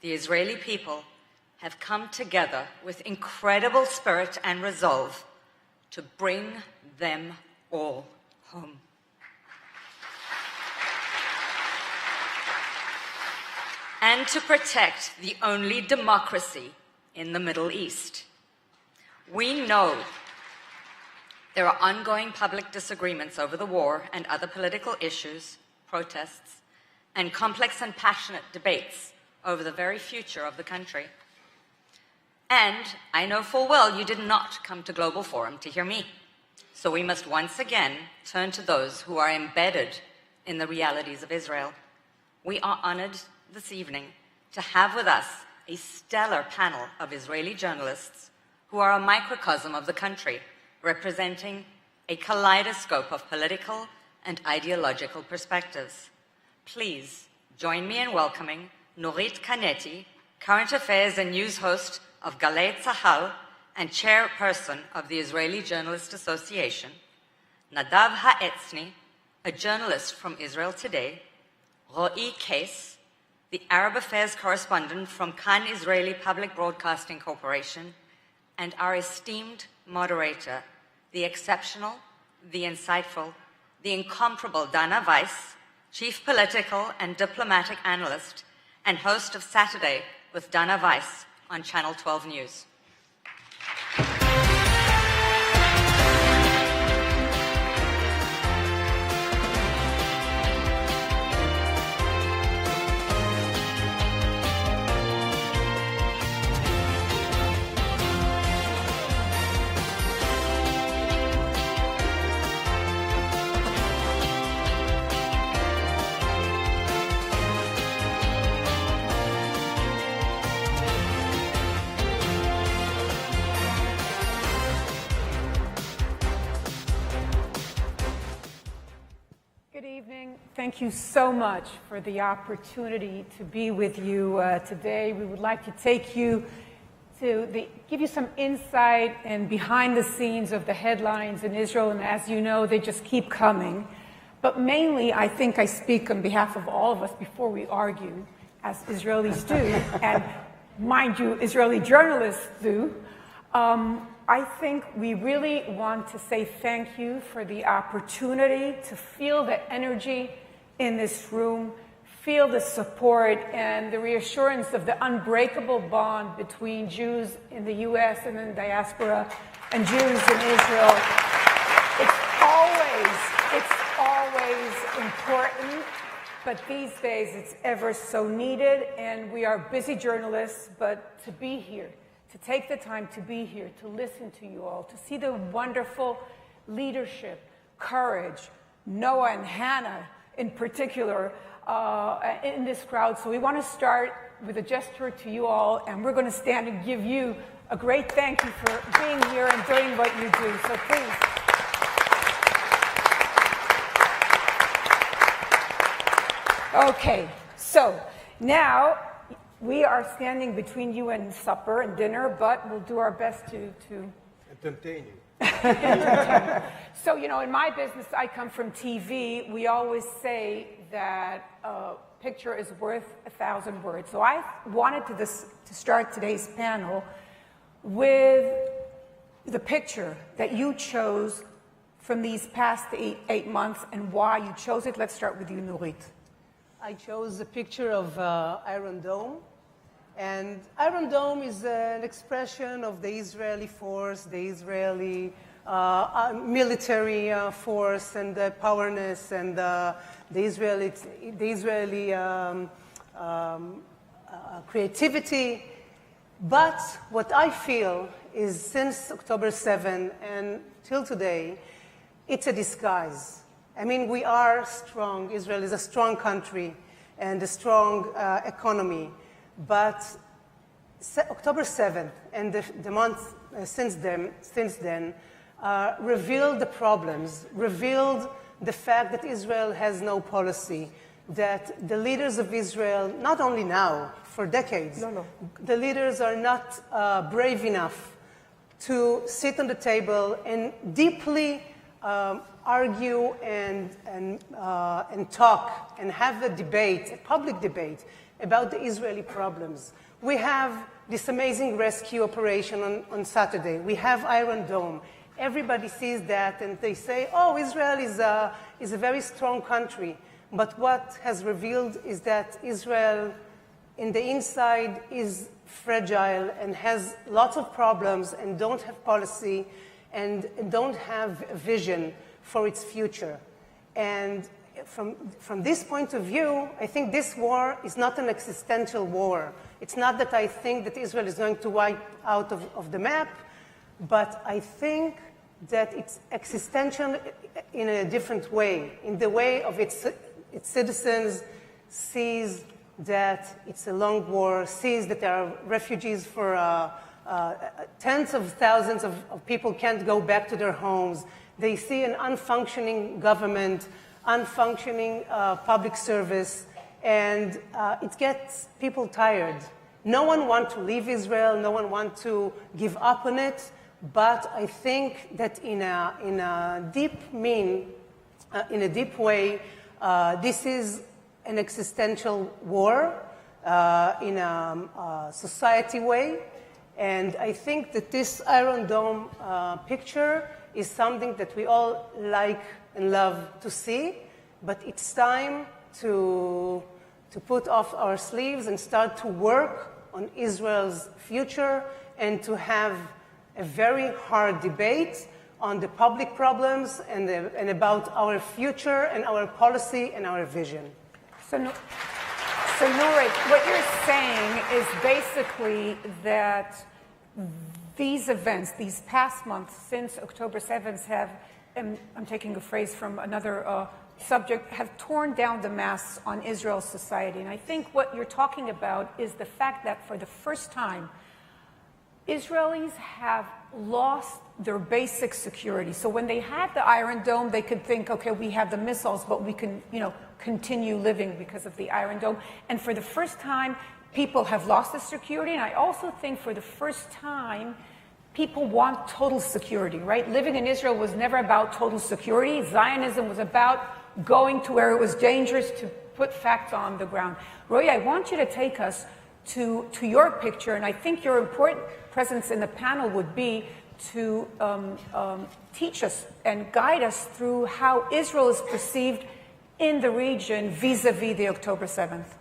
the Israeli people have come together with incredible spirit and resolve to bring them all home. And to protect the only democracy in the Middle East. We know there are ongoing public disagreements over the war and other political issues, protests, and complex and passionate debates over the very future of the country. And I know full well you did not come to Global Forum to hear me. So we must once again turn to those who are embedded in the realities of Israel. We are honored this evening to have with us a stellar panel of Israeli journalists who are a microcosm of the country, representing a kaleidoscope of political and ideological perspectives. Please join me in welcoming Norit Canetti, current affairs and news host of Galei Tzahal and chairperson of the Israeli Journalist Association, Nadav Ha'etzny, a journalist from Israel Today, Ro'i Case, the Arab affairs correspondent from Kan Israeli Public Broadcasting Corporation, and our esteemed moderator, the exceptional, the insightful, the incomparable Dana Weiss, chief political and diplomatic analyst and host of Saturday with Dana Weiss on Channel 12 News. Thank you so much for the opportunity to be with you today. We would like to take you to give you some insight and behind the scenes of the headlines in Israel. And as you know, they just keep coming. But mainly, I think I speak on behalf of all of us before we argue, as Israelis do, and mind you, Israeli journalists do. I think we really want to say thank you for the opportunity to feel the energy in this room, feel the support and the reassurance of the unbreakable bond between Jews in the U.S. and in the diaspora and Jews in Israel. It's always important But these days, it's ever so needed, and we are busy journalists, but to be here, to take the time to be here, to listen to you all, to see the wonderful leadership, courage, Noah and Hannah in particular, in this crowd. So we want to start with a gesture to you all, and we're going to stand and give you a great thank you for being here and doing what you do. So please. Okay, so now we are standing between you and supper and dinner, but we'll do our best to entertain you. So, you know, in my business, I come from TV. We always say that a picture is worth 1,000 words. So I wanted to start today's panel with the picture that you chose from these past eight months and why you chose it. Let's start with you, Nurit. I chose a picture of Iron Dome. And Iron Dome is an expression of the Israeli force, the Israeli military force and the powerness and the Israeli creativity. But what I feel is since October 7 and till today, it's a disguise. I mean, we are strong. Israel is a strong country and a strong economy. But October 7th and the month since then revealed the problems, revealed the fact that Israel has no policy, that the leaders of Israel, not only now, for decades, the leaders are not brave enough to sit on the table and deeply argue and talk and have a debate, a public debate, about the Israeli problems. We have this amazing rescue operation on Saturday. We have Iron Dome. Everybody sees that and they say, oh, Israel is a very strong country. But what has revealed is that Israel, in the inside, is fragile and has lots of problems and don't have policy and don't have a vision for its future. And from this point of view, I think this war is not an existential war. It's not that I think that Israel is going to wipe out of the map, but I think that it's existential in a different way, in the way of its citizens sees that it's a long war, sees that there are refugees for tens of thousands of people can't go back to their homes. They see an unfunctioning government, unfunctioning public service, and it gets people tired. No one wants to leave Israel, no one wants to give up on it, but I think that in a deep way, this is an existential war in a society way, and I think that this Iron Dome picture is something that we all like and love to see, but it's time to put off our sleeves and start to work on Israel's future and to have a very hard debate on the public problems and about our future and our policy and our vision. So Nurit, what you're saying is basically that these events, these past months since October 7th have, and I'm taking a phrase from another subject, have torn down the masks on Israel's society. And I think what you're talking about is the fact that for the first time, Israelis have lost their basic security. So when they had the Iron Dome, they could think, okay, we have the missiles, but we can, continue living because of the Iron Dome. And for the first time, people have lost the security. And I also think for the first time, people want total security, right? Living in Israel was never about total security. Zionism was about going to where it was dangerous to put facts on the ground. Roy, I want you to take us to your picture, and I think your important presence in the panel would be to teach us and guide us through how Israel is perceived in the region vis-a-vis the October 7th.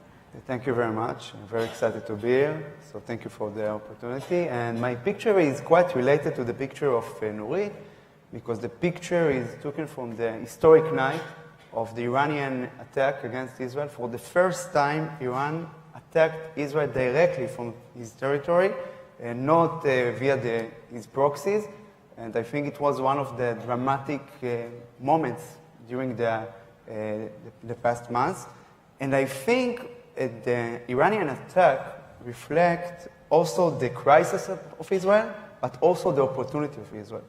Thank you very much. I'm very excited to be here, so thank you for the opportunity. And my picture is quite related to the picture of Nurit, because the picture is taken from the historic night of the Iranian attack against Israel. For the first time, Iran attacked Israel directly from his territory, and not via his proxies. And I think it was one of the dramatic moments during the past months. And I think the Iranian attack reflects also the crisis of Israel, but also the opportunity of Israel.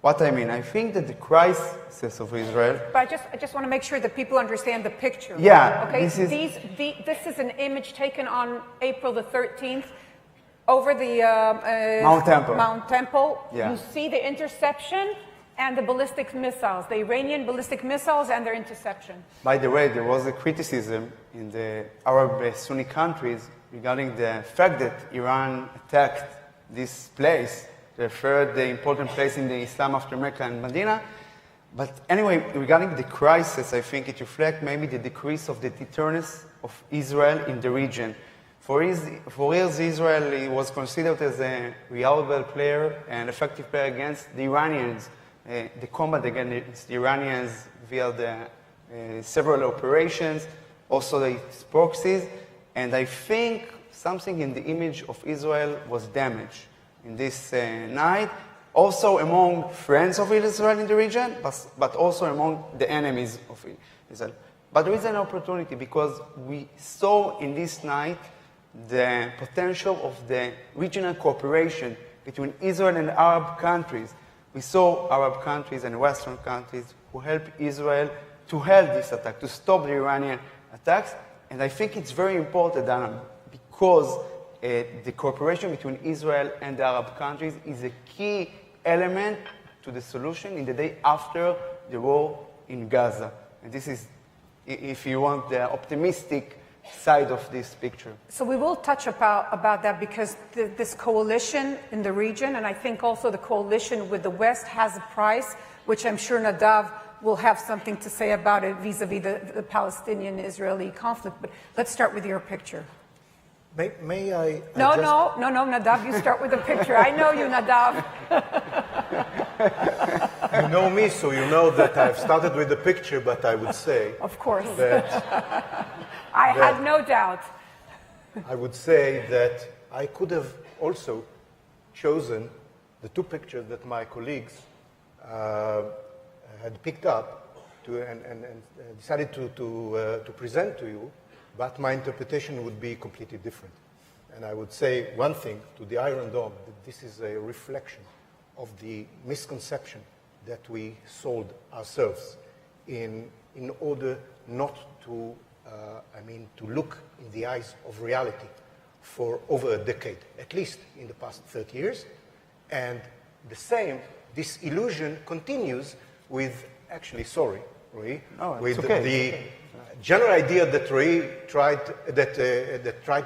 What I mean, I think that the crisis of Israel... But I just want to make sure that people understand the picture. Yeah. Okay, this is an image taken on April the 13th over the Mount Temple. Yeah. You see the interception and the ballistic missiles, the Iranian ballistic missiles and their interception. By the way, there was a criticism in the Arab Sunni countries regarding the fact that Iran attacked this place, the third important place in the Islam after Mecca and Medina. But anyway, regarding the crisis, I think it reflects maybe the decrease of the deterrence of Israel in the region. For years, Israel was considered as a reliable player and effective player against the Iranians. The combat against the Iranians via the several operations, also its proxies, and I think something in the image of Israel was damaged in this night, also among friends of Israel in the region, but also among the enemies of Israel. But there is an opportunity because we saw in this night the potential of the regional cooperation between Israel and Arab countries. We saw Arab countries and Western countries who helped Israel to halt this attack, to stop the Iranian attacks. And I think it's very important, Anna, because the cooperation between Israel and the Arab countries is a key element to the solution in the day after the war in Gaza. And this is, if you want, the optimistic side of this picture. So we will touch about that because this coalition in the region, and I think also the coalition with the West has a price, which I'm sure Nadav will have something to say about it vis-a-vis the Palestinian-Israeli conflict. But let's start with your picture. May I? No, Nadav, you start with the picture. I know you, Nadav. You know me, so you know that I've started with the picture, but I would say... Of course. I had no doubt. I would say that I could have also chosen the two pictures that my colleagues had picked up and decided to present to you, but my interpretation would be completely different. And I would say one thing to the Iron Dome, that this is a reflection of the misconception that we sold ourselves in order not to, to look in the eyes of reality for over a decade, at least in the past 30 years. And the same, this illusion continues with, actually, sorry, Roy, with the general idea that Roy tried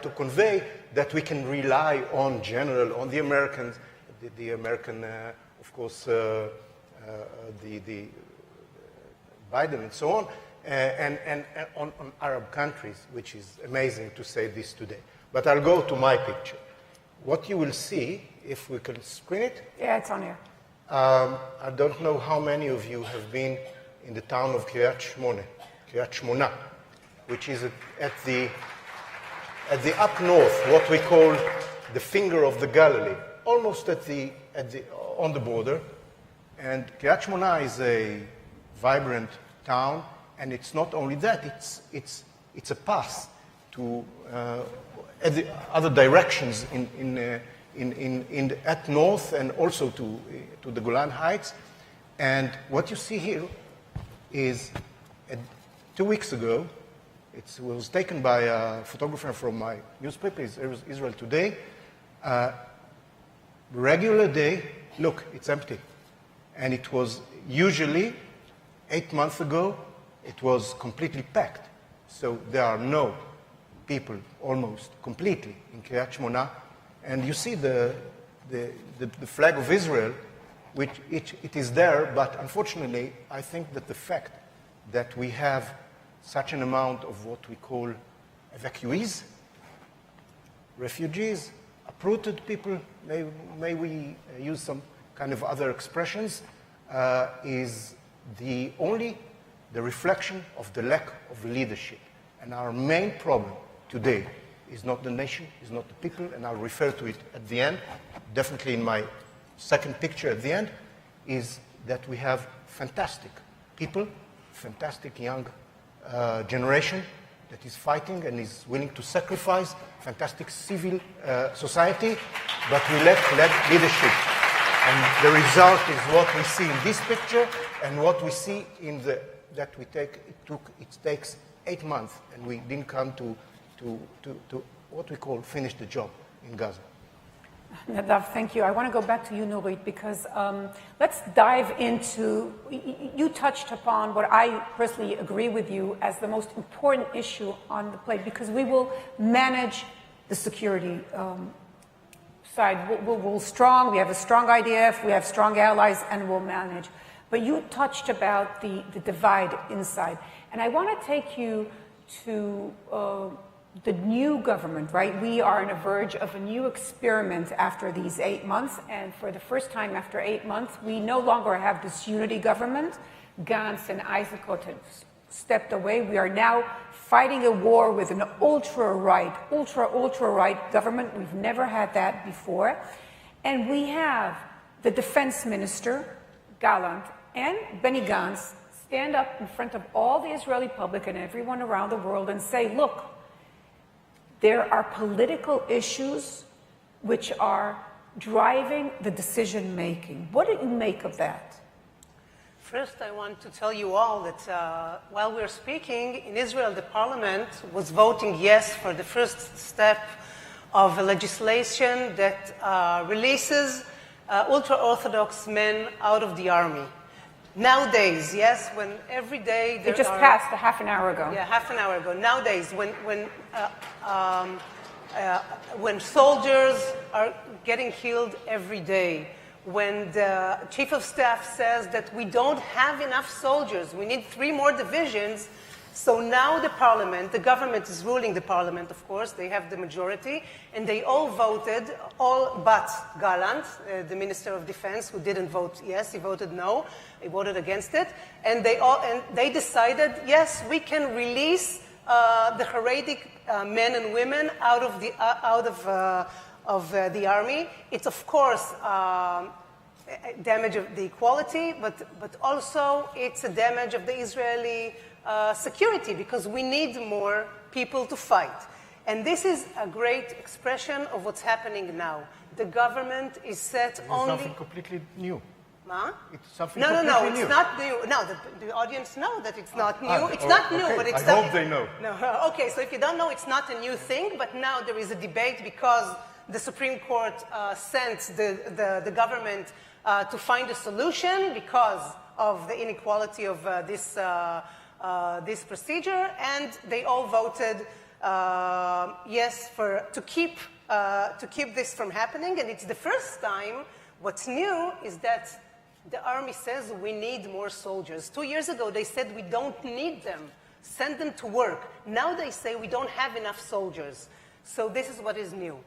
to convey, that we can rely on on the Americans, the American, of course, the Biden and so on, and on Arab countries, which is amazing to say this today. But I'll go to my picture. What you will see, if we can screen it. Yeah, it's on here. I don't know how many of you have been in the town of Kiryat Shmona, which is at the up north, what we call the finger of the Galilee, almost on the border. And Kiryat Shmona is a vibrant town, and it's not only that; it's a path to other directions at north, and also to the Golan Heights. And what you see here is 2 weeks ago. It was taken by a photographer from my newspaper, Israel Today. Regular day, look, it's empty. And it was usually 8 months ago, it was completely packed. So there are no people, almost completely, in Kiryat Shmona. And you see the flag of Israel, which it is there, but unfortunately, I think that the fact that we have such an amount of what we call evacuees, refugees, uprooted people, may we use some kind of other expressions, is the only the reflection of the lack of leadership. And our main problem today is not the nation, is not the people, and I'll refer to it at the end, definitely in my second picture at the end, is that we have fantastic people, fantastic young generation that is fighting and is willing to sacrifice, fantastic civil society, but we lack leadership. And the result is what we see in this picture and what we see in the, that we take, it takes 8 months and we didn't come to what we call finish the job in Gaza. Nadav, thank you. I want to go back to you, Nurit, because let's dive into, you touched upon what I personally agree with you as the most important issue on the plate, because we will manage the security side. We're strong, we have a strong IDF, we have strong allies, and we'll manage. But you touched about the divide inside. And I want to take you to the new government, right? We are on the verge of a new experiment after these 8 months, and for the first time after 8 months, we no longer have this unity government. Gantz and Eisenkot have stepped away. We are now fighting a war with an ultra-right government. We've never had that before. And we have the defense minister, Gallant, and Benny Gantz stand up in front of all the Israeli public and everyone around the world and say, look, there are political issues which are driving the decision-making. What do you make of that? First, I want to tell you all that while we're speaking, in Israel, the parliament was voting yes for the first step of a legislation that releases ultra-Orthodox men out of the army. Nowadays, yes, when every day there It just passed a half an hour ago. Yeah, half an hour ago. Nowadays, when soldiers are getting killed every day, when the chief of staff says that we don't have enough soldiers, we need 3 more divisions. So now the parliament, the government is ruling the parliament, of course, they have the majority, and they all voted, all but Gallant, the Minister of Defense, who didn't vote yes, he voted no, he voted against it, and they decided, yes, we can release the Haredic men and women out of the army. It's, of course, damage of the equality, but also it's a damage of the Israeli security, because we need more people to fight. And this is a great expression of what's happening now. The government is set only... It's something completely new. Huh? It's something No, completely new. it's not new. No, the audience know that it's not new. It's not new, okay. but it's... I hope they know. No, okay, so if you don't know, it's not a new thing, but now there is a debate because the Supreme Court sent the government to find a solution because of the inequality of this procedure, and they all voted yes to keep this from happening. And it's the first time. What's new is that the army says we need more soldiers. 2 years ago they said we don't need them, send them to work. Now they say we don't have enough soldiers. So this is what is new.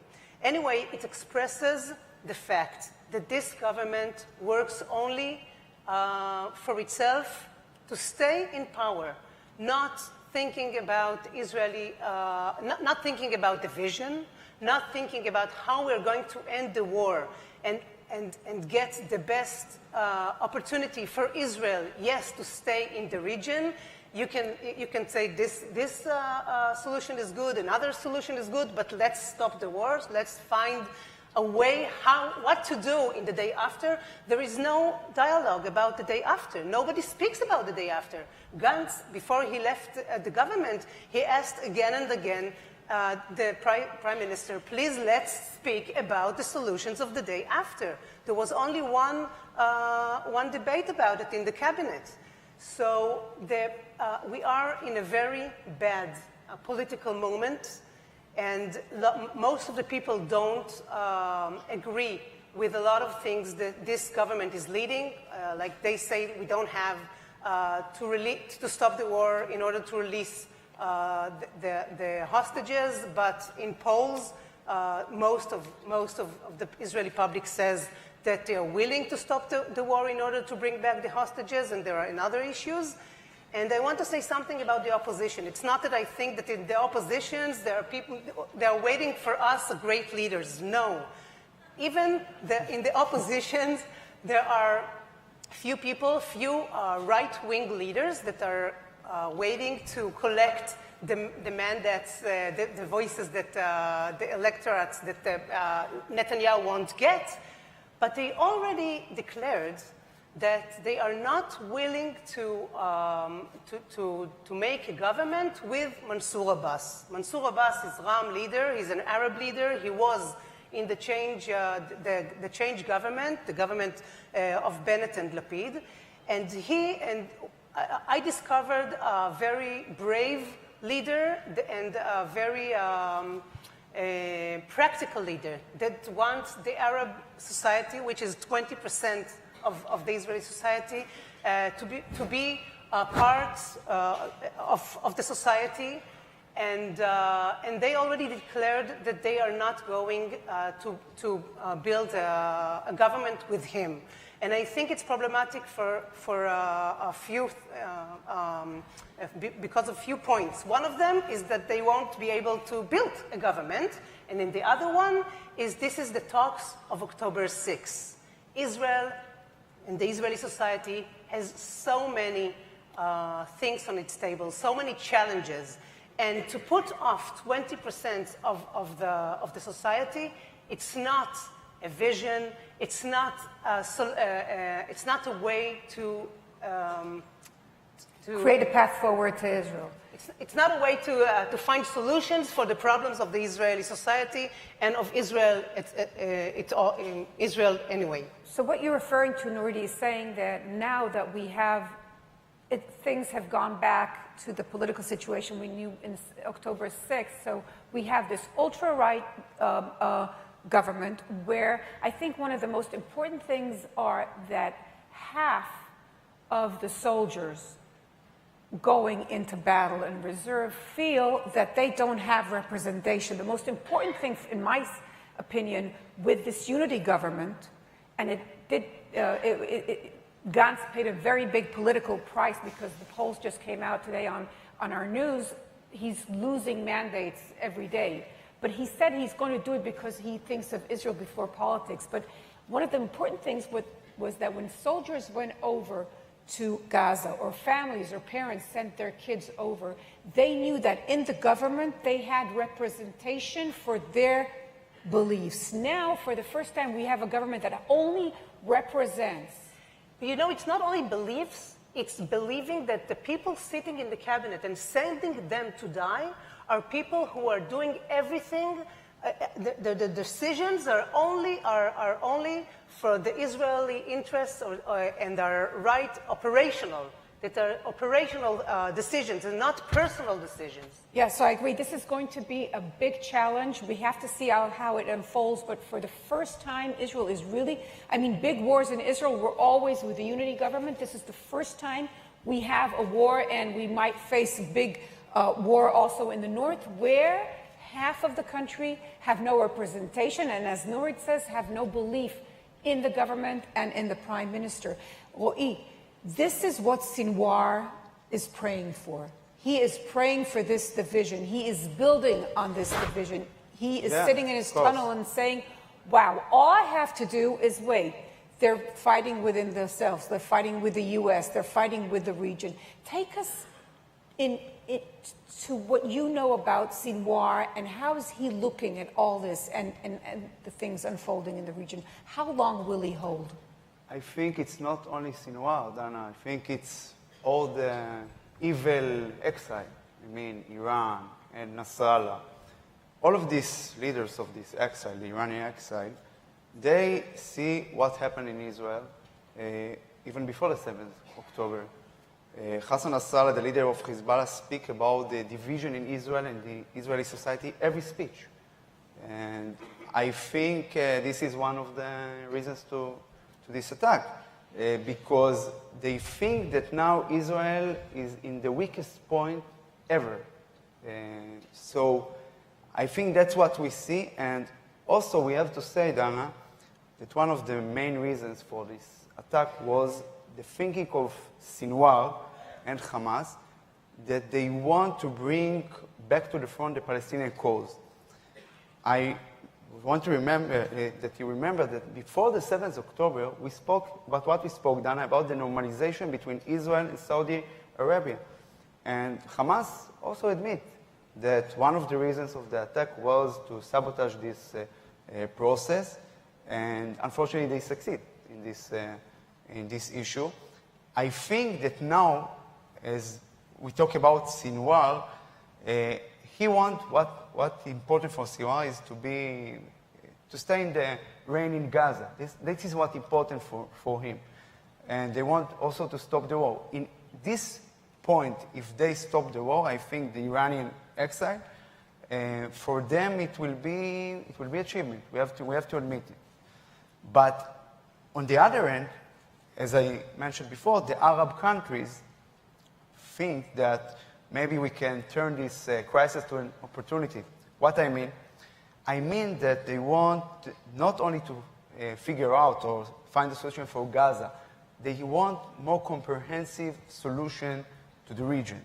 Anyway, it expresses the fact that this government works only for itself, to stay in power, not thinking about Israeli, not thinking about division, not thinking about how we're going to end the war and get the best opportunity for Israel, yes, to stay in the region. You can say this solution is good, another solution is good, but let's stop the wars. Let's find a way what to do in the day after. There is no dialogue about the day after. Nobody speaks about the day after. Gantz, before he left the government, he asked again and again the prime minister, please let's speak about the solutions of the day after. There was only one debate about it in the cabinet. So we are in a very bad political moment, and most of the people don't agree with a lot of things that this government is leading. Like they say, we don't have to stop the war in order to release the hostages, but in polls, most of the Israeli public says that they are willing to stop the war in order to bring back the hostages, and there are other issues. And I want to say something about the opposition. It's not that I think that in the oppositions there are people, they are waiting for us, great leaders. No. Even in the oppositions, there are few people, few right-wing leaders that are waiting to collect the mandates, the voices that the electorates that Netanyahu won't get. But they already declared that they are not willing to make a government with Mansour Abbas. Mansour Abbas is Ram leader. He's an Arab leader. He was in the change government, the government of Bennett and Lapid. And I discovered a very brave leader and a very practical leader that wants the Arab society, which is 20% of the Israeli society, to be a part of the society. And they already declared that they are not going to build a government with him. And I think it's problematic for a few, because of few points. One of them is that they won't be able to build a government. And then the other one is this is the talks of October 6th. Israel and the Israeli society has so many things on its table, so many challenges. And to put off 20% of the society, it's not a vision. It's not a way to create a path forward to Israel. It's not a way to find solutions for the problems of the Israeli society and of Israel. Israel anyway. So what you're referring to, Nurdi, is saying that now that we have things have gone back to the political situation we knew in October 6th. So we have this ultra-right government where I think one of the most important things are that half of the soldiers going into battle and reserve feel that they don't have representation. The most important thing, in my opinion, with this unity government, and Gantz paid a very big political price because the polls just came out today on our news. He's losing mandates every day. But he said he's going to do it because he thinks of Israel before politics. But one of the important things was that when soldiers went over to Gaza, or families or parents sent their kids over, they knew that in the government they had representation for their beliefs. Now, for the first time, we have a government that only represents. You know, it's not only beliefs, it's believing that the people sitting in the cabinet and sending them to die are people who are doing everything. The decisions are only for the Israeli interests and are operational. That are operational decisions and not personal decisions. Yes, so I agree. This is going to be a big challenge. We have to see how it unfolds. But for the first time, Israel is really, big wars in Israel were always with the unity government. This is the first time we have a war, and we might face a big war also in the north, where half of the country have no representation, and as Nurit says, have no belief in the government and in the prime minister. Ro'i, this is what Sinwar is praying for. He is praying for this division. He is building on this division. He is sitting in his tunnel and saying, wow, all I have to do is wait. They're fighting within themselves. They're fighting with the U.S. They're fighting with the region. Take us to what you know about Sinwar, and how is he looking at all this and the things unfolding in the region? How long will he hold? I think it's not only Sinwar, Dana. I think it's all the evil exile. Iran and Nasrallah. All of these leaders of this exile, the Iranian exile, they see what happened in Israel even before the 7th October. Hassan Nasrallah, the leader of Hezbollah, speak about the division in Israel and the Israeli society every speech. And I think this is one of the reasons to this attack, because they think that now Israel is in the weakest point ever. So I think that's what we see. And also we have to say, Dana, that one of the main reasons for this attack was the thinking of Sinwar and Hamas that they want to bring back to the front the Palestinian cause. I want to remember that you remember that before the 7th of October, we spoke about what we spoke, Dana, about the normalization between Israel and Saudi Arabia. And Hamas also admit that one of the reasons of the attack was to sabotage this process, and unfortunately they succeed in this issue. I think that now, as we talk about Sinwar, he wants what's important for Sinwar is to stay in the reign in Gaza. This is what's important for him. And they want also to stop the war. In this point, if they stop the war, I think the Iranian exile, for them it will be achievement. We have to admit it. But on the other end, as I mentioned before, the Arab countries think that maybe we can turn this crisis to an opportunity. What I mean that they want not only to figure out or find a solution for Gaza, they want more comprehensive solution to the region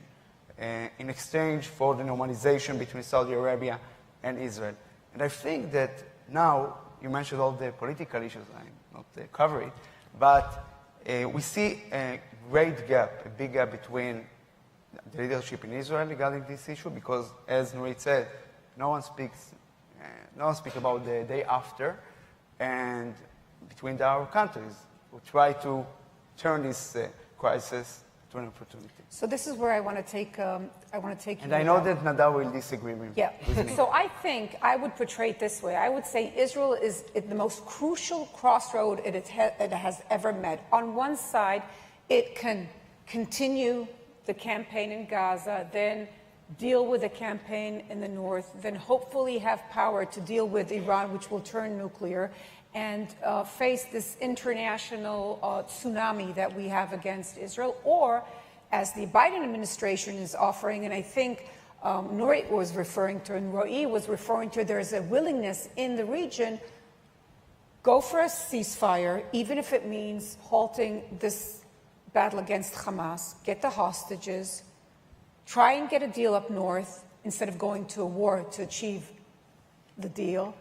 in exchange for the normalization between Saudi Arabia and Israel. And I think that now, you mentioned all the political issues, I'm not covering it, but we see a great gap, a big gap between the leadership in Israel regarding this issue, because as Nurit said, no one speaks about the day after, and between the Arab countries who try to turn this crisis to an opportunity. So this is where I want to take you. And I know that Nadav will disagree with me. So I think I would portray it this way. I would say Israel is at the most crucial crossroad it has ever met. On one side, it can continue the campaign in Gaza, then deal with the campaign in the north, then hopefully have power to deal with Iran, which will turn nuclear, and face this international tsunami that we have against Israel, or as the Biden administration is offering, and I think Nurit was referring to, and Ro'i was referring to, there's a willingness in the region, go for a ceasefire, even if it means halting this battle against Hamas, get the hostages, try and get a deal up north instead of going to a war to achieve the deal,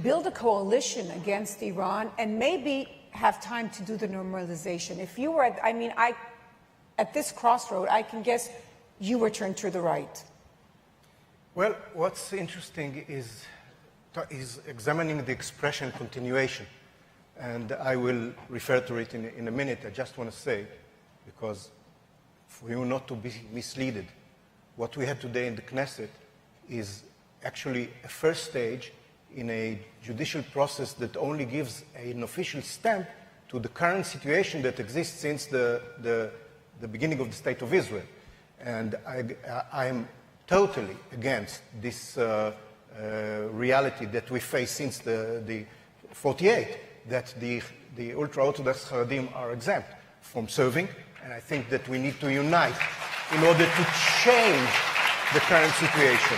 build a coalition against Iran, and maybe have time to do the normalization. If you were, at this crossroad, I can guess you were turned to the right. Well, what's interesting is examining the expression continuation. And I will refer to it in a minute. I just want to say, because for you not to be misleaded, what we had today in the Knesset is actually a first stage in a judicial process that only gives an official stamp to the current situation that exists since the beginning of the State of Israel. And I am totally against this reality that we face since the 48, that the ultra-Orthodox Haredim are exempt from serving, and I think that we need to unite in order to change the current situation.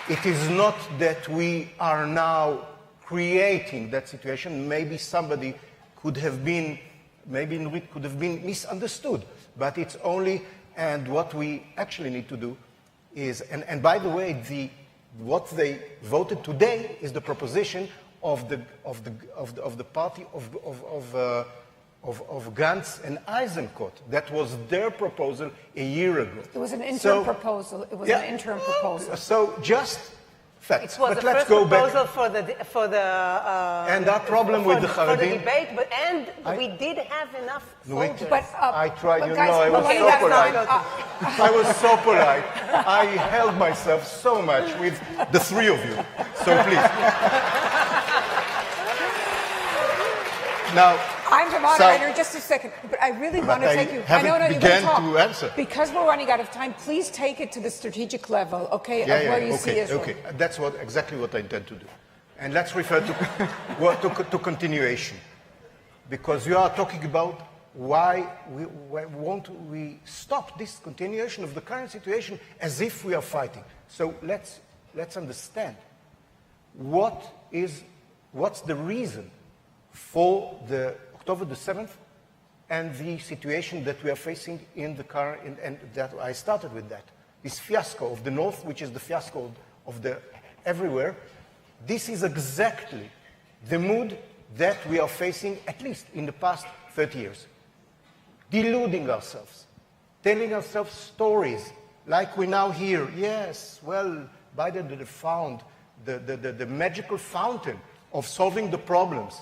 It is not that we are now creating that situation. Maybe somebody could have been, maybe Nurit could have been misunderstood, but it's only, and what we actually need to do is, and by the way, what they voted today is the proposition of the party of Gantz and Eisenkot. That was their proposal a year ago. It was an interim proposal. It was an interim proposal. So just facts. It was but the let's first go proposal back. for the And that problem with the for the Haredim. debate, we did have enough soldiers. I tried. but You guys, know, I was but so that's polite. not- I was so polite. I held myself so much with the three of you. So please. Now, I'm the moderator, just a second, but I really want to take you. I know haven't you're began going to to answer. Because we're running out of time, please take it to the strategic level, okay, of where you see Israel. Okay, that's exactly what I intend to do. And let's refer to continuation. Because you are talking about why won't we stop this continuation of the current situation as if we are fighting. So let's understand what's the reason for the October the 7th and the situation that we are facing in the current, and that I started with that. This fiasco of the North, which is the fiasco of the everywhere, this is exactly the mood that we are facing, at least in the past 30 years. Deluding ourselves, telling ourselves stories like we now hear, yes, well, Biden had found the magical fountain of solving the problems.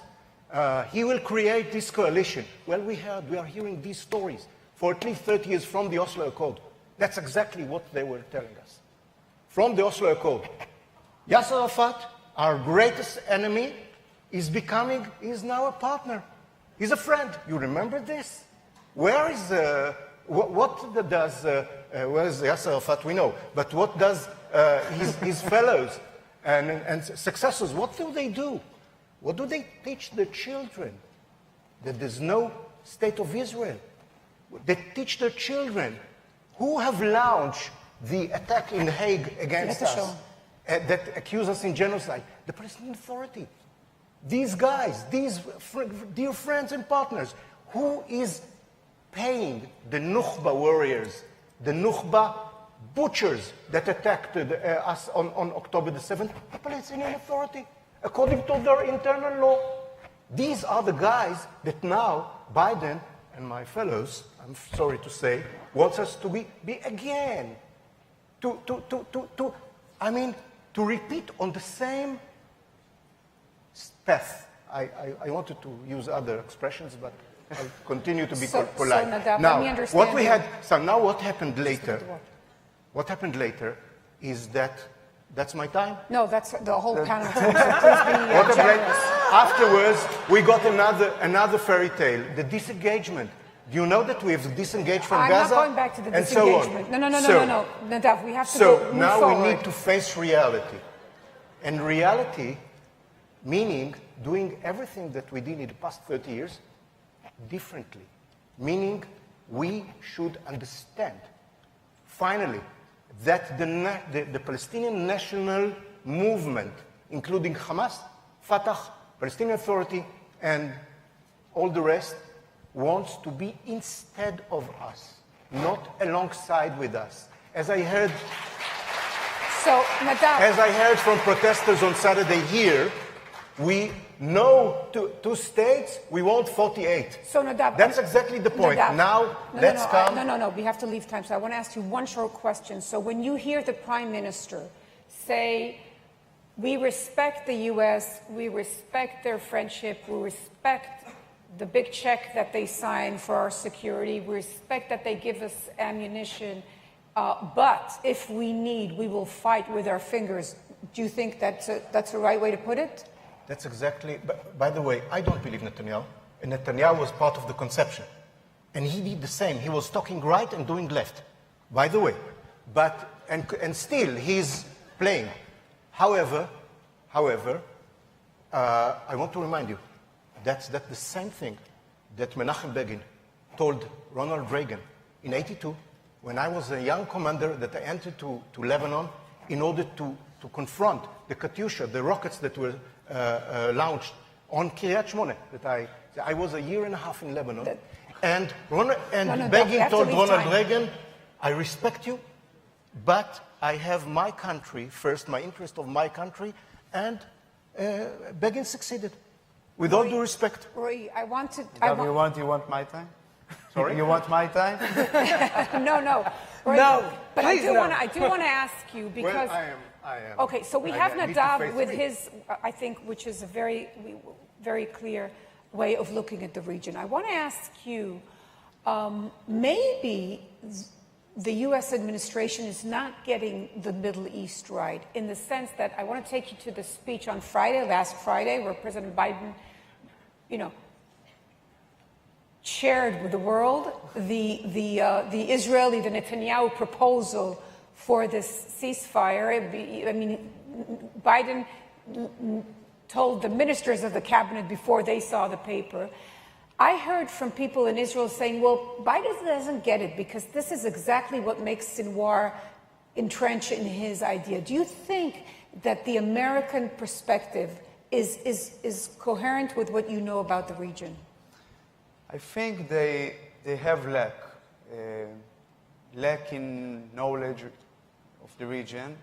He will create this coalition. Well, we are hearing these stories for at least 30 years from the Oslo Accord. That's exactly what they were telling us. From the Oslo Accord. Yasser Arafat, our greatest enemy, is now a partner. He's a friend. You remember this? Where is, what does, where's Yasser Arafat? We know. But what does his fellows and successors, what do they do? What do they teach the children? That there's no state of Israel. They teach their children who have launched the attack in The Hague against us, that accuse us in genocide. The Palestinian Authority. These guys, these dear friends and partners, who is paying the Nukhba warriors, the Nukhba butchers that attacked us on October the 7th? The Palestinian Authority, according to their internal law. These are the guys that now Biden and my fellows, I'm sorry to say, wants us to be again, to repeat on the same path. I wanted to use other expressions, but I'll continue to be polite. So Nadav, now, let me understand. Now what happened later? What happened later is that's my time? No, that's the whole panel. So please be generous. Afterwards, we got another fairy tale, the disengagement. Do you know that we have disengaged from Gaza? I'm not going back to the disengagement. So no. Nadav, we have to So move now forward. we need to face reality. And reality, meaning doing everything that we did in the past 30 years differently. Meaning we should understand, finally, that the Palestinian national movement, including Hamas, Fatah, Palestinian Authority, and all the rest, wants to be instead of us, not alongside with us. As I heard from protesters on Saturday here, we know two states, we want 48. So Nadav, that's exactly the point. Nadav, Let's come. No, we have to leave time. So I want to ask you one short question. So when you hear the Prime Minister say, we respect the U.S., we respect their friendship, we respect the big check that they sign for our security, we respect that they give us ammunition, but if we need, we will fight with our fingers. Do you think that's the right way to put it? That's exactly, by the way, I don't believe Netanyahu. And Netanyahu was part of the conception. And he did the same. He was talking right and doing left, by the way. And still, he's playing. However, I want to remind you, that's the same thing that Menachem Begin told Ronald Reagan in '82, when I was a young commander that I entered to Lebanon in order to confront the Katyusha, the rockets that were launched on Kiryat Shmone. That I was a year and a half in Lebanon, and Begin told Ronald Reagan, "I respect you, but I have my country first, my interest of my country," and Begin succeeded. With all due respect. Roy, I want to... You want my time? Sorry? You want my time? No. Roy, no, but please I do want to ask you, because... Well, I am. Okay, so we have Nadav with his, I think, which is a very, very clear way of looking at the region. I want to ask you, maybe the U.S. administration is not getting the Middle East right, in the sense that I want to take you to the speech on last Friday, where President Biden, shared with the world the Netanyahu proposal for this ceasefire. I mean, Biden told the ministers of the cabinet before they saw the paper. I heard from people in Israel saying, well, Biden doesn't get it because this is exactly what makes Sinwar entrench in his idea. Do you think that the American perspective is coherent with what you know about the region? I think they have lack in knowledge of the region,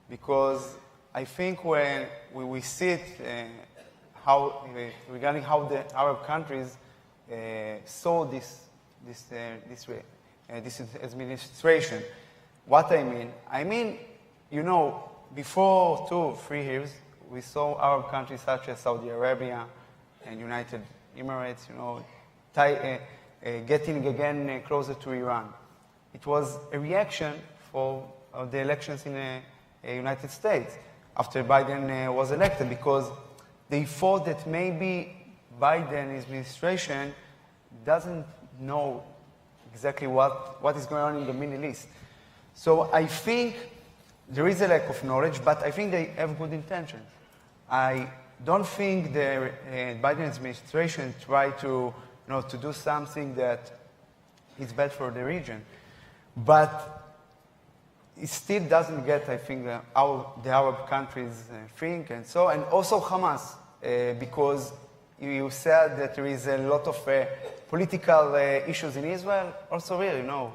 because I think when we see it regarding how the Arab countries saw this administration. What I mean, you know, before 2 or 3 years, we saw Arab countries such as Saudi Arabia and United Emirates, you know, getting again closer to Iran. It was a reaction for the elections in the United States after Biden was elected, because they thought that maybe Biden's administration doesn't know exactly what is going on in the Middle East. So I think there is a lack of knowledge, but I think they have good intentions. I don't think the Biden administration tried to do something that is bad for the region. But it still doesn't get, I think, how the Arab countries think, and so, and also Hamas, because you said that there is a lot of political issues in Israel. Also, really, no,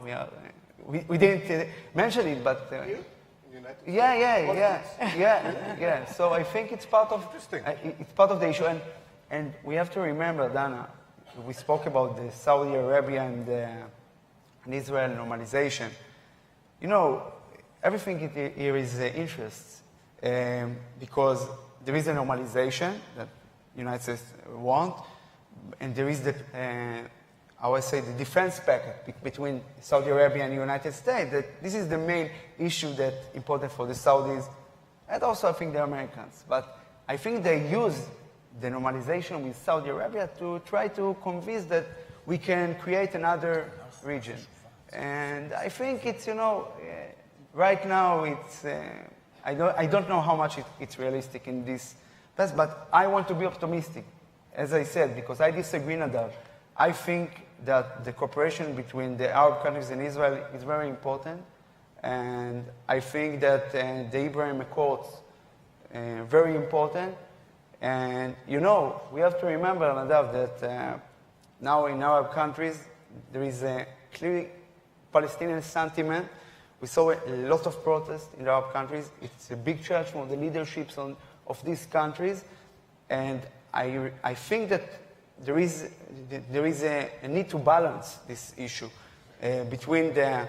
we didn't mention it, but yeah. So I think it's part of the issue, and we have to remember, Dana, we spoke about the Saudi Arabia and Israel normalization. You know, everything here is interest, because there is a normalization that the United States want, and there is the defense pact between Saudi Arabia and the United States. That this is the main issue that's important for the Saudis, and also I think the Americans. But I think they use the normalization with Saudi Arabia to try to convince that we can create another region. And I think it's, right now it's, I don't know how much it's realistic in this past, but I want to be optimistic, as I said, because I disagree on that. I think that the cooperation between the Arab countries and Israel is very important, and I think that the Abraham Accords very important. And we have to remember, Nadav, that now in Arab countries there is a clear Palestinian sentiment. We saw a lot of protests in the Arab countries. It's a big challenge for the leaderships of these countries, and I think that there is a need to balance this issue between the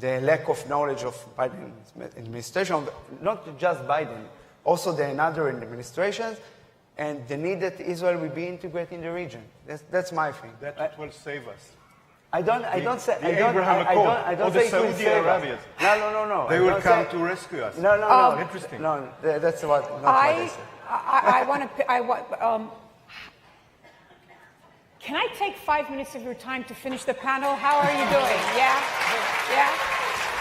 lack of knowledge of Biden's administration, not just Biden, also the other administrations, and the need that Israel will be integrated in the region. That's my thing. That will save us. I don't say Saudi Arabians. No. They will come to rescue us. No. Interesting. No, that's not what I said. Can I take 5 minutes of your time to finish the panel? How are you doing? Yeah?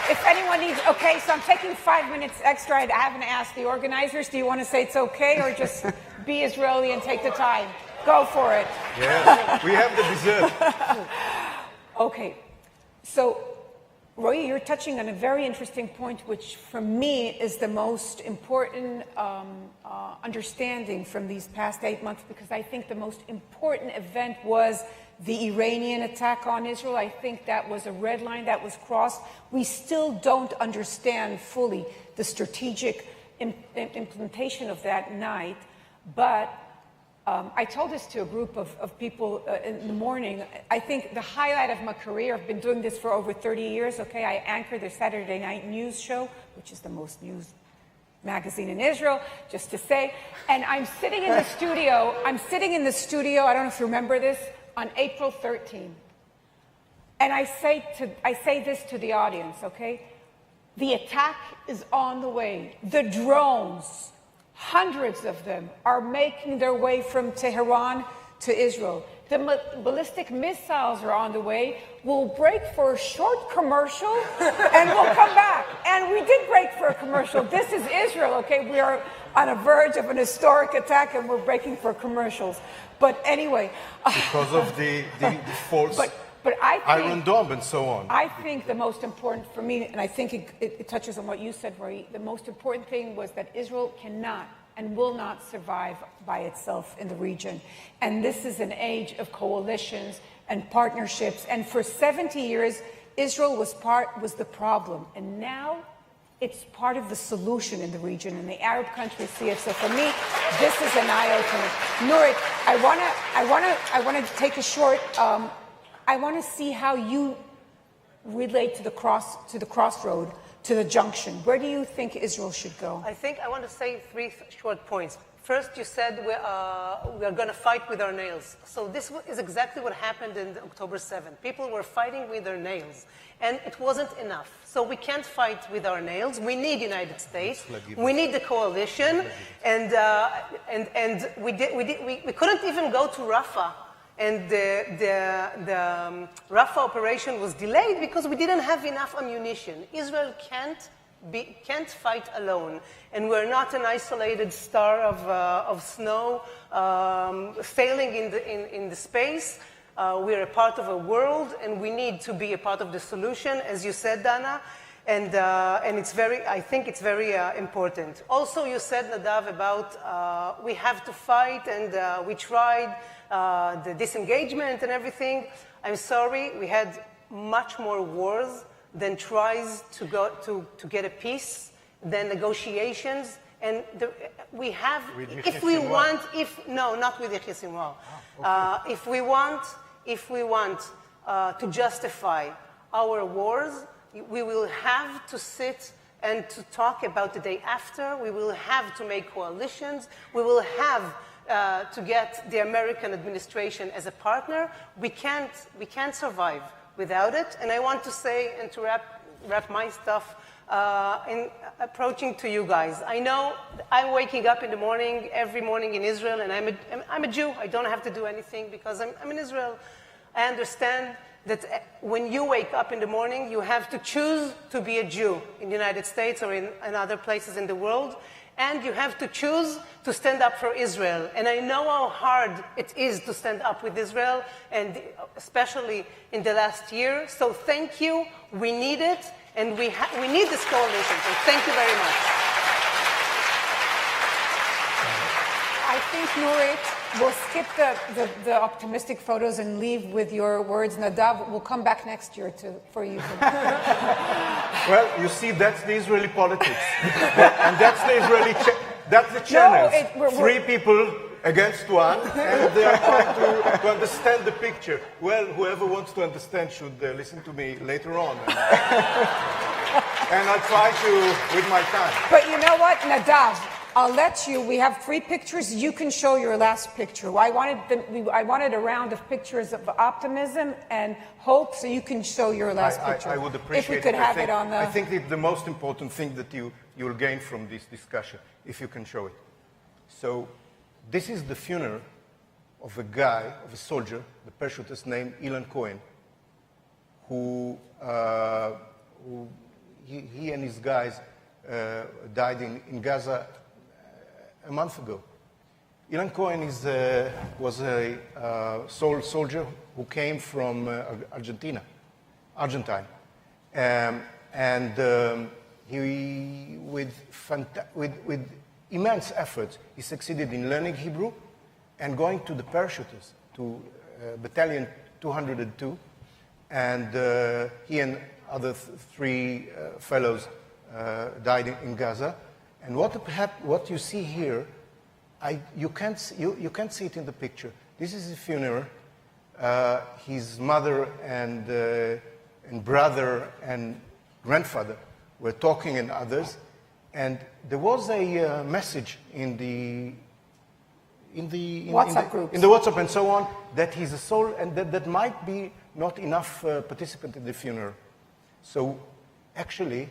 If anyone needs, okay, so I'm taking 5 minutes extra. I haven't asked the organizers. Do you want to say it's okay, or just be Israeli and take the time? Go for it. Yes, we have the dessert. Okay, so Roy, you're touching on a very interesting point, which for me is the most important understanding from these past 8 months, because I think the most important event was the Iranian attack on Israel. I think that was a red line that was crossed. We still don't understand fully the strategic implementation of that night, but I told this to a group of people in the morning. I think the highlight of my career, I've been doing this for over 30 years, okay? I anchored the Saturday Night News show, which is the most used magazine in Israel, just to say. And I'm sitting in the studio, I don't know if you remember this, on April 13. And I say this to the audience, okay? The attack is on the way. The drones, hundreds of them, are making their way from Tehran to Israel. The ballistic missiles are on the way. We'll break for a short commercial and we'll come back. And we did break for a commercial. This is Israel, okay? We are on a verge of an historic attack and we're breaking for commercials. But anyway. Because of the false Iron Dome and so on. I think the most important for me, and I think it touches on what you said, Roy, the most important thing was that Israel cannot and will not survive by itself in the region. And this is an age of coalitions and partnerships. And for 70 years, Israel was the problem. And now it's part of the solution in the region, and the Arab countries see it. So for me, this is an eye-opener. Nurit, I want to take a short. I want to see how you relate to the crossroad, to the junction. Where do you think Israel should go? I want to say 3 short points. First, you said we are going to fight with our nails. So this is exactly what happened in October 7th. People were fighting with their nails, and it wasn't enough. So we can't fight with our nails. We need United States. We need the coalition, and we couldn't even go to Rafah, and the Rafah operation was delayed because we didn't have enough ammunition. Israel can't fight alone, and we're not an isolated star of snow sailing in the space. We're a part of a world, and we need to be a part of the solution, as you said, Dana, and I think it's very important. Also, you said, Nadav, about we have to fight, and we tried the disengagement and everything. I'm sorry, we had much more wars than tries to get a peace, than negotiations, and we have. If we want, not with Yahya Sinwar. If we want to justify our wars, we will have to sit and to talk about the day after. We will have to make coalitions. We will have to get the American administration as a partner. We can't survive without it. And I want to say, and to wrap my stuff in approaching to you guys. I know I'm waking up in the morning, every morning in Israel, and I'm a Jew. I don't have to do anything because I'm in Israel. I understand that when you wake up in the morning, you have to choose to be a Jew in the United States or in other places in the world. And you have to choose to stand up for Israel. And I know how hard it is to stand up with Israel, and especially in the last year. So thank you. We need it, and we need this coalition. So thank you very much. I think, Nurit, we'll skip the optimistic photos and leave with your words. Nadav, we'll come back next year for you. Well, you see, that's the Israeli politics. And that's the Israeli, that's the challenge. No, 3 people against 1, and they are trying to understand the picture. Well, whoever wants to understand should listen to me later on. And I'll try to with my time. But you know what, Nadav? I'll let you. We have 3 pictures. You can show your last picture. I wanted a round of pictures of optimism and hope, so you can show your last picture. I would appreciate if we could have it on the. I think it's the most important thing that you'll gain from this discussion, if you can show it. So, this is the funeral of a guy, of a soldier, the parachutist named Ilan Cohen, who he and his guys died in Gaza a month ago. Ilan Cohen was a soldier who came from Argentine, and he, with immense efforts, he succeeded in learning Hebrew and going to the parachutists, to Battalion 202, and he and other 3 fellows died in Gaza. And what you see here, you can't see it in the picture. This is his funeral. His mother and brother and grandfather were talking, and others. And there was a message in the WhatsApp groups, in the WhatsApp and so on, that he's a soul, and that might be not enough participant in the funeral. So, actually,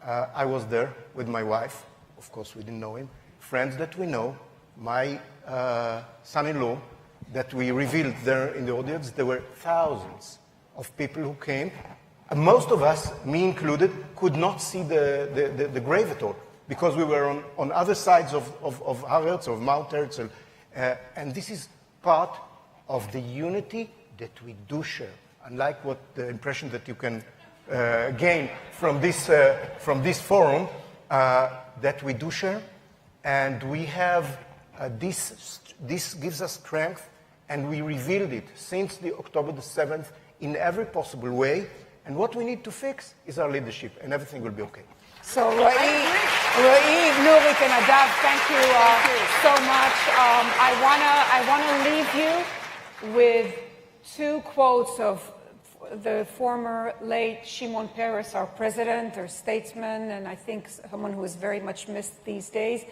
I was there with my wife. Of course, we didn't know him. Friends that we know, my son-in-law, that we revealed there in the audience. There were thousands of people who came. And most of us, me included, could not see the grave at all, because we were on other sides of Har Herzl, of Mount Herzl. And this is part of the unity that we do share, unlike what the impression that you can gain from this forum, that we do share. And we have, this gives us strength, and we revealed it since the October the 7th in every possible way. And what we need to fix is our leadership, and everything will be okay. So, Roee, Nurit, and Adav, thank you so much. I wanna leave you with two quotes of the former late Shimon Peres, our president, our statesman, and I think someone who is very much missed these days.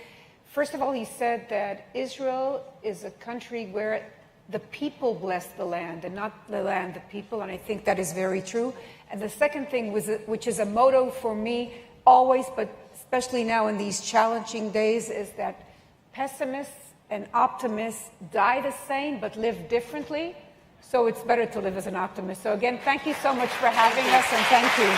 First of all, he said that Israel is a country where the people bless the land and not the land, the people, and I think that is very true. And the second thing, which is a motto for me always, but especially now in these challenging days, is that pessimists and optimists die the same but live differently. So it's better to live as an optimist. So again, thank you so much for having us, and thank you.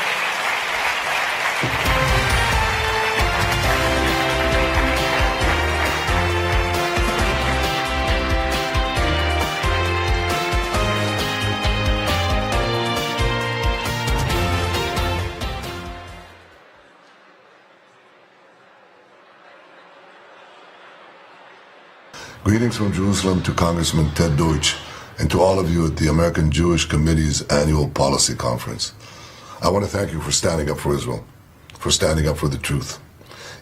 Greetings from Jerusalem to Congressman Ted Deutsch and to all of you at the American Jewish Committee's annual policy conference. I want to thank you for standing up for Israel, for standing up for the truth.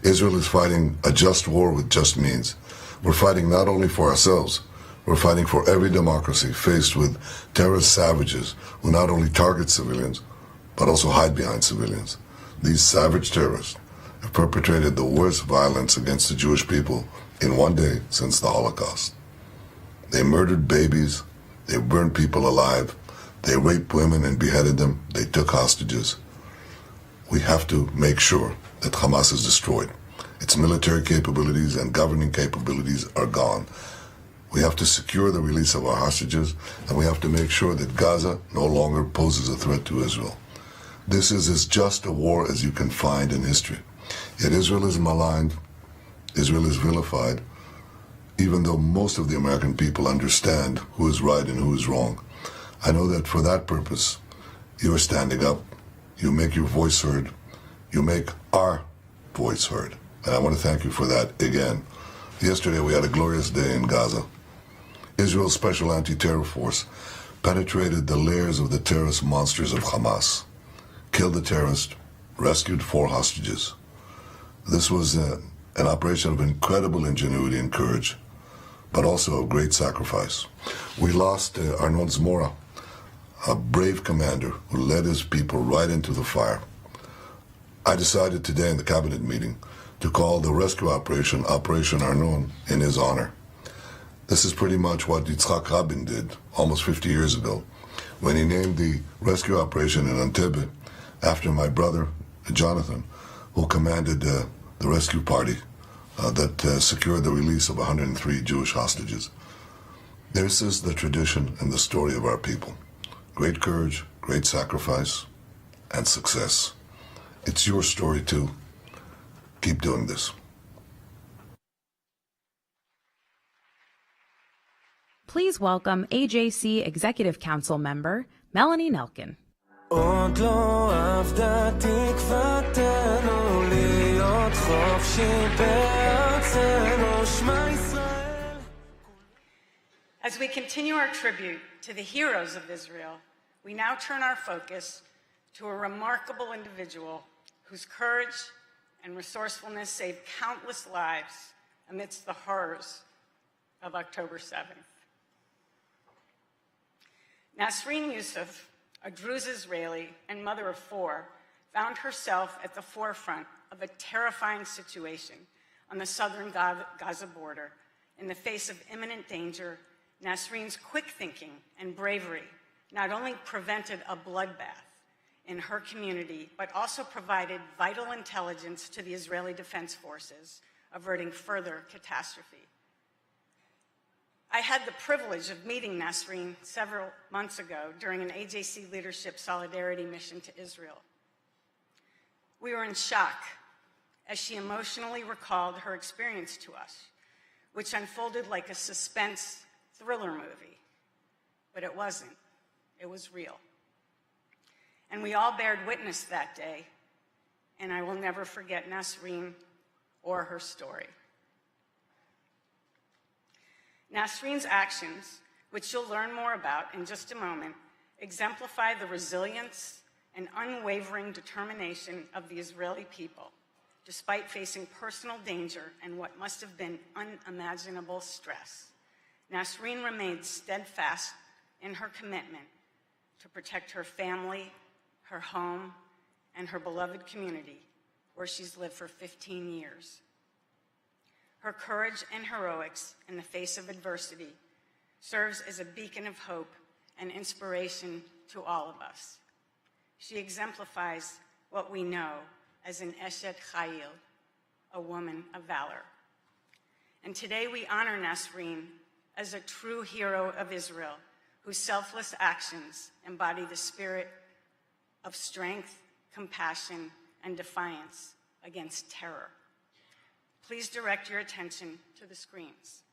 Israel is fighting a just war with just means. We're fighting not only for ourselves, we're fighting for every democracy faced with terrorist savages who not only target civilians, but also hide behind civilians. These savage terrorists have perpetrated the worst violence against the Jewish people in one day since the Holocaust. They murdered babies, they burned people alive, they raped women and beheaded them, they took hostages. We have to make sure that Hamas is destroyed. Its military capabilities and governing capabilities are gone. We have to secure the release of our hostages, and we have to make sure that Gaza no longer poses a threat to Israel. This is as just a war as you can find in history. Yet Israel is maligned, Israel is vilified, even though most of the American people understand who is right and who is wrong. I know that for that purpose, you are standing up, you make your voice heard, you make our voice heard. And I want to thank you for that again. Yesterday we had a glorious day in Gaza. Israel's Special Anti-Terror Force penetrated the layers of the terrorist monsters of Hamas, killed the terrorist, rescued 4 hostages. This was an operation of incredible ingenuity and courage, but also a great sacrifice. We lost Arnon Zmora, a brave commander who led his people right into the fire. I decided today in the cabinet meeting to call the rescue operation Operation Arnon in his honor. This is pretty much what Yitzhak Rabin did almost 50 years ago when he named the rescue operation in Entebbe after my brother, Jonathan, who commanded the rescue party that secured the release of 103 Jewish hostages. This is the tradition and the story of our people. Great courage, great sacrifice, and success. It's your story too. Keep doing this. Please welcome AJC Executive Council member Melanie Nelkin. עוד לא עבדה תקוותנו להיות חופשי בארצנו שמע ישראל. As we continue our tribute to the heroes of Israel, we now turn our focus to a remarkable individual whose courage and resourcefulness saved countless lives amidst the horrors of October 7th. Nasreen Yusuf, a Druze Israeli and mother of 4, found herself at the forefront of a terrifying situation on the southern Gaza border. In the face of imminent danger, Nasreen's quick thinking and bravery not only prevented a bloodbath in her community, but also provided vital intelligence to the Israeli Defense Forces, averting further catastrophe. I had the privilege of meeting Nasreen several months ago during an AJC Leadership Solidarity mission to Israel. We were in shock as she emotionally recalled her experience to us, which unfolded like a suspense thriller movie. But it wasn't. It was real. And we all bared witness that day, and I will never forget Nasreen or her story. Nasreen's actions, which you'll learn more about in just a moment, exemplify the resilience and unwavering determination of the Israeli people, despite facing personal danger and what must have been unimaginable stress. Nasreen remained steadfast in her commitment to protect her family, her home, and her beloved community, where she's lived for 15 years. Her courage and heroics in the face of adversity serves as a beacon of hope and inspiration to all of us. She exemplifies what we know as an Eshet Chayil, a woman of valor. And today we honor Nasreen as a true hero of Israel, whose selfless actions embody the spirit of strength, compassion, and defiance against terror. Please direct your attention to the screens.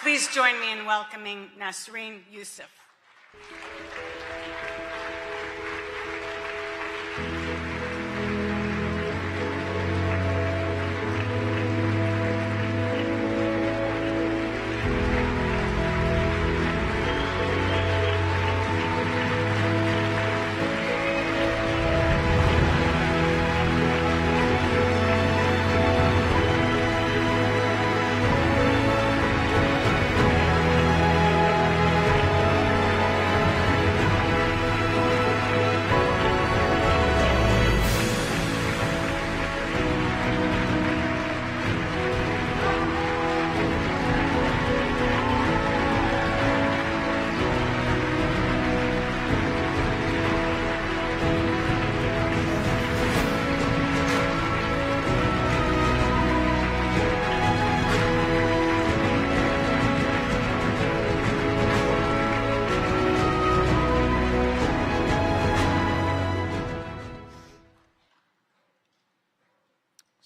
Please join me in welcoming Nasreen Youssef.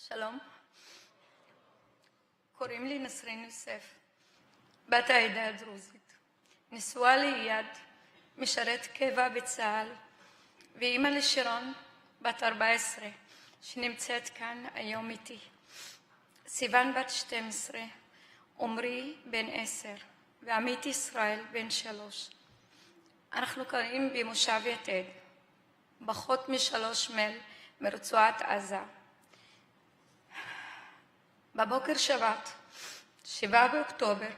שלום, קוראים לי נסרין יוסף, בת העדה הדרוזית, נשואה ליד, משרת קבע בצה"ל, ואימא לשירון, בת 14, שנמצאת כאן היום איתי. סיוון בת 12, עומרי בן 10, ועמית ישראל בן 3. אנחנו קוראים במושב יתד, פחות מ3 מייל מרצועת עזה. בבוקר שבת, 7 באוקטובר,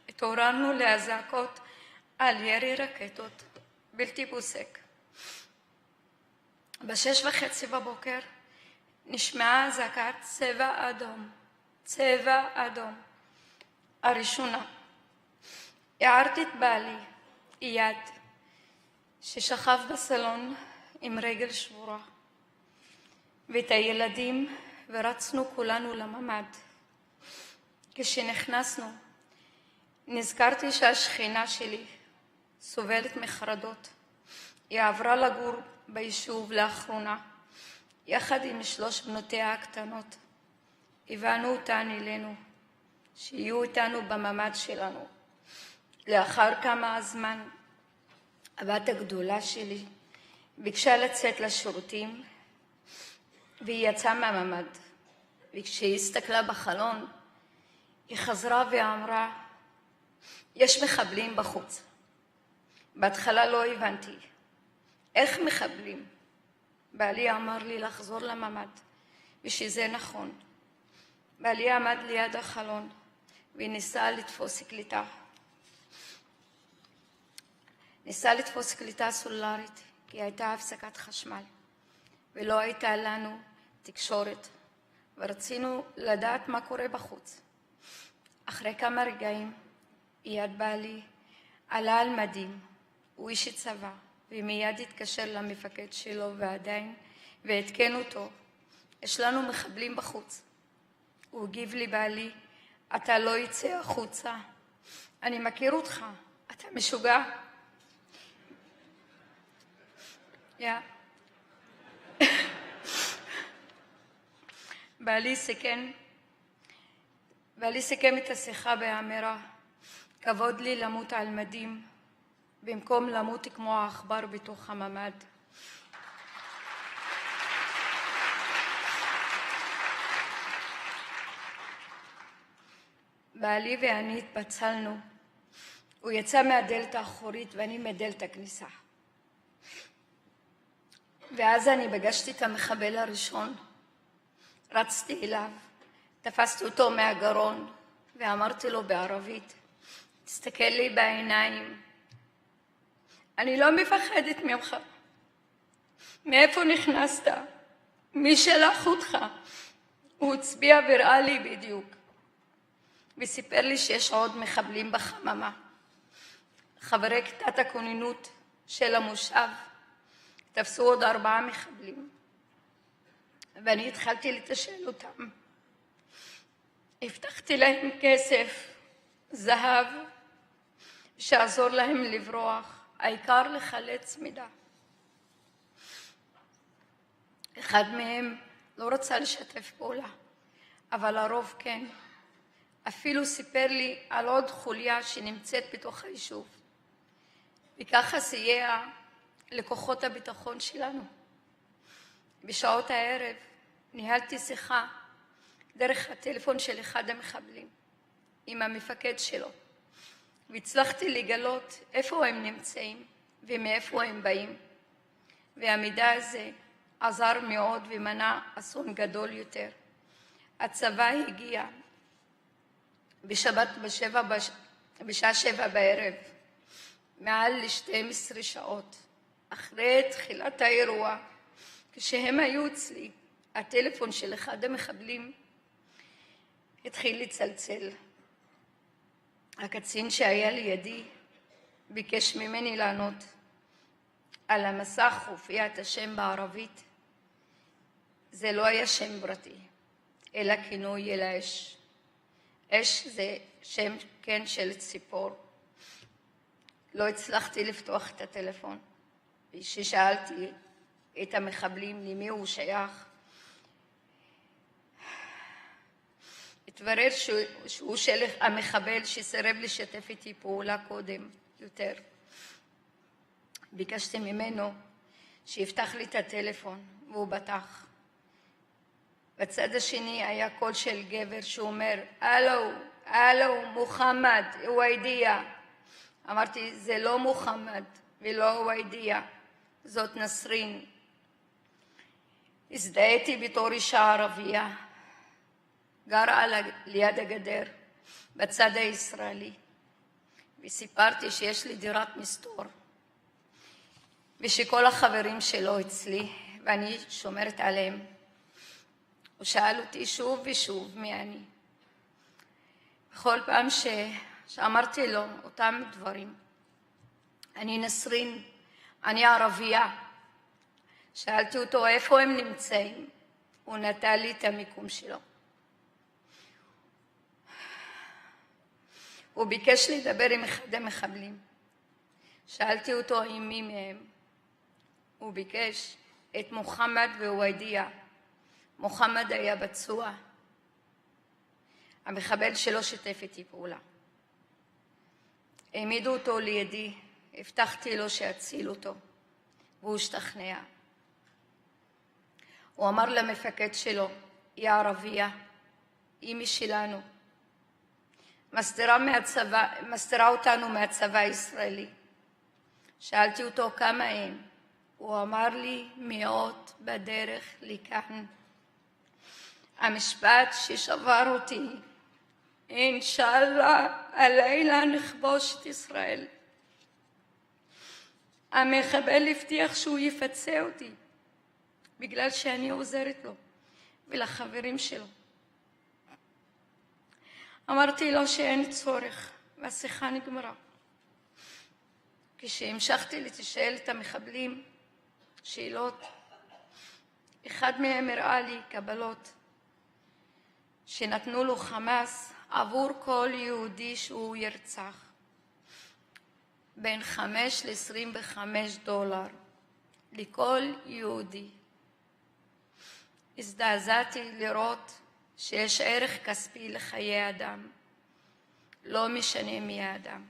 התעוררנו לאזעקות על ירי רקטות בלתי פוסק. ב6:30 בבוקר נשמעה אזעקת צבע אדום, צבע אדום, הראשונה. הערתי את בעלי, אייד, ששכב בסלון עם רגל שבורה, ואת הילדים, ורצנו כולנו לממ"ד. כשנכנסנו, נזכרתי שהשכנה שלי סובלת מחרדות. היא עברה לגור ביישוב לאחרונה, יחד עם 3 בנותיה הקטנות. הבאנו אותן אלינו, שיהיו איתנו בממ"ד שלנו. לאחר כמה זמן, הבת הגדולה שלי ביקשה לצאת לשירותים, והיא יצאה מהממ"ד. וכשהיא הסתכלה בחלון, היא חזרה ואמרה, יש מחבלים בחוץ. בהתחלה לא הבנתי, איך מחבלים? בעלי אמר לי לחזור לממ"ד, ושזה נכון. בעלי עמד ליד החלון, וניסה לתפוס קליטה. ניסה לתפוס קליטה סולרית, כי הייתה הפסקת חשמל, ולא הייתה לנו תקשורת, ורצינו לדעת מה קורה בחוץ. אחרי כמה רגעים, יד בעלי עלה על מדים, הוא איש צבא, ומיד התקשר למפקד שלו ועדיין, והתקן אותו. יש לנו מחבלים בחוץ. הוא הגיב לי, בעלי, אתה לא יצא החוצה. אני מכיר אותך, אתה משוגע. בעלי סיכם את השיחה באמירה, כבוד לי למות על מדים, במקום למות כמו העכבר בתוך הממ"ד. בעלי ואני התפצלנו. הוא יצא מהדלת האחורית ואני מדלת הכניסה. ואז אני פגשתי את המחבל הראשון. רצתי אליו, תפסתי אותו מהגרון ואמרתי לו בערבית, תסתכל לי בעיניים. אני לא מפחדת ממך. מאיפה נכנסת? מי שלח אותך? הוא הצביע וראה לי בדיוק. וסיפר לי שיש עוד מחבלים בחממה. חברי כיתת הכוננות של המושב תפסו עוד 4 מחבלים. ואני התחלתי לתשאל אותם. הבטחתי להם כסף, זהב, שעזור להם לברוח, העיקר לחלץ מידע. אחד מהם לא רצה לשתף פעולה, אבל הרוב כן. אפילו סיפר לי על עוד חוליה שנמצאת בתוך היישוב. וככה סייע לכוחות הביטחון שלנו. בשעות הערב ניהלתי שיחה דרך הטלפון של אחד המחבלים עם המפקד שלו, והצלחתי לגלות איפה הם נמצאים ומאיפה הם באים, והמידע הזה עזר מאוד ומנע אסון גדול יותר. הצבא הגיע בשבת בשעה 7 בערב, מעל 12 שעות אחרי תחילת האירוע. כשהם היו אצלי, הטלפון של אחד המחבלים התחיל לצלצל. הקצין שהיה לידי ביקש ממני לענות. על המסך הופיע את השם בערבית. זה לא היה שם פרטי, אלא כינוי אל האש. אש זה שם כן של ציפור. לא הצלחתי לפתוח את הטלפון. כששאלתי את המחבלים למי הוא שייך, התברר שהוא של המחבל שסירב לשתף איתי פעולה קודם יותר. ביקשתי ממנו שיפתח לי את הטלפון, והוא בטח. בצד השני היה קול של גבר שאומר, הלו, מוחמד, ויידיה. אמרתי, זה לא מוחמד ולא ויידיה. זאת נסרין. הזדהיתי בתור אישה ערבייה, גרה ליד הגדר, בצד הישראלי, וסיפרתי שיש לי דירת מסתור, ושכל החברים שלו אצלי, ואני שומרת עליהם. הוא שאל אותי שוב ושוב מי אני. בכל פעם שאמרתי לו אותם דברים, אני נסרין, אני ערבייה. שאלתי אותו איפה הם נמצאים, הוא נתן לי את המיקום שלו. הוא ביקש לדבר עם אחד המחבלים. שאלתי אותו עם מי מהם. הוא ביקש את מוחמד ווידיה. מוחמד היה פצוע. המחבל שלו שיתף איתי פעולה. העמידו אותו לידי, הבטחתי לו שיציל אותו, והוא השתכנע. הוא אמר למפקד שלו, היא ערבייה, היא משלנו. מסתירה אותנו מהצבא הישראלי. שאלתי אותו כמה הם. הוא אמר לי מאות בדרך לכאן. המשפט ששבר אותי, אינשאללה הלילה נכבוש את ישראל. המחבל הבטיח שהוא יפצה אותי, בגלל שאני עוזרת לו ולחברים שלו. אמרתי לו שאין צורך, והשיחה נגמרה. כשהמשכתי לתשאל את המחבלים שאלות, אחד מהם הראה לי קבלות שנתנו לו חמאס עבור כל יהודי שהוא ירצח, בין 5 ל-25 דולר לכל יהודי. הזדעזעתי לראות שיש ערך כספי לחיי אדם, לא משנה מי האדם.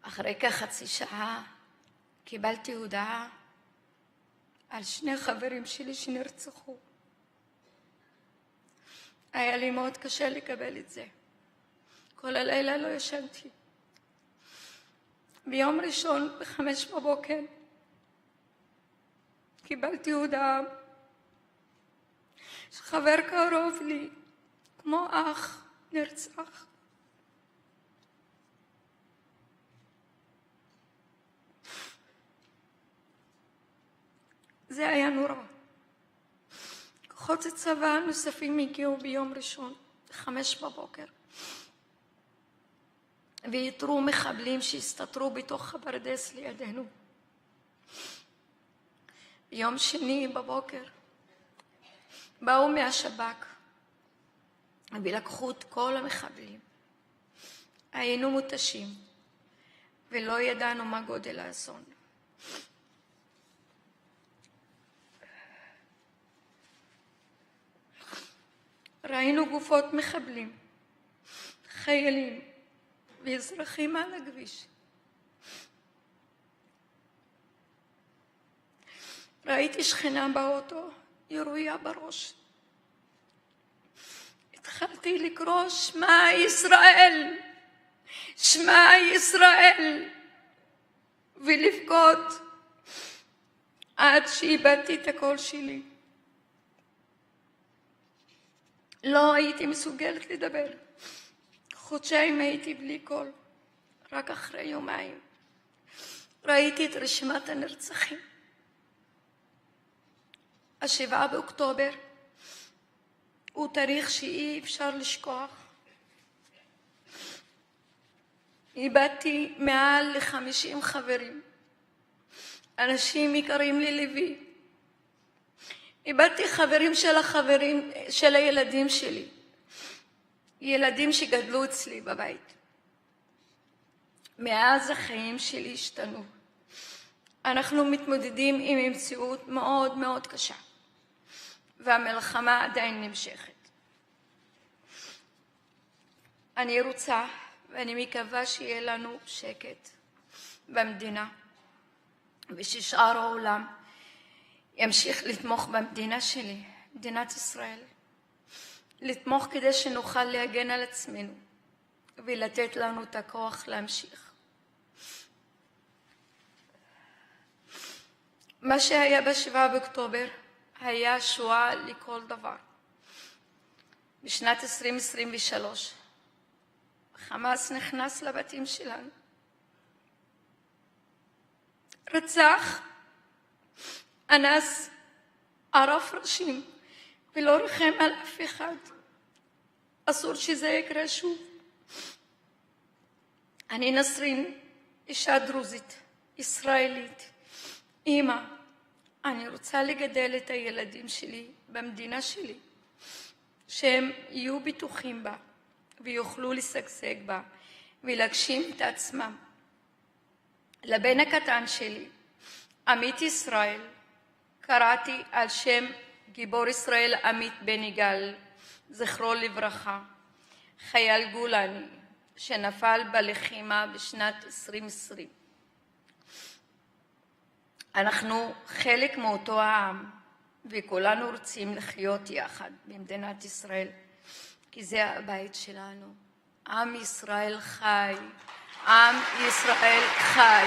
אחרי כחצי שעה קיבלתי הודעה על 2 חברים שלי שנרצחו. היה לי מאוד קשה לקבל את זה. כל הלילה לא ישנתי. ביום ראשון ב-5 בבוקר קיבלתי הודעה שחבר קרוב לי, כמו אח, נרצח. זה היה נורא. כוחות הצבא נוספים הגיעו ביום ראשון, 5 בבוקר. ויתרו מחבלים שהסתתרו בתוך הפרדס לידינו. ביום שני בבוקר באו מהשב"כ ולקחו את כל המחבלים. היינו מותשים ולא ידענו מה גודל האסון. ראינו גופות מחבלים, חיילים ואזרחים על הכביש. ראיתי שכנה באוטו, ירויה בראש. התחלתי לקרוא שמע ישראל, שמע ישראל, ולבכות עד שאיבדתי את הקול שלי. לא הייתי מסוגלת לדבר. חודשיים הייתי בלי קול. רק אחרי יומיים ראיתי את רשימת הנרצחים. 7 באוקטובר הוא תאריך שאי אפשר לשכוח. איבדתי מעל ל-50 חברים. אנשים יקרים ללבי. איבדתי חברים של הילדים שלי. ילדים שגדלו אצלי בבית. מאז החיים שלי השתנו. אנחנו מתמודדים עם מציאות מאוד מאוד קשה. והמלחמה עדיין נמשכת. אני רוצה ואני מקווה שיהיה לנו שקט במדינה. וששאר העולם ימשיך לתמוך במדינה שלי, מדינת ישראל. לתמוך כדי שנוכל להגן על עצמנו ולתת לנו את הכוח להמשיך. מה שהיה ב7 באוקטובר היה שואה לכל דבר. בשנת 2023, חמאס נכנס לבתים שלנו. רצח, אנס, ערף ראשים, ולא רחם על אף אחד. אסור שזה יקרה שוב. אני נסרין, אישה דרוזית, ישראלית, אמא. אני רוצה לגדל את הילדים שלי במדינה שלי, שהם יהיו בטוחים בה ויוכלו לשגשג בה ולהגשים את עצמם. לבן הקטן שלי, עמית ישראל, קראתי על שם גיבור ישראל עמית בן יגאל, זכרו לברכה, חייל גולני שנפל בלחימה בשנת 2020. אנחנו חלק מאותו העם, וכולנו רוצים לחיות יחד במדינת ישראל, כי זה הבית שלנו. עם ישראל חי, עם ישראל חי.